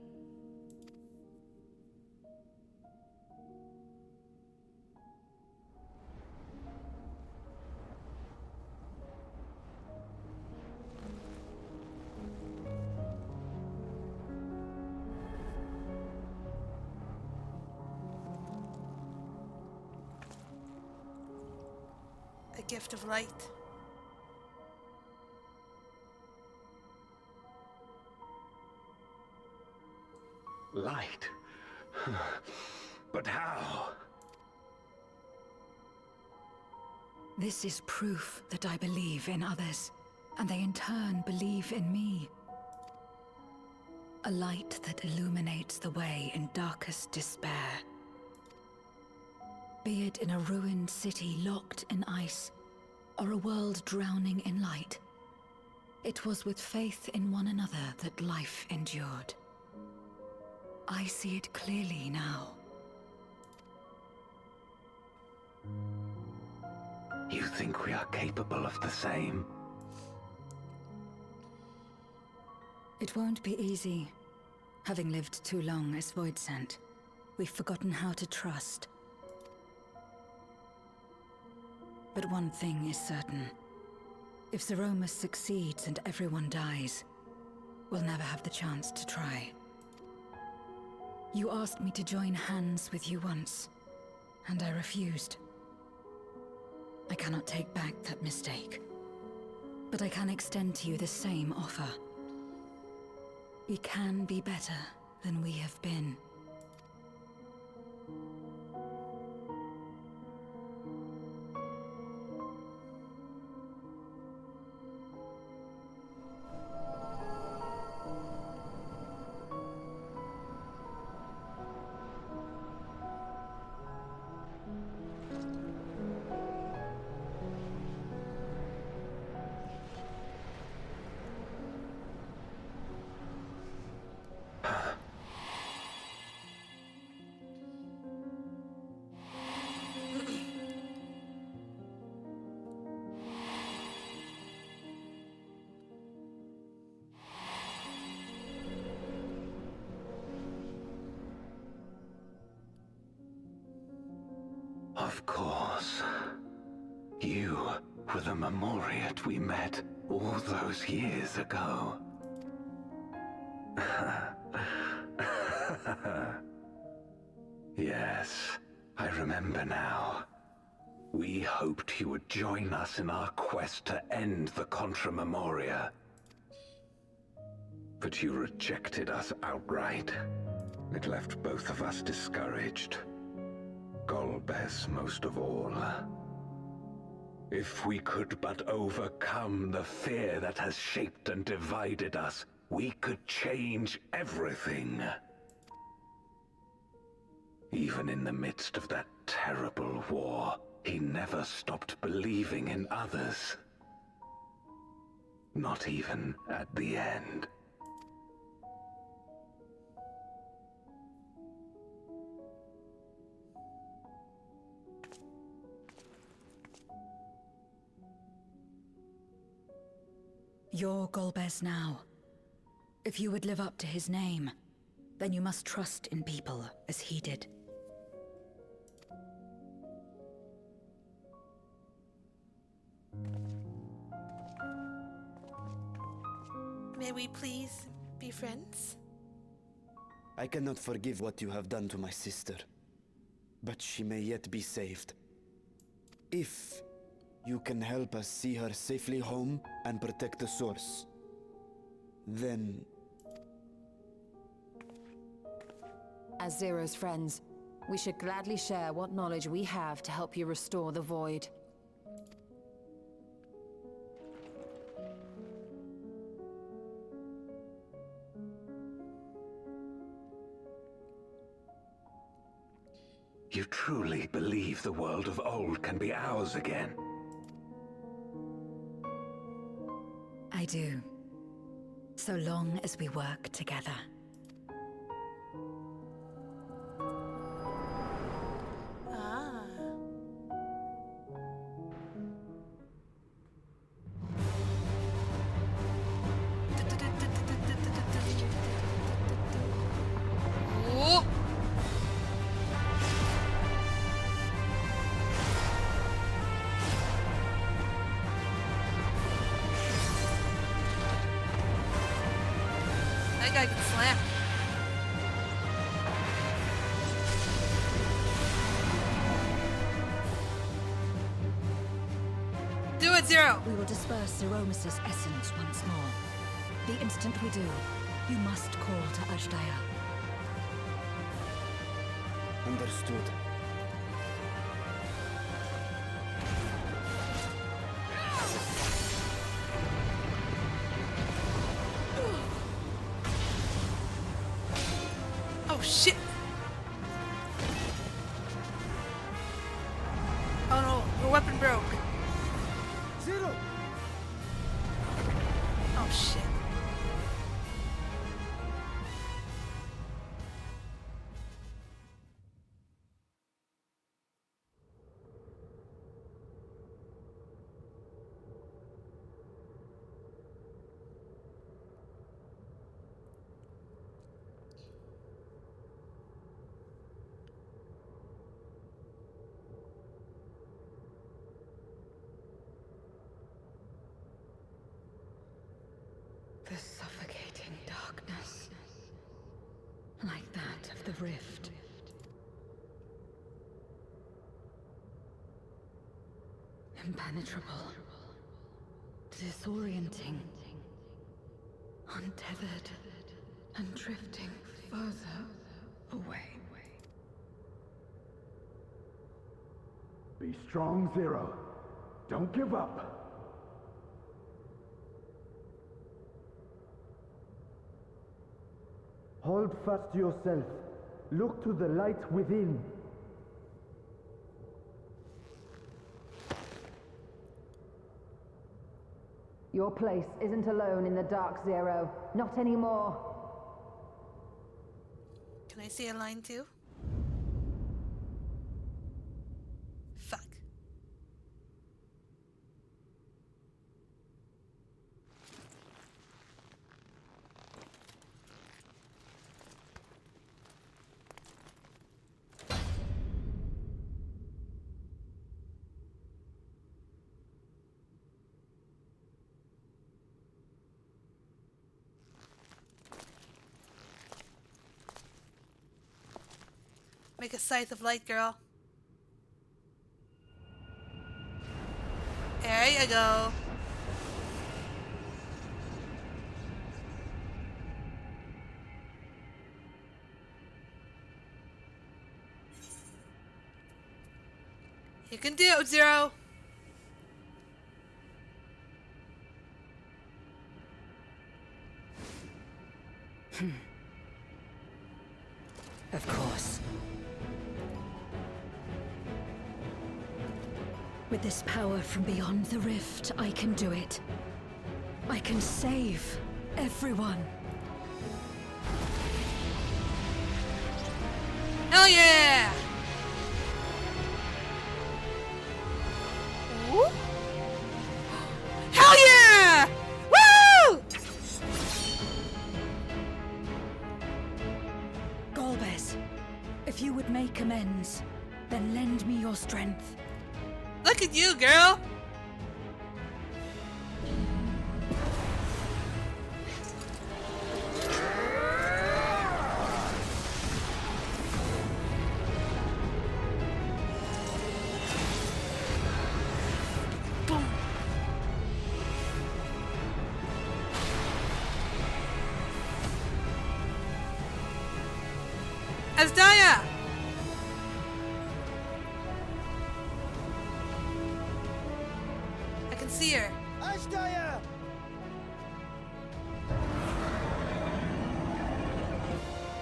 A gift of light. Light? But how? This is proof that I believe in others, and they in turn believe in me. A light that illuminates the way in darkest despair. Be it in a ruined city locked in ice, or a world drowning in light, it was with faith in one another that life endured. I see it clearly now. You think we are capable of the same? It won't be easy. Having lived too long as Void Scent, we've forgotten how to trust. But one thing is certain. If Zeromus succeeds and everyone dies, we'll never have the chance to try. You asked me to join hands with you once, and I refused. I cannot take back that mistake, but I can extend to you the same offer. We can be better than we have been. Of course. You were the Memoriat we met all those years ago. Yes, I remember now. We hoped you would join us in our quest to end the Contra Memoria. But you rejected us outright. It left both of us discouraged. Golbez most of all. If we could but overcome the fear that has shaped and divided us, we could change everything. Even in the midst of that terrible war, he never stopped believing in others. Not even at the end. You're Golbez now. If you would live up to his name, then you must trust in people as he did. May we please be friends? I cannot forgive what you have done to my sister, but she may yet be saved. If you can help us see her safely home and protect the source, then... As Zero's friends, we should gladly share what knowledge we have to help you restore the Void. You truly believe the world of old can be ours again? I do. So long as we work together. Ah. Oh. That guy can slam. Do it, Zero! We will disperse Zeromus's essence once more. The instant we do, you must call to Ajdaya. Understood. Oh shit! Oh no, your weapon broke. Zero! Oh shit. The suffocating darkness, like that of the rift. Impenetrable, disorienting, untethered, and drifting further away. Be strong, Zero. Don't give up. Hold fast to yourself. Look to the light within. Your place isn't alone in the dark, Zero. Not anymore. Can I see a line too? Fuck. Make a scythe of light, girl. There you go. You can do it, Zero. Of course. With this power from beyond the rift, I can do it. I can save everyone. Hell yeah! Ooh. Hell yeah! Woo! Golbez, if you would make amends, then lend me your strength. Look at you, girl! Boom. Asdaya! I can see her. Ashdaya!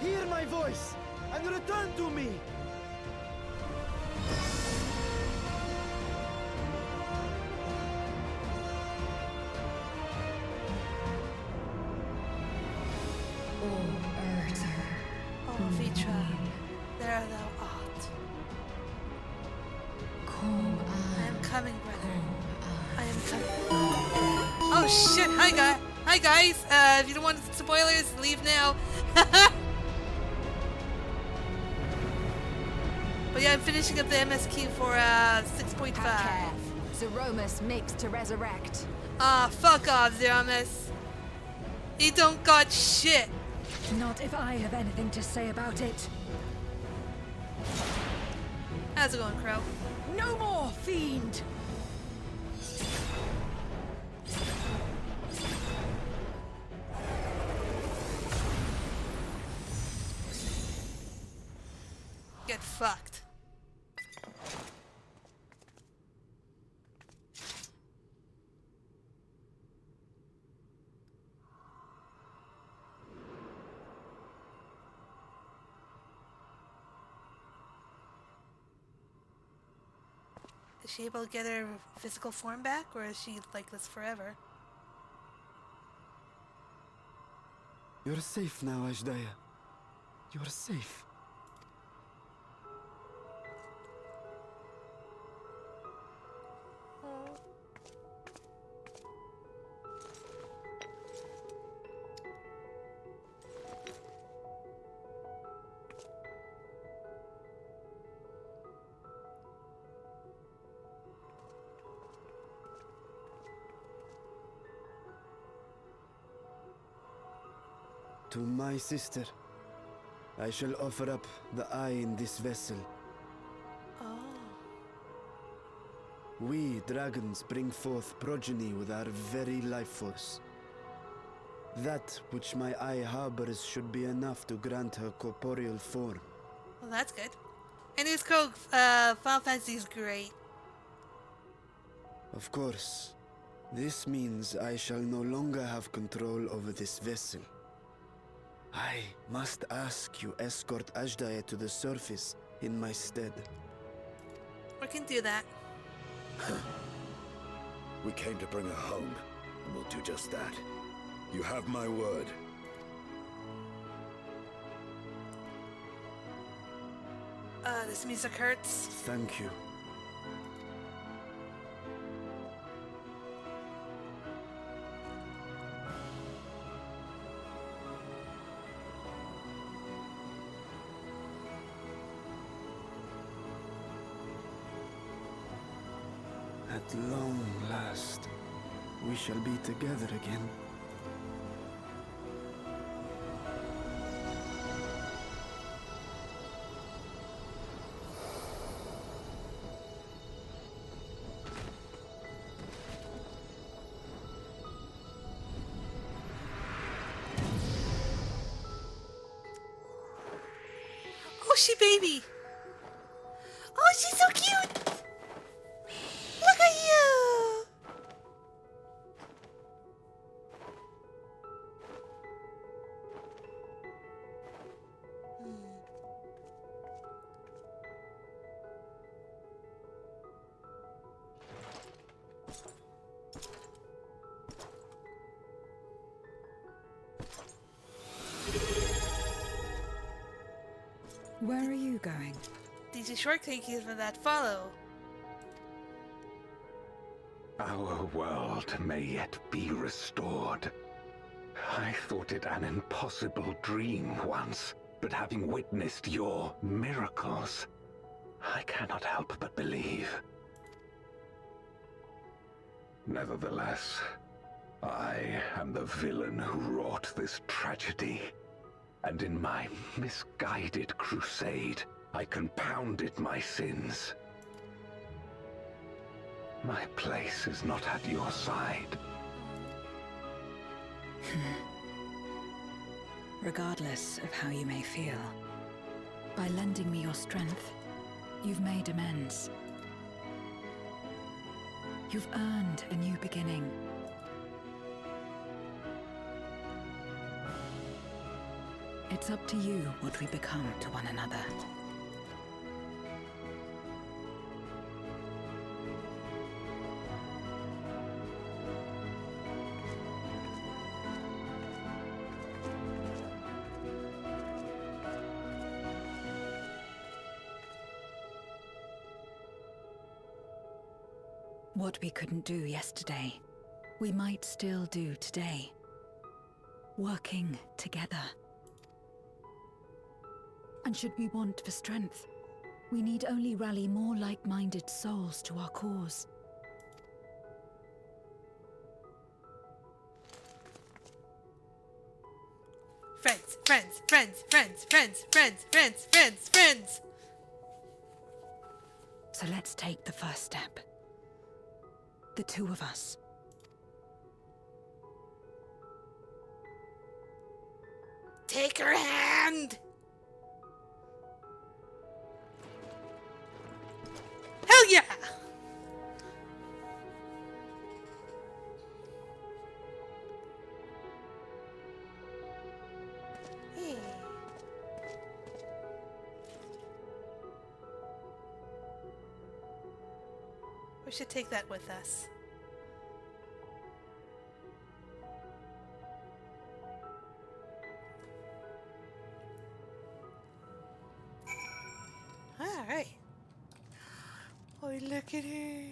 Hear my voice and return to me! Oh, Vitra, there thou art. I am coming, brother. I am coming. Oh shit! Hi guys. If you don't want spoilers, leave now. But yeah, I'm finishing up the MSQ for 6.5. Zeromus makes to resurrect. Ah, fuck off, Zeramus. He don't got shit. Not if I have anything to say about it. How's it going, Crow? No more, fiend! Get fucked. Is she able to get her physical form back, or is she like this forever? You're safe now, Ashdaya. You're safe. To my sister, I shall offer up the eye in this vessel. Oh. We dragons bring forth progeny with our very life force. That which my eye harbors should be enough to grant her corporeal form. Well, that's good. Anyways, Crow, Final Fantasy is great. Of course, this means I shall no longer have control over this vessel. I must ask you escort Ashdaya to the surface in my stead. We can do that. We came to bring her home, and we'll do just that. You have my word. This music hurts. Thank you. At long last, we shall be together again. she baby! Oh, she's so cute! Look at you! Where are you going? These are short cookies that follow. Our world may yet be restored. I thought it an impossible dream once, but having witnessed your miracles, I cannot help but believe. Nevertheless, I am the villain who wrought this tragedy. And in my misguided crusade, I compounded my sins. My place is not at your side. Regardless of how you may feel, by lending me your strength, you've made amends. You've earned a new beginning. It's up to you what we become to one another. What we couldn't do yesterday, we might still do today. Working together. And should we want for strength, we need only rally more like-minded souls to our cause. Friends, friends, friends, friends, friends, friends, friends, friends, friends! So let's take the first step. The two of us. Take her hand! Hell yeah! Hey. We should take that with us. Alright. Oh, look at her.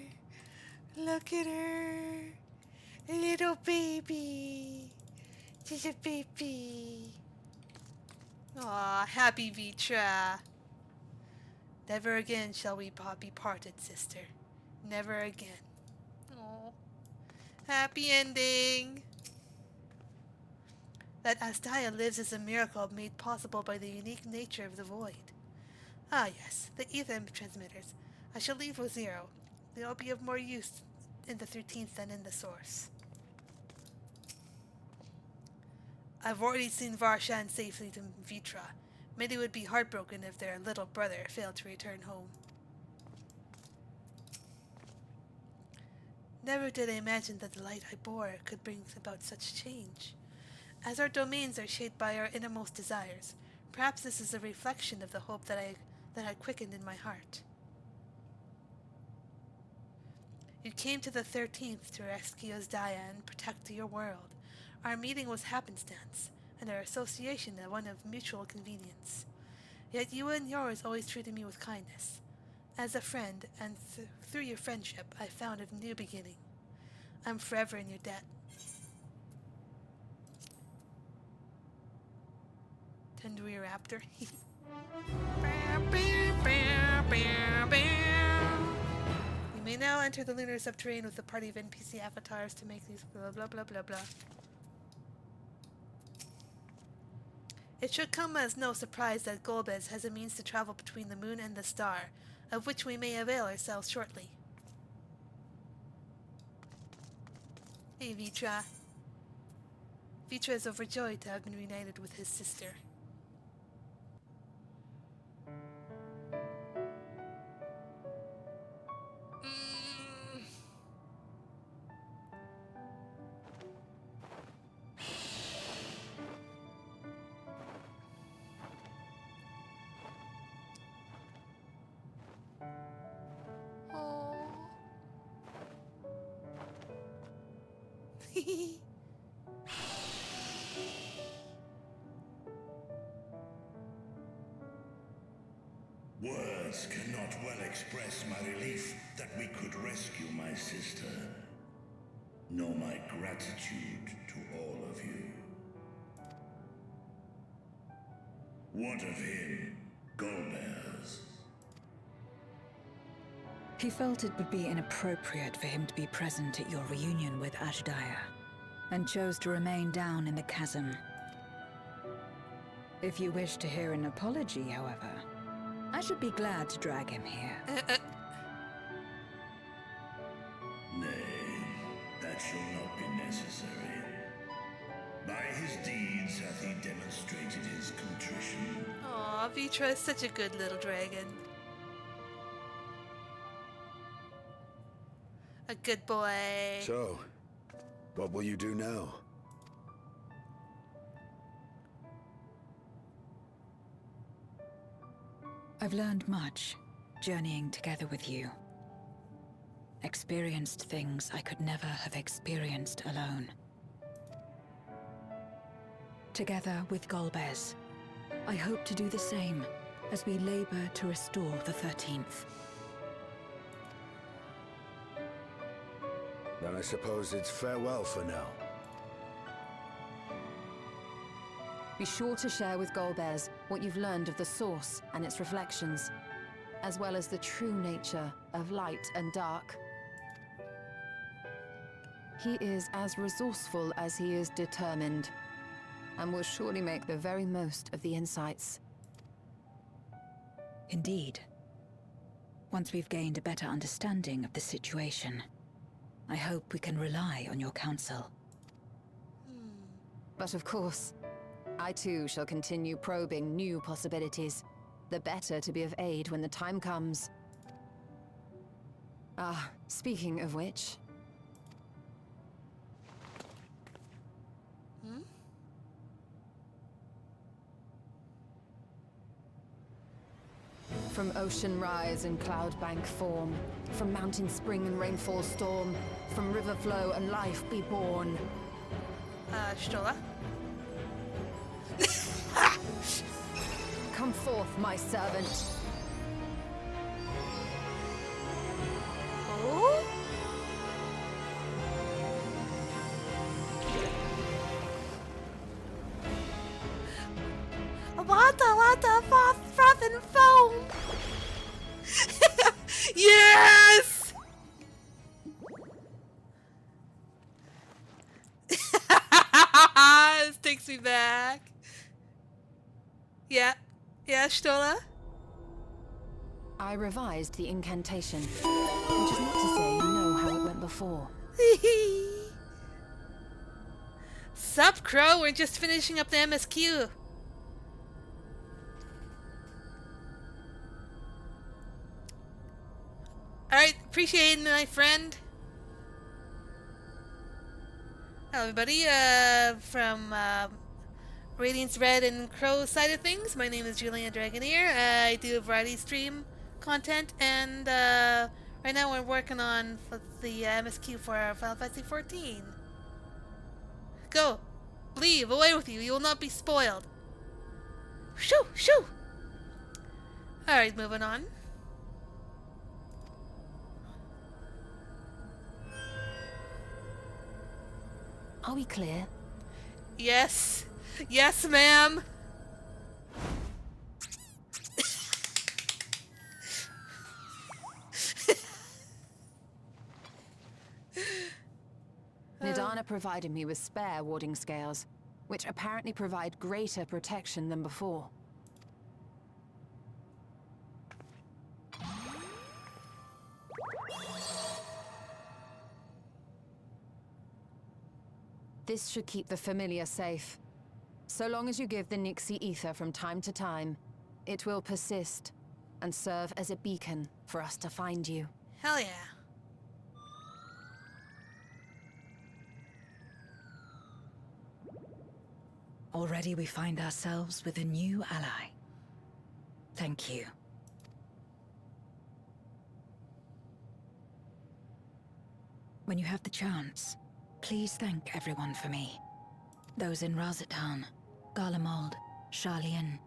Look at her. Little baby. She's a baby. Aw, happy Vitra. Never again shall we be parted, sister. Never again. Oh, happy ending. That Astaya lives is a miracle made possible by the unique nature of the void. Ah yes, the ether transmitters. I shall leave with Zero. They'll be of more use in the 13th than in the source. I've already seen Varshan safely to Vitra. Many would be heartbroken if their little brother failed to return home. Never did I imagine that the light I bore could bring about such change. As our domains are shaped by our innermost desires, perhaps this is a reflection of the hope that I quickened in my heart. You came to the 13th to rescue Asdaya and protect your world. Our meeting was happenstance, and our association one of mutual convenience. Yet you and yours always treated me with kindness. As a friend, and through your friendship, I found a new beginning. I'm forever in your debt. Tendui Raptor. You may now enter the lunar subterranean with a party of NPC avatars to make these blah blah blah blah blah. It should come as no surprise that Golbez has a means to travel between the moon and the star, of which we may avail ourselves shortly. Hey, Vitra. Vitra is overjoyed to have been reunited with his sister. Words cannot well express my relief that we could rescue my sister, nor my gratitude to all of you. What of him, Golbez? He felt it would be inappropriate for him to be present at your reunion with Ashdaya, and chose to remain down in the chasm. If you wish to hear an apology, however, I should be glad to drag him here. Nay, that shall not be necessary. By his deeds hath he demonstrated his contrition. Aw, Vitra is such a good little dragon. A good boy. So, what will you do now? I've learned much, journeying together with you. Experienced things I could never have experienced alone. Together with Golbez, I hope to do the same as we labor to restore the 13th. Then I suppose it's farewell for now. Be sure to share with Golbez what you've learned of the Source and its reflections, as well as the true nature of light and dark. He is as resourceful as he is determined, and will surely make the very most of the insights. Indeed. Once we've gained a better understanding of the situation, I hope we can rely on your counsel. But of course, I too shall continue probing new possibilities, the better to be of aid when the time comes. Ah, speaking of which... From ocean rise and cloud bank form, from mountain spring and rainfall storm, from river flow and life be born. Stola? Come forth, my servant. Oh? What the froth and foam? Yes! This takes me back. Yeah, Stola? I revised the incantation, which is not to say you know how it went before. Sup, Crow? We're just finishing up the MSQ. Alright, appreciate it, my friend. Hello, everybody. From Radiance Red and Crow side of things, my name is Julian Dragoneer. I do a variety stream content, and right now we're working on the MSQ for Final Fantasy XIV. Go! Leave! Away with you! You will not be spoiled! Shoo! Shoo! Alright, moving on. Are we clear? Yes! Yes, ma'am! Nidana provided me with spare warding scales, which apparently provide greater protection than before. This should keep the familiar safe. So long as you give the Nixie ether from time to time, it will persist and serve as a beacon for us to find you. Hell yeah. Already we find ourselves with a new ally. Thank you. When you have the chance, please thank everyone for me. Those in Razatan, Garlemald, Charlian.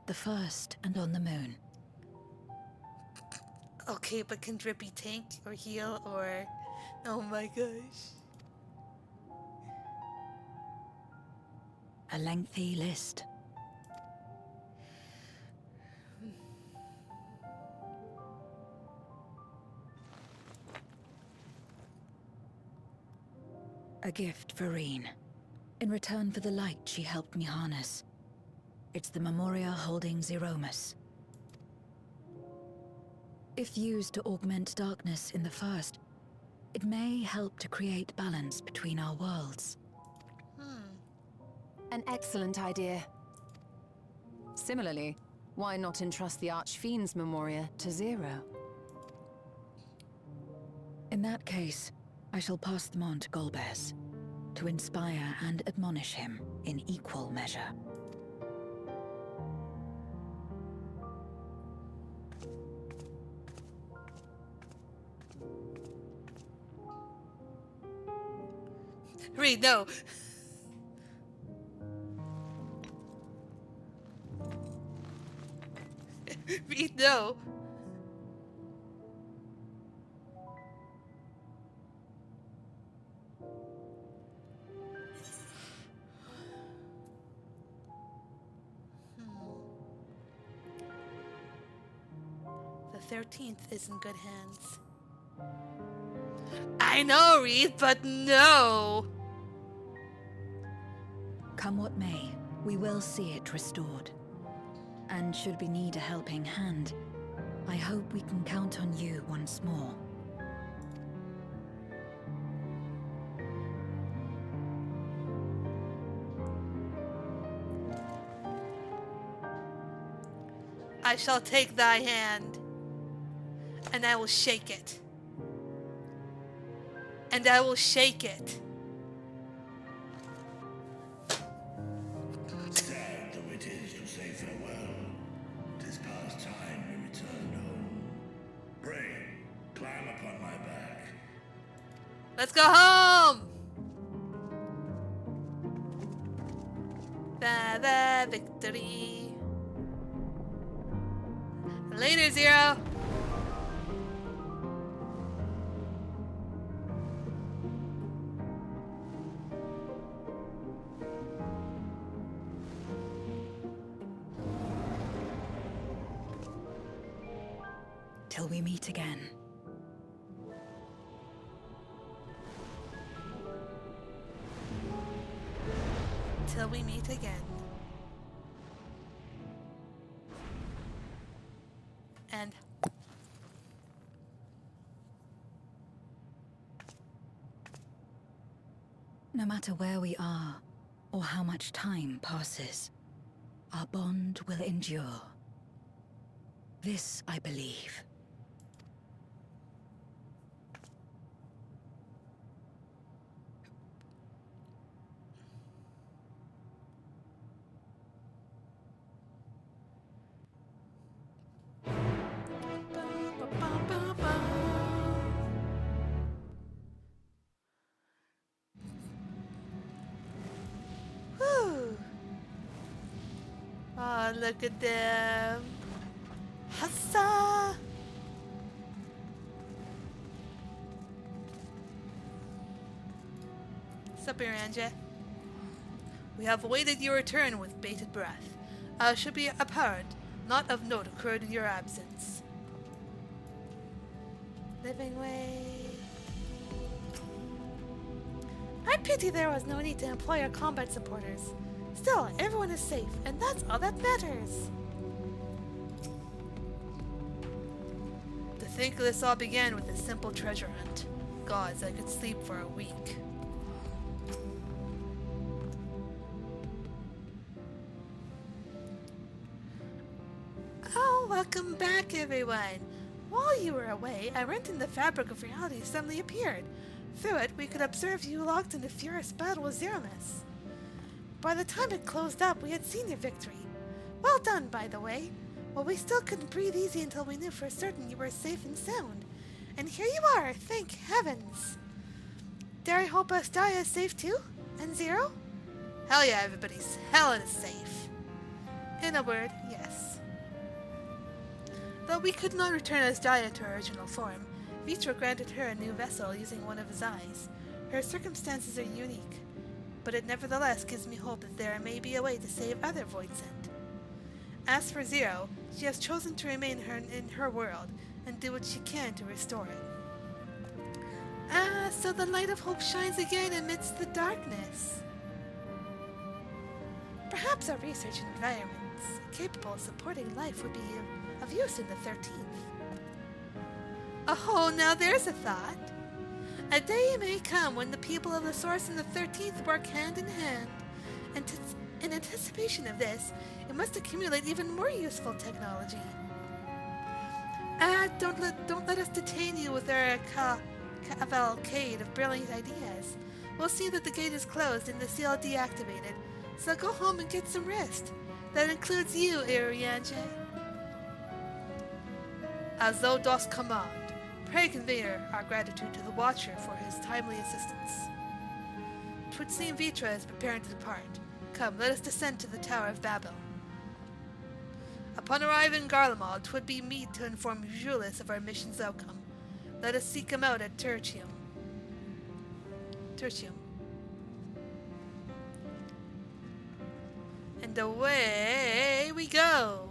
The first and on the moon. Okay, but can Drippy tank or heal or... Oh my gosh. A lengthy list. A gift for Reen. In return for the light she helped me harness. It's the Memoria holding Zeromus. If used to augment darkness in the first, it may help to create balance between our worlds. An excellent idea. Similarly, why not entrust the Archfiend's Memoria to Zero? In that case, I shall pass them on to Golbez, to inspire and admonish him in equal measure. Reed, no! Reed, no! The 13th is in good hands. I know, Reed, but no! Come what may, we will see it restored. And should we need a helping hand, I hope we can count on you once more. I shall take thy hand, and I will shake it. And I will shake it. Sad though it is to say farewell, 'tis past time we returned home. Pray, climb upon my back. Let's go home! The victory. Later, Zero. Till we meet again. Till we meet again. And no matter where we are, or how much time passes, our bond will endure. This I believe. whew. Oh, look at them. Hussa! Sup, Iranja? We have awaited your return with bated breath. Should be apparent, not of note occurred in your absence. Living way. I pity there was no need to employ our combat supporters. Still, everyone is safe, and that's all that matters. To think this all began with a simple treasure hunt. Gods, I could sleep for a week. Oh, welcome back, everyone. While you were away, a rent in the fabric of reality suddenly appeared. Through it, we could observe you locked in a furious battle with Zeromus. By the time it closed up, we had seen your victory. Well done, by the way. Well, we still couldn't breathe easy until we knew for certain you were safe and sound. And here you are, thank heavens. Dare I hope Astia is safe too? And Zero? Hell yeah, everybody's hella safe. In a word, yes. Though we could not return Astia to her original form, Vitra granted her a new vessel using one of his eyes. Her circumstances are unique, but it nevertheless gives me hope that there may be a way to save other Voidsent. As for Zero, she has chosen to remain in her world and do what she can to restore it. Ah, so the light of hope shines again amidst the darkness. Perhaps our research in environments capable of supporting life would be of use in the 13th. Oh, now there's a thought. A day may come when the people of the Source and the 13th work hand in hand. And in anticipation of this, it must accumulate even more useful technology. Don't let us detain you with our cavalcade of brilliant ideas. We'll see that the gate is closed and the seal deactivated, so go home and get some rest. That includes you, Irianje. As thou dost command, pray convey our gratitude to the Watcher for his timely assistance. 'Twould seem Vitra is preparing to depart. Come, let us descend to the Tower of Babel. Upon arriving in Garlemald, 'twould be meet to inform Julius of our mission's outcome. Let us seek him out at Tertium. And away we go!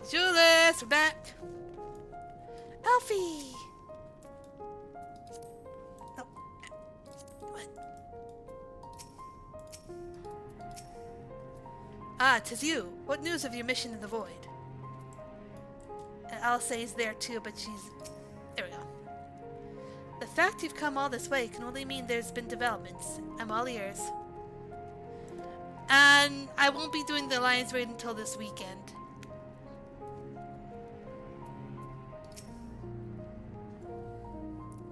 Julius, we're back! Alfie! No. What? Ah, 'tis you. What news of your mission in the Void? Alsae's there too, but she's... There we go. The fact you've come all this way can only mean there's been developments. I'm all ears. And I won't be doing the Alliance raid until this weekend.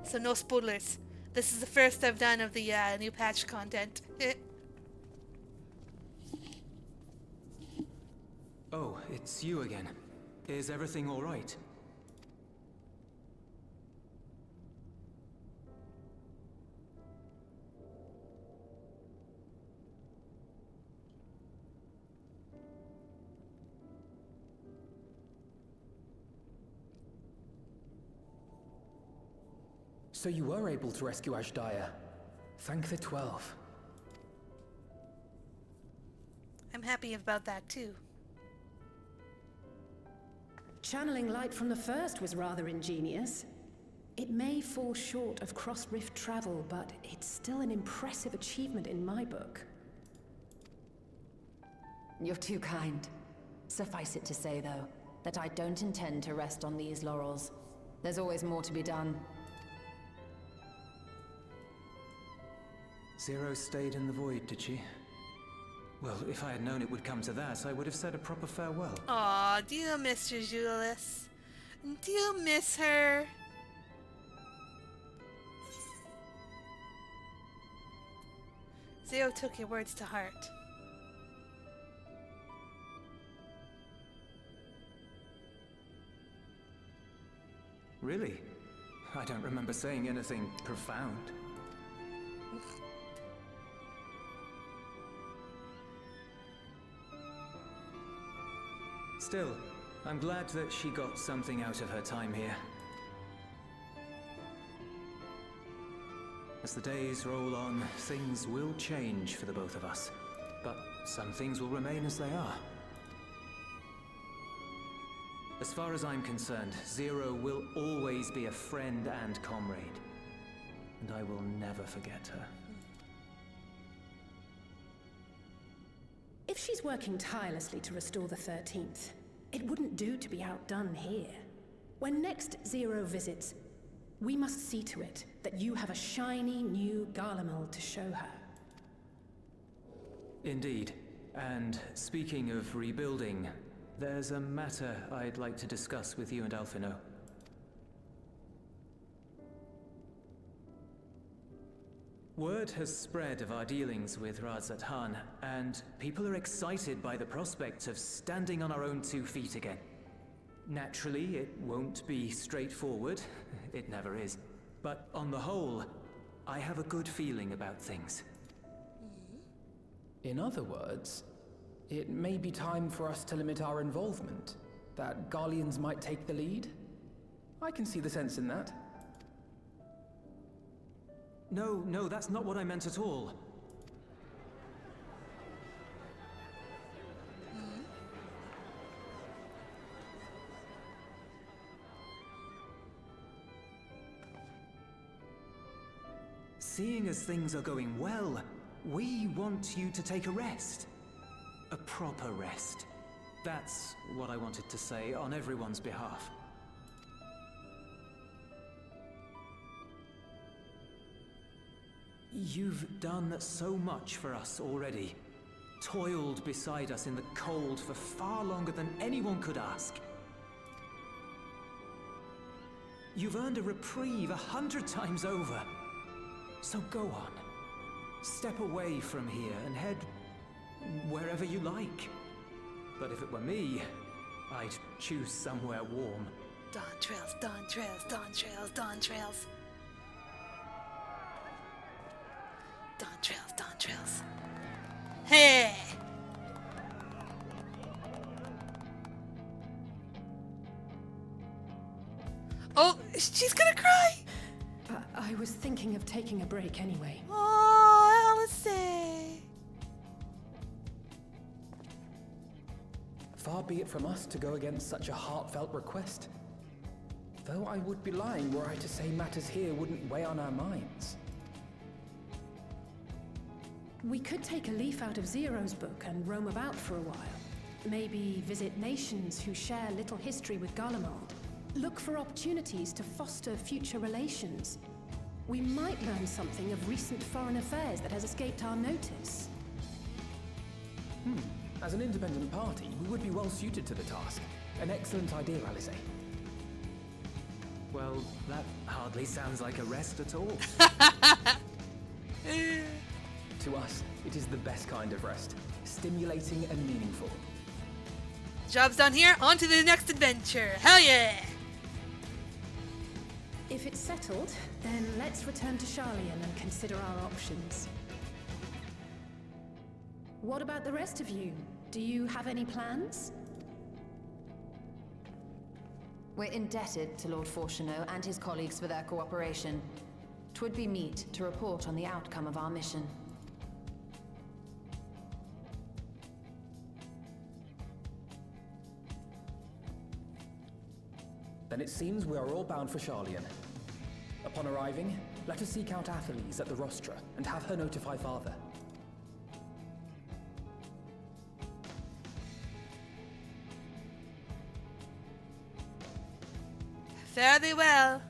So no spoilers. This is the first I've done of the new patch content. Oh, it's you again. Is everything all right? So you were able to rescue Ashdaya. Thank the 12. I'm happy about that too. Channeling light from the first was rather ingenious. It may fall short of cross-rift travel, but it's still an impressive achievement in my book. You're too kind. Suffice it to say, though, that I don't intend to rest on these laurels. There's always more to be done. Zero stayed in the Void, did she? Well, if I had known it would come to that, I would have said a proper farewell. Aw, do you miss her, Julius? Do you miss her? Zero took your words to heart. Really? I don't remember saying anything profound. Still, I'm glad that she got something out of her time here. As the days roll on, things will change for the both of us. But some things will remain as they are. As far as I'm concerned, Zero will always be a friend and comrade. And I will never forget her. If she's working tirelessly to restore the 13th, it wouldn't do to be outdone here. When next Zero visits, we must see to it that you have a shiny new Garlemald to show her. Indeed. And speaking of rebuilding, There's a matter I'd like to discuss with you and Alphino. Word has spread of our dealings with Razat Han, and people are excited by the prospect of standing on our own 2 feet again. Naturally, it won't be straightforward. It never is. But on the whole, I have a good feeling about things. In other words, it may be time for us to limit our involvement. That Garleans might take the lead? I can see the sense in that. No, that's not what I meant at all. Seeing as things are going well, we want you to take a rest. A proper rest. That's what I wanted to say on everyone's behalf. You've done so much for us already. Toiled beside us in the cold for far longer than anyone could ask. You've earned a reprieve 100 times over. So go on. Step away from here and head wherever you like. But if it were me, I'd choose somewhere warm. Dawn trails, dawn trails, dawn trails, dawn trails. Dawn trails, dawn trails. Hey! Oh, she's gonna cry! I was thinking of taking a break anyway. Oh, Alice! Far be it from us to go against such a heartfelt request. Though I would be lying were I to say matters here wouldn't weigh on our minds. We could take a leaf out of Zero's book and roam about for a while. Maybe visit nations who share little history with Garlemald. Look for opportunities to foster future relations. We might learn something of recent foreign affairs that has escaped our notice. As an independent party, we would be well suited to the task. An excellent idea, Alice. Well, that hardly sounds like a rest at all. To us, it is the best kind of rest. Stimulating and meaningful. Job's done here, on to the next adventure. Hell yeah! If it's settled, then let's return to Charlian and consider our options. What about the rest of you? Do you have any plans? We're indebted to Lord Fortuneau and his colleagues for their cooperation. 'Twould be meet to report on the outcome of our mission. Then it seems we are all bound for Charlian. Upon arriving, let us seek out Atheles at the rostra and have her notify Father. Fare thee well.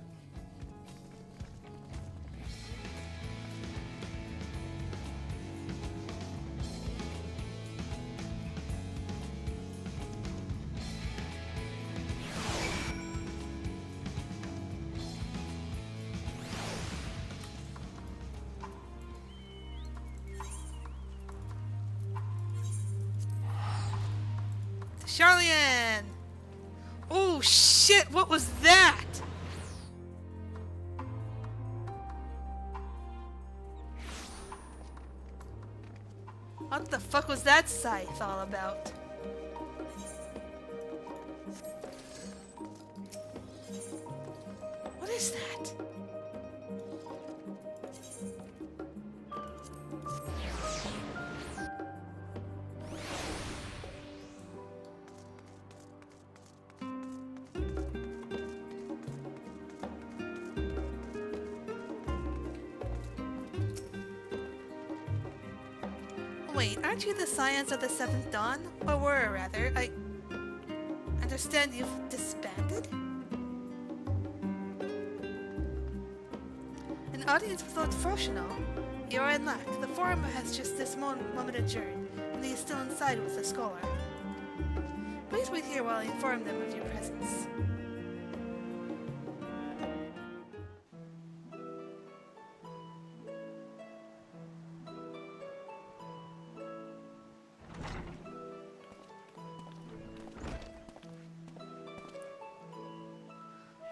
Charlian! Oh shit, what was that? What the fuck was that scythe all about? What is that? Wait, aren't you the Scions of the Seventh Dawn? Or were, rather. I understand you've disbanded? An audience with Lord Froshino? You are in luck. The forum has just this moment adjourned, and he is still inside with the scholar. Please wait here while I inform them of your presence.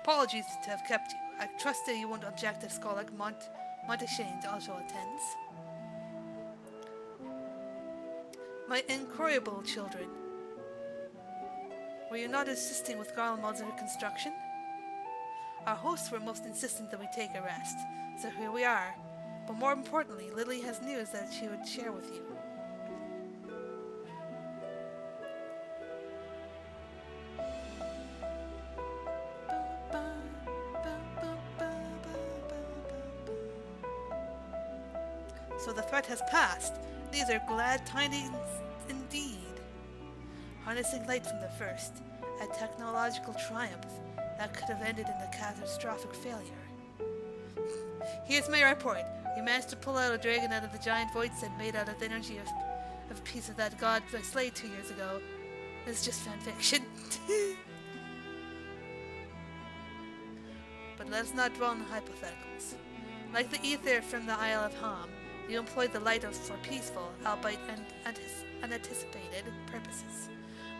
Apologies to have kept you. I trust that you won't object if Scholar Montaigne also attends. My incroyable children, were you not assisting with Garlemald's reconstruction? Our hosts were most insistent that we take a rest, so here we are. But more importantly, Lily has news that she would share with you. So the threat has passed. These are glad tidings indeed. Harnessing light from the first, a technological triumph that could have ended in a catastrophic failure. Here's my report. We managed to pull out a dragon out of the giant void set made out of the energy of a piece of that god I slayed 2 years ago. This is just fanfiction. But let's not dwell on the hypotheticals. Like the ether from the Isle of Ham, you employed the light for peaceful, albeit unanticipated, purposes.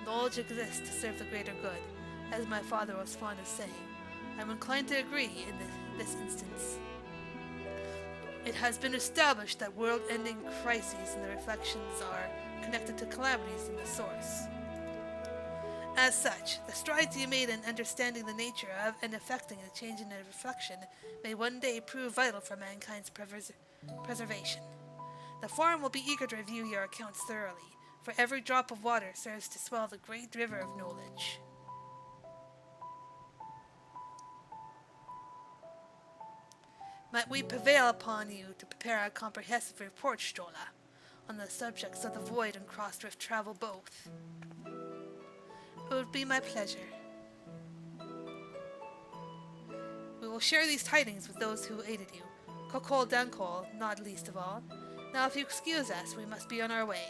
Knowledge exists to serve the greater good, as my father was fond of saying. I'm inclined to agree in this instance. It has been established that world-ending crises and the reflections are connected to calamities in the source. As such, the strides you made in understanding the nature of and affecting the change in a reflection may one day prove vital for mankind's preservation. The Forum will be eager to review your accounts thoroughly, for every drop of water serves to swell the great river of knowledge. Might we prevail upon you to prepare a comprehensive report, Stola, on the subjects of the Void and Crossdrift travel both? It would be my pleasure. We will share these tidings with those who aided you, Kokol Dankol not least of all. Now if you excuse us, we must be on our way.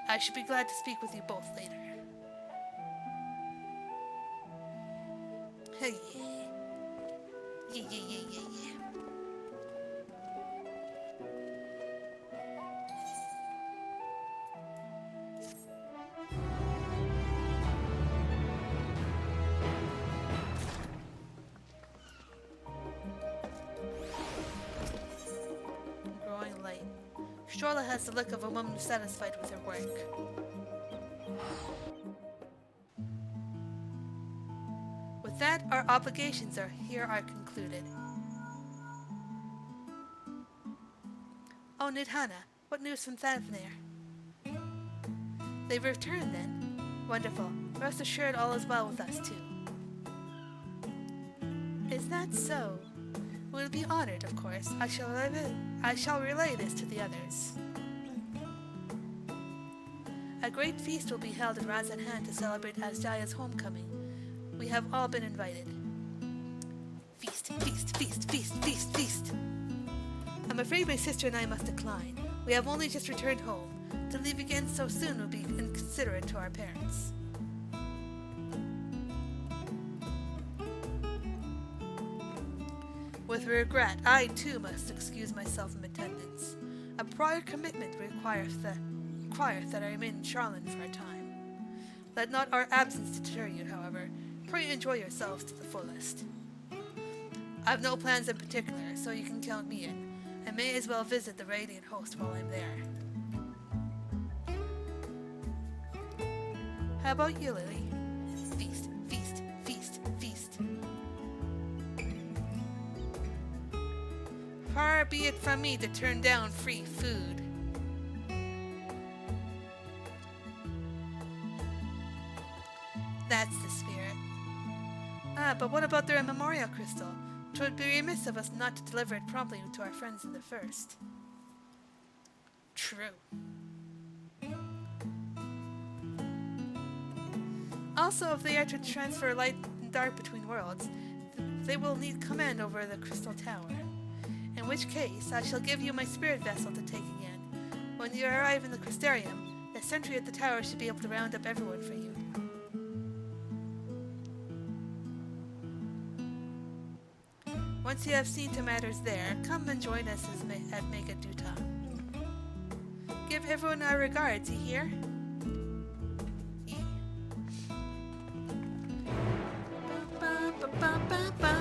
I should be glad to speak with you both later. Hey, yeah. Growing light. Strala has the look of a woman satisfied with her work. With that, our obligations are concluded. Oh, Nidhana, what news from Thavnir? They've returned then. Wonderful. Rest assured all is well with us too. Is that so? We'll be honored, of course. I shall relay this to the others. A great feast will be held in Razanhan to celebrate Asjaya's homecoming. We have all been invited. Feast, feast, feast, feast, feast, feast. I'm afraid my sister and I must decline. We have only just returned home. To leave again so soon would be inconsiderate to our parents. With regret, I too must excuse myself from attendance. A prior commitment requires that I remain in Charlton for a time. Let not our absence deter you, however. Pray enjoy yourselves to the fullest. I've no plans in particular, so you can count me in. I may as well visit the Radiant Host while I'm there. How about you, Lily? Feast, feast, feast, feast. Far be it from me to turn down free food. That's the spirit. But what about their memorial crystal? 'Twould be remiss of us not to deliver it promptly to our friends in the first. True. Also, if they are to transfer light and dark between worlds, they will need command over the crystal tower. In which case, I shall give you my spirit vessel to taking in. When you arrive in the Crystarium, the sentry at the tower should be able to round up everyone for you. Once you have seen to matters there, come and join us at Megaduta. Give everyone our regards, you hear? Yeah. Ba-ba-ba-ba-ba.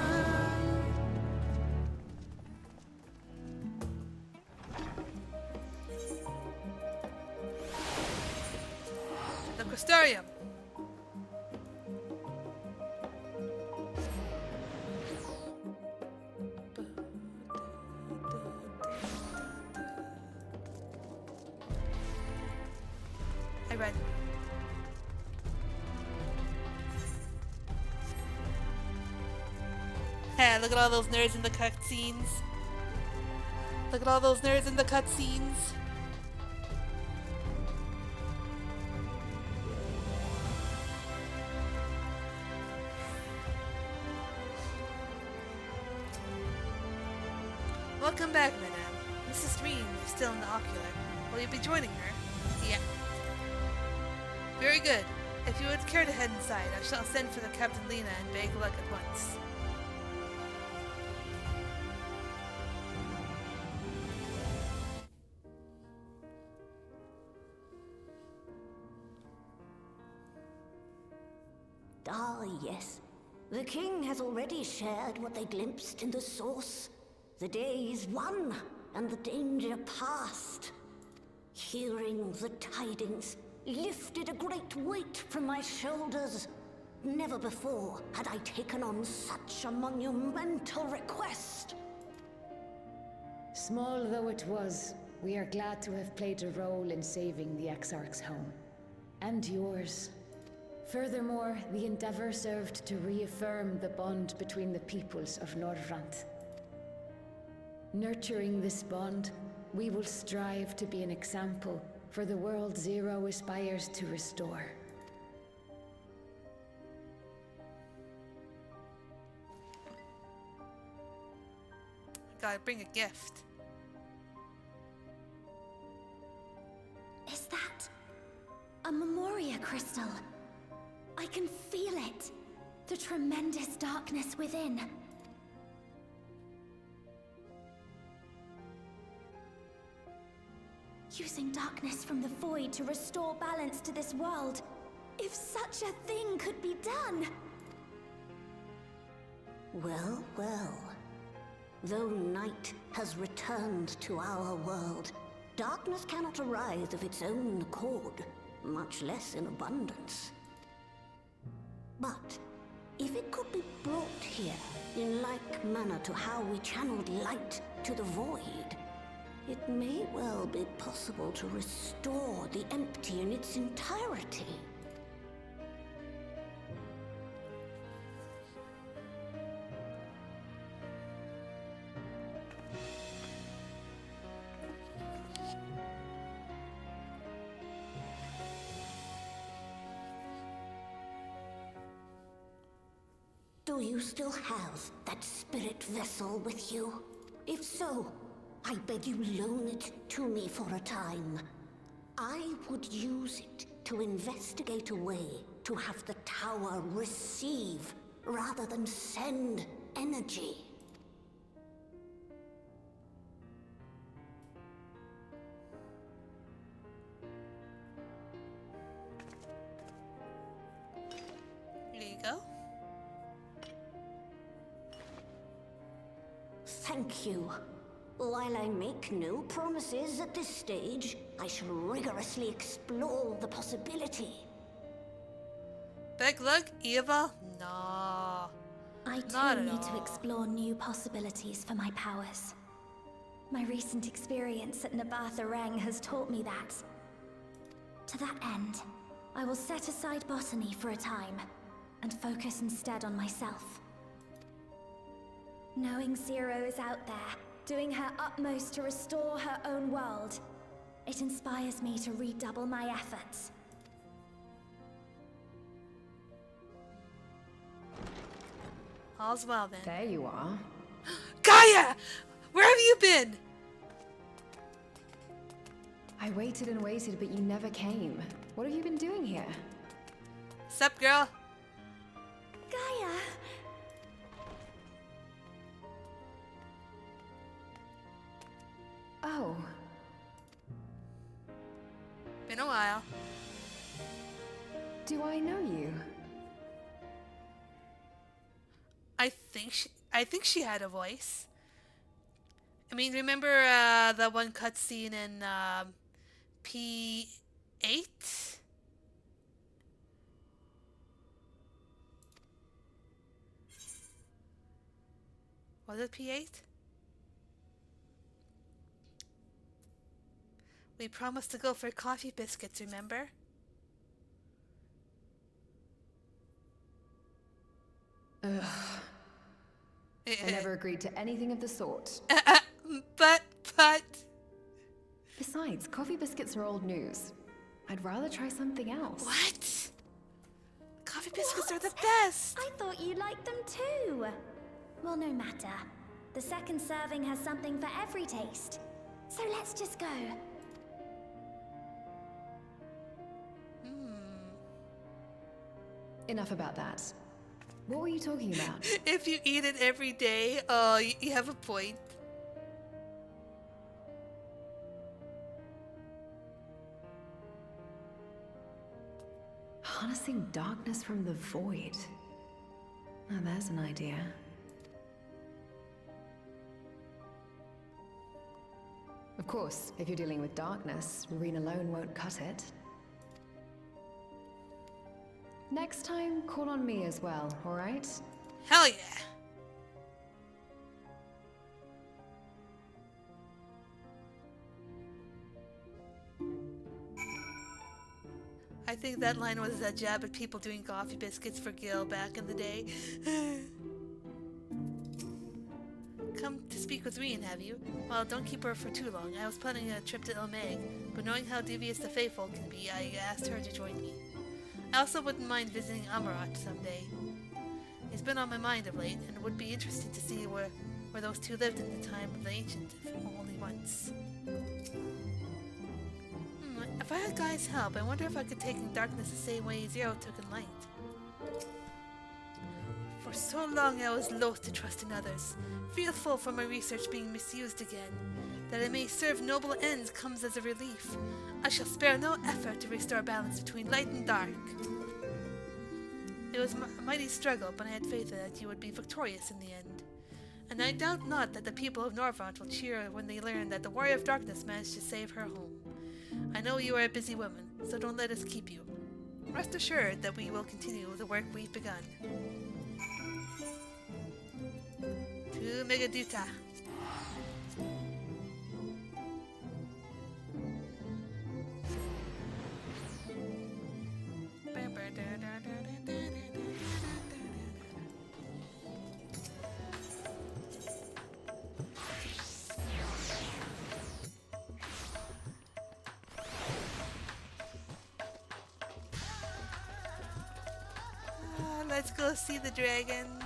The Crystarium. I read. Hey, look at all those nerds in the cutscenes. Look at all those nerds in the cutscenes. Welcome back, madame. Mrs. Green is still in the ocular. Will you be joining her? Yeah. Very good. If you would care to head inside, I shall send for the Captain Lena and beg luck at once. Ah, yes. The king has already shared what they glimpsed in the source. The day is won, and the danger past. Hearing the tidings lifted a great weight from my shoulders. Never before had I taken on such a monumental request. Small though it was, we are glad to have played a role in saving the Exarch's home. And yours. Furthermore, the endeavor served to reaffirm the bond between the peoples of Norvrant. Nurturing this bond, we will strive to be an example for the world Zero aspires to restore. Gotta bring a gift. Is that a Memoria crystal? I can feel it. The tremendous darkness within. Using darkness from the void to restore balance to this world. If such a thing could be done! Well, well. Though night has returned to our world, darkness cannot arise of its own accord, much less in abundance. But if it could be brought here in like manner to how we channeled light to the void, it may well be possible to restore the empty in its entirety. Do you still have that spirit vessel with you? If so, I beg you loan it to me for a time. I would use it to investigate a way to have the tower receive rather than send energy. Here you go. Thank you. While I make no promises at this stage, I shall rigorously explore the possibility. Beg luck, Eva? No. I Not too at need to all. explore new possibilities for my powers. My recent experience at Nabatha Reng has taught me that. To that end, I will set aside botany for a time, and focus instead on myself. Knowing Zero is out there, doing her utmost to restore her own world, it inspires me to redouble my efforts. All's well then. There you are. Gaia! Where have you been? I waited and waited, but you never came. What have you been doing here? Sup, girl? Gaia! Oh, Been a while. do I know you? I think she had a voice. I mean, remember the one cutscene in P8? Was it P8? We promised to go for coffee biscuits, remember? Ugh. I never agreed to anything of the sort. But... Besides, coffee biscuits are old news. I'd rather try something else. What? Coffee biscuits are the best! I thought you liked them too. Well, no matter. The second serving has something for every taste. So let's just go. Enough about that. What were you talking about? If you eat it every day, you have a point. Harnessing darkness from the void. Now there's an idea. Of course, if you're dealing with darkness, Marine alone won't cut it. Next time, call on me as well, alright? Hell yeah! I think that line was a jab at people doing coffee biscuits for Gil back in the day. Come to speak with Rien, have you? Well, don't keep her for too long. I was planning a trip to Ilmeg, but knowing how devious the Faithful can be, I asked her to join me. I also wouldn't mind visiting Amarat someday. It's been on my mind of late, and it would be interesting to see where those two lived in the time of the Ancient, if only once. If I had Guy's help, I wonder if I could take in darkness the same way Zero took in light. For so long I was loath to trust in others, fearful for my research being misused again. That it may serve noble ends comes as a relief. I shall spare no effort to restore balance between light and dark. It was a mighty struggle, but I had faith that you would be victorious in the end. And I doubt not that the people of Norvant will cheer when they learn that the Warrior of Darkness managed to save her home. I know you are a busy woman, so don't let us keep you. Rest assured that we will continue the work we've begun. To Megaduta. Let's go see the dragons.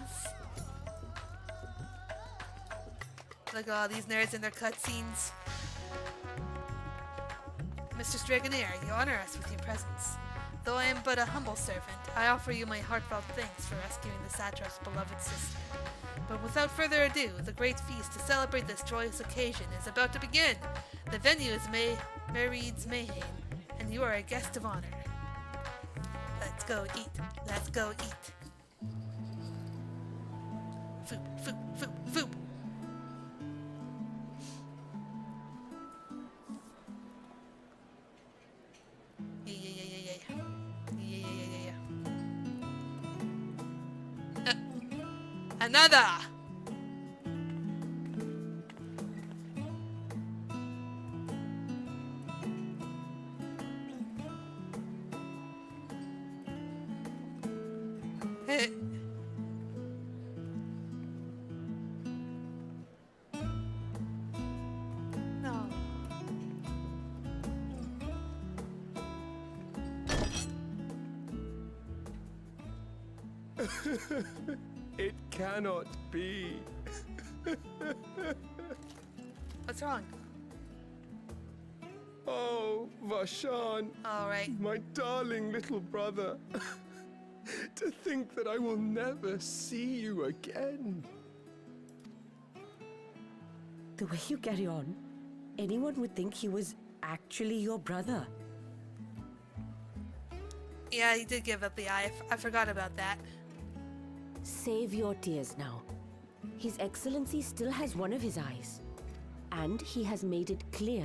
Look at all these nerds in their cutscenes. Mr. Dragonair, you honor us with your presence. Though I am but a humble servant, I offer you my heartfelt thanks for rescuing the satrap's beloved sister. But without further ado, the great feast to celebrate this joyous occasion is about to begin. The venue is Mareed's Mayhem, and you are a guest of honor. Let's go eat. Let's go eat. Foop, foop, foop, foop. Another! No. It cannot be. What's wrong? Oh, Vashan. All right. My darling little brother. To think that I will never see you again. The way you carry on, anyone would think he was actually your brother. Yeah, he did give up the eye. I forgot about that. Save your tears now. His Excellency still has one of his eyes. And he has made it clear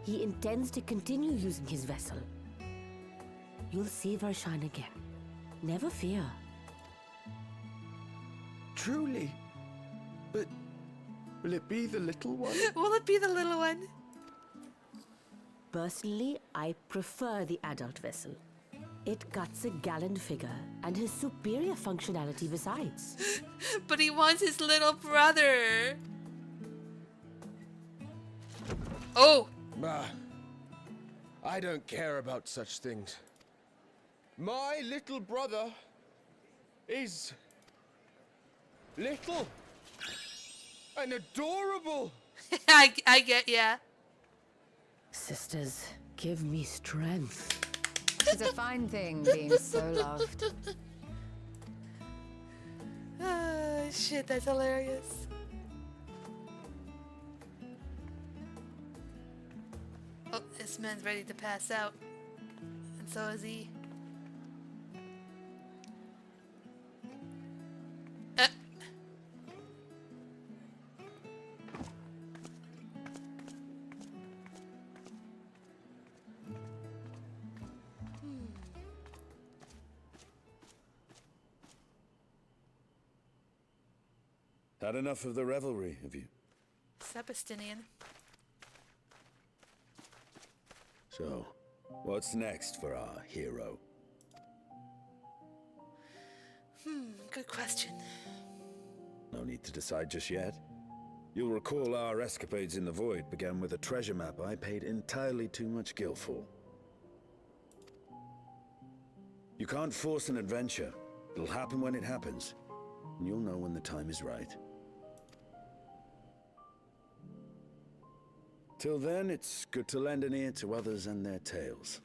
he intends to continue using his vessel. You'll see her shine again. Never fear. Truly? But will it be the little one? Will it be the little one? Personally, I prefer the adult vessel. It cuts a gallant figure and has superior functionality besides. But he wants his little brother. Oh! Bah. I don't care about such things. My little brother is little and adorable. I get ya. Sisters, give me strength. It's a fine thing being so loved. Ah, shit, that's hilarious. Oh, this man's ready to pass out. And so is he. Had enough of the revelry, have you? Sebastinian. So, what's next for our hero? Good question. No need to decide just yet. You'll recall our escapades in the void began with a treasure map I paid entirely too much gil for. You can't force an adventure. It'll happen when it happens. And you'll know when the time is right. Till then, it's good to lend an ear to others and their tales.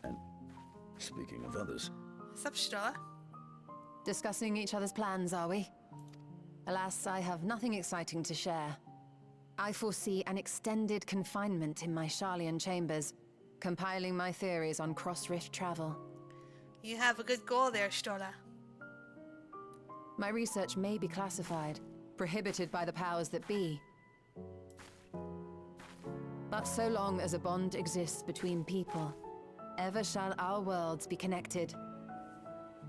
And speaking of others... What's up, Strolla? Discussing each other's plans, are we? Alas, I have nothing exciting to share. I foresee an extended confinement in my Sharlayan chambers, compiling my theories on cross-rift travel. You have a good goal there, Strolla. My research may be classified, prohibited by the powers that be. But so long as a bond exists between people, ever shall our worlds be connected.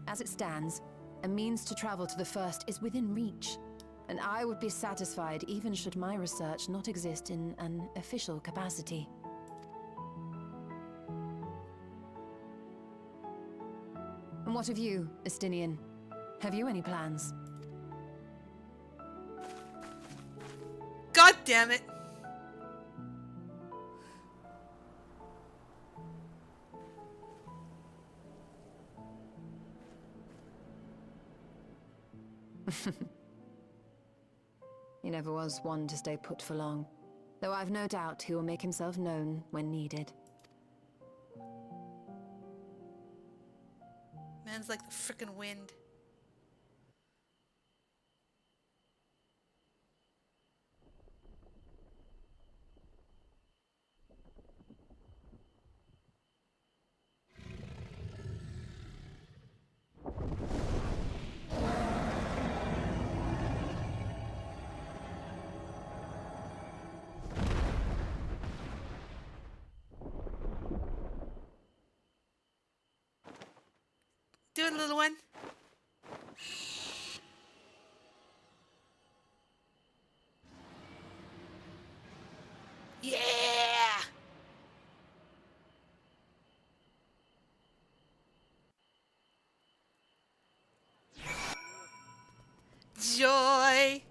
As it stands, a means to travel to the first is within reach, and I would be satisfied even should my research not exist in an official capacity. And what of you, Estinian? Have you any plans? God damn it! He never was one to stay put for long, though I've no doubt he will make himself known when needed. Man's like the frickin' wind. Do it, little one. Yeah! Joy!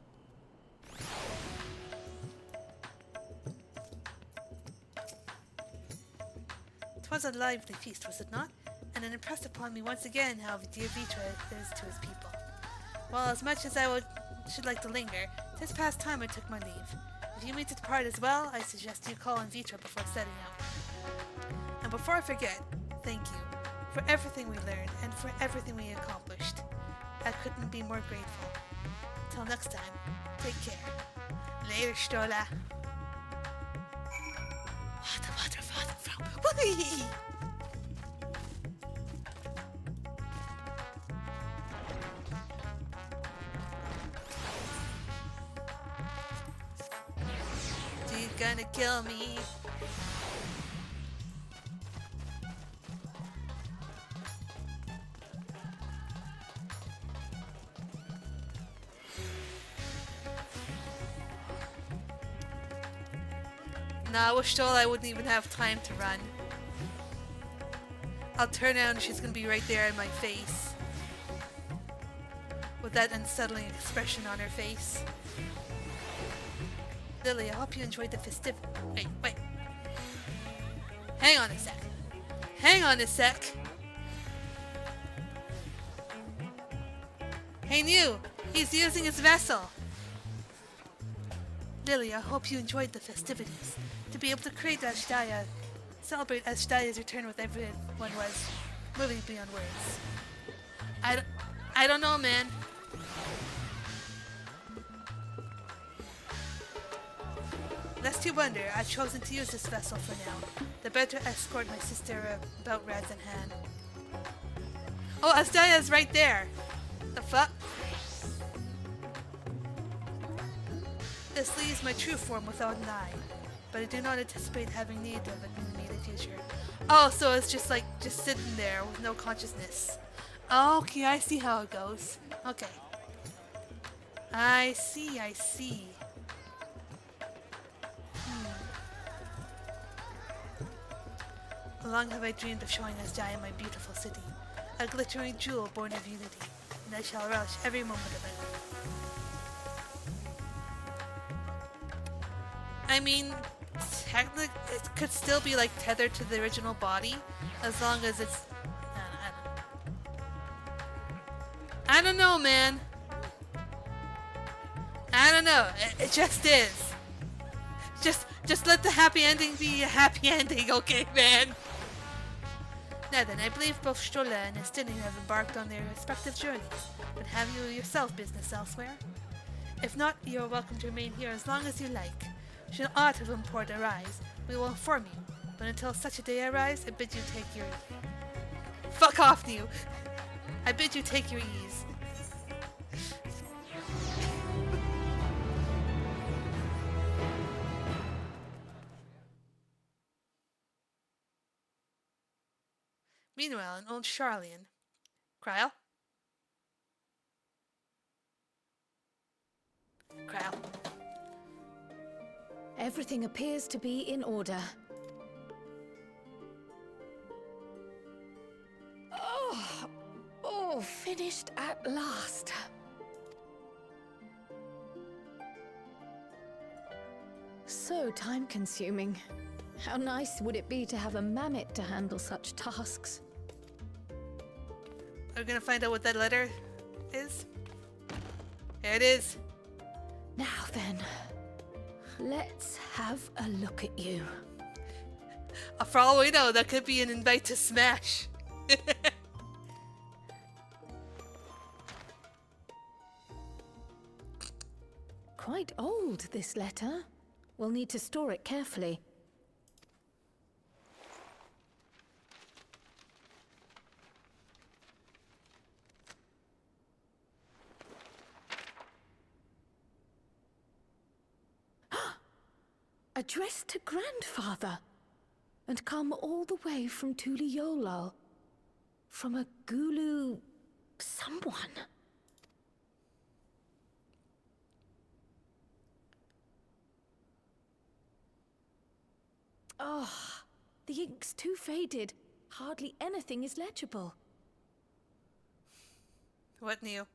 'Twas a lively feast, was it not? And it impressed upon me once again how dear Vitra is to his people. Well, as much as I should like to linger, 'tis past time I took my leave. If you mean to depart as well, I suggest you call on Vitra before setting out. And before I forget, thank you for everything we learned and for everything we accomplished. I couldn't be more grateful. Till next time, take care. Later, Stola. She's gonna kill me. Nah, with Stoll I wouldn't even have time to run. I'll turn around and she's gonna be right there in my face. With that unsettling expression on her face. Lily, I hope you enjoyed the festive. Wait. Hang on a sec. Hang on a sec. Hey, New! He's using his vessel! Lily, I hope you enjoyed the festivities. To be able to create Ashdaya, celebrate Ashdaya's return with everyone was moving beyond words. I don't know, man. Lest you wonder, I've chosen to use this vessel for now. The better escort my sister about Razan Han. Oh, Ashdaya's right there! The fuck? This leaves my true form without an eye, but I do not anticipate having need of it in the immediate future. Oh, so it's just like, just sitting there with no consciousness. Okay, I see how it goes. Okay. I see. How long have I dreamed of showing Ashdaya my beautiful city, a glittering jewel born of unity, and I shall relish every moment of it. I mean, technically, it could still be like tethered to the original body, as long as it's. I don't know, man. I don't know. It just is. Just let the happy ending be a happy ending, okay, man? Now then, I believe both Stolla and Estinian have embarked on their respective journeys, but have you yourself business elsewhere? If not, you are welcome to remain here as long as you like. Should aught of import arise, we will inform you, but until such a day arise, I bid you take your Fuck off, New! I bid you take your ease. Meanwhile, in old Charlian. Kryl? Kryl. Everything appears to be in order. Oh, finished at last. So time-consuming. How nice would it be to have a mammoth to handle such tasks? Are we gonna find out what that letter is? Here it is. Now then, let's have a look at you. For all we know, that could be an invite to smash. Quite old, this letter. We'll need to store it carefully. Addressed to Grandfather, and come all the way from Tuliolal, from a Gulu someone. Oh, the ink's too faded. Hardly anything is legible. What new?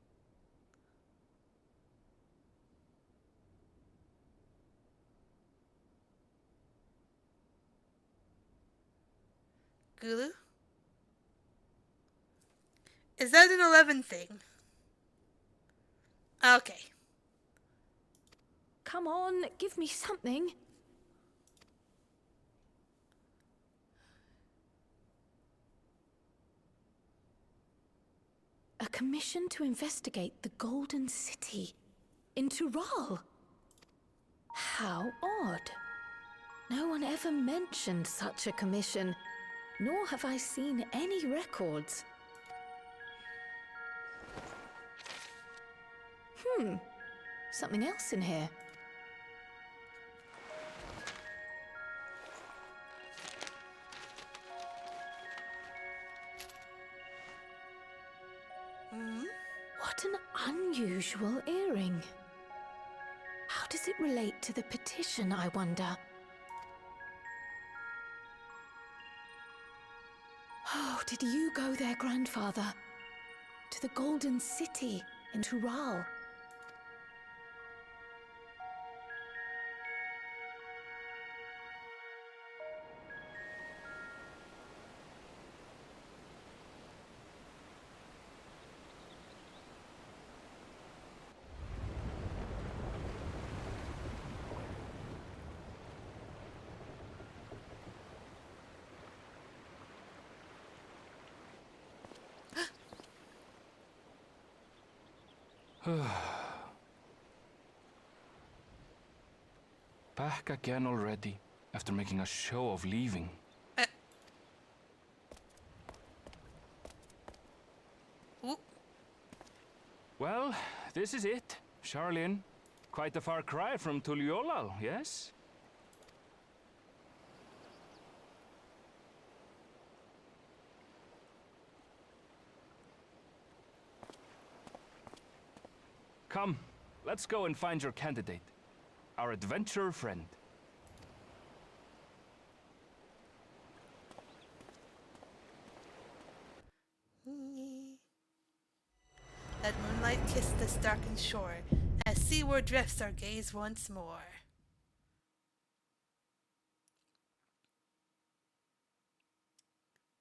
Gulu? Is that an 11 thing? Okay. Come on, give me something. A commission to investigate the Golden City in Tural. How odd. No one ever mentioned such a commission, nor have I seen any records. Something else in here. What an unusual earring. How does it relate to the petition, I wonder? Oh, did you go there, Grandfather? To the Golden City in Tural? Back again already, after making a show of leaving. Well, this is it, Charlene. Quite a far cry from Tuliolal, yes? Come, let's go and find your candidate. Our adventurer friend. Let moonlight kiss this darkened shore, as seaward drifts our gaze once more.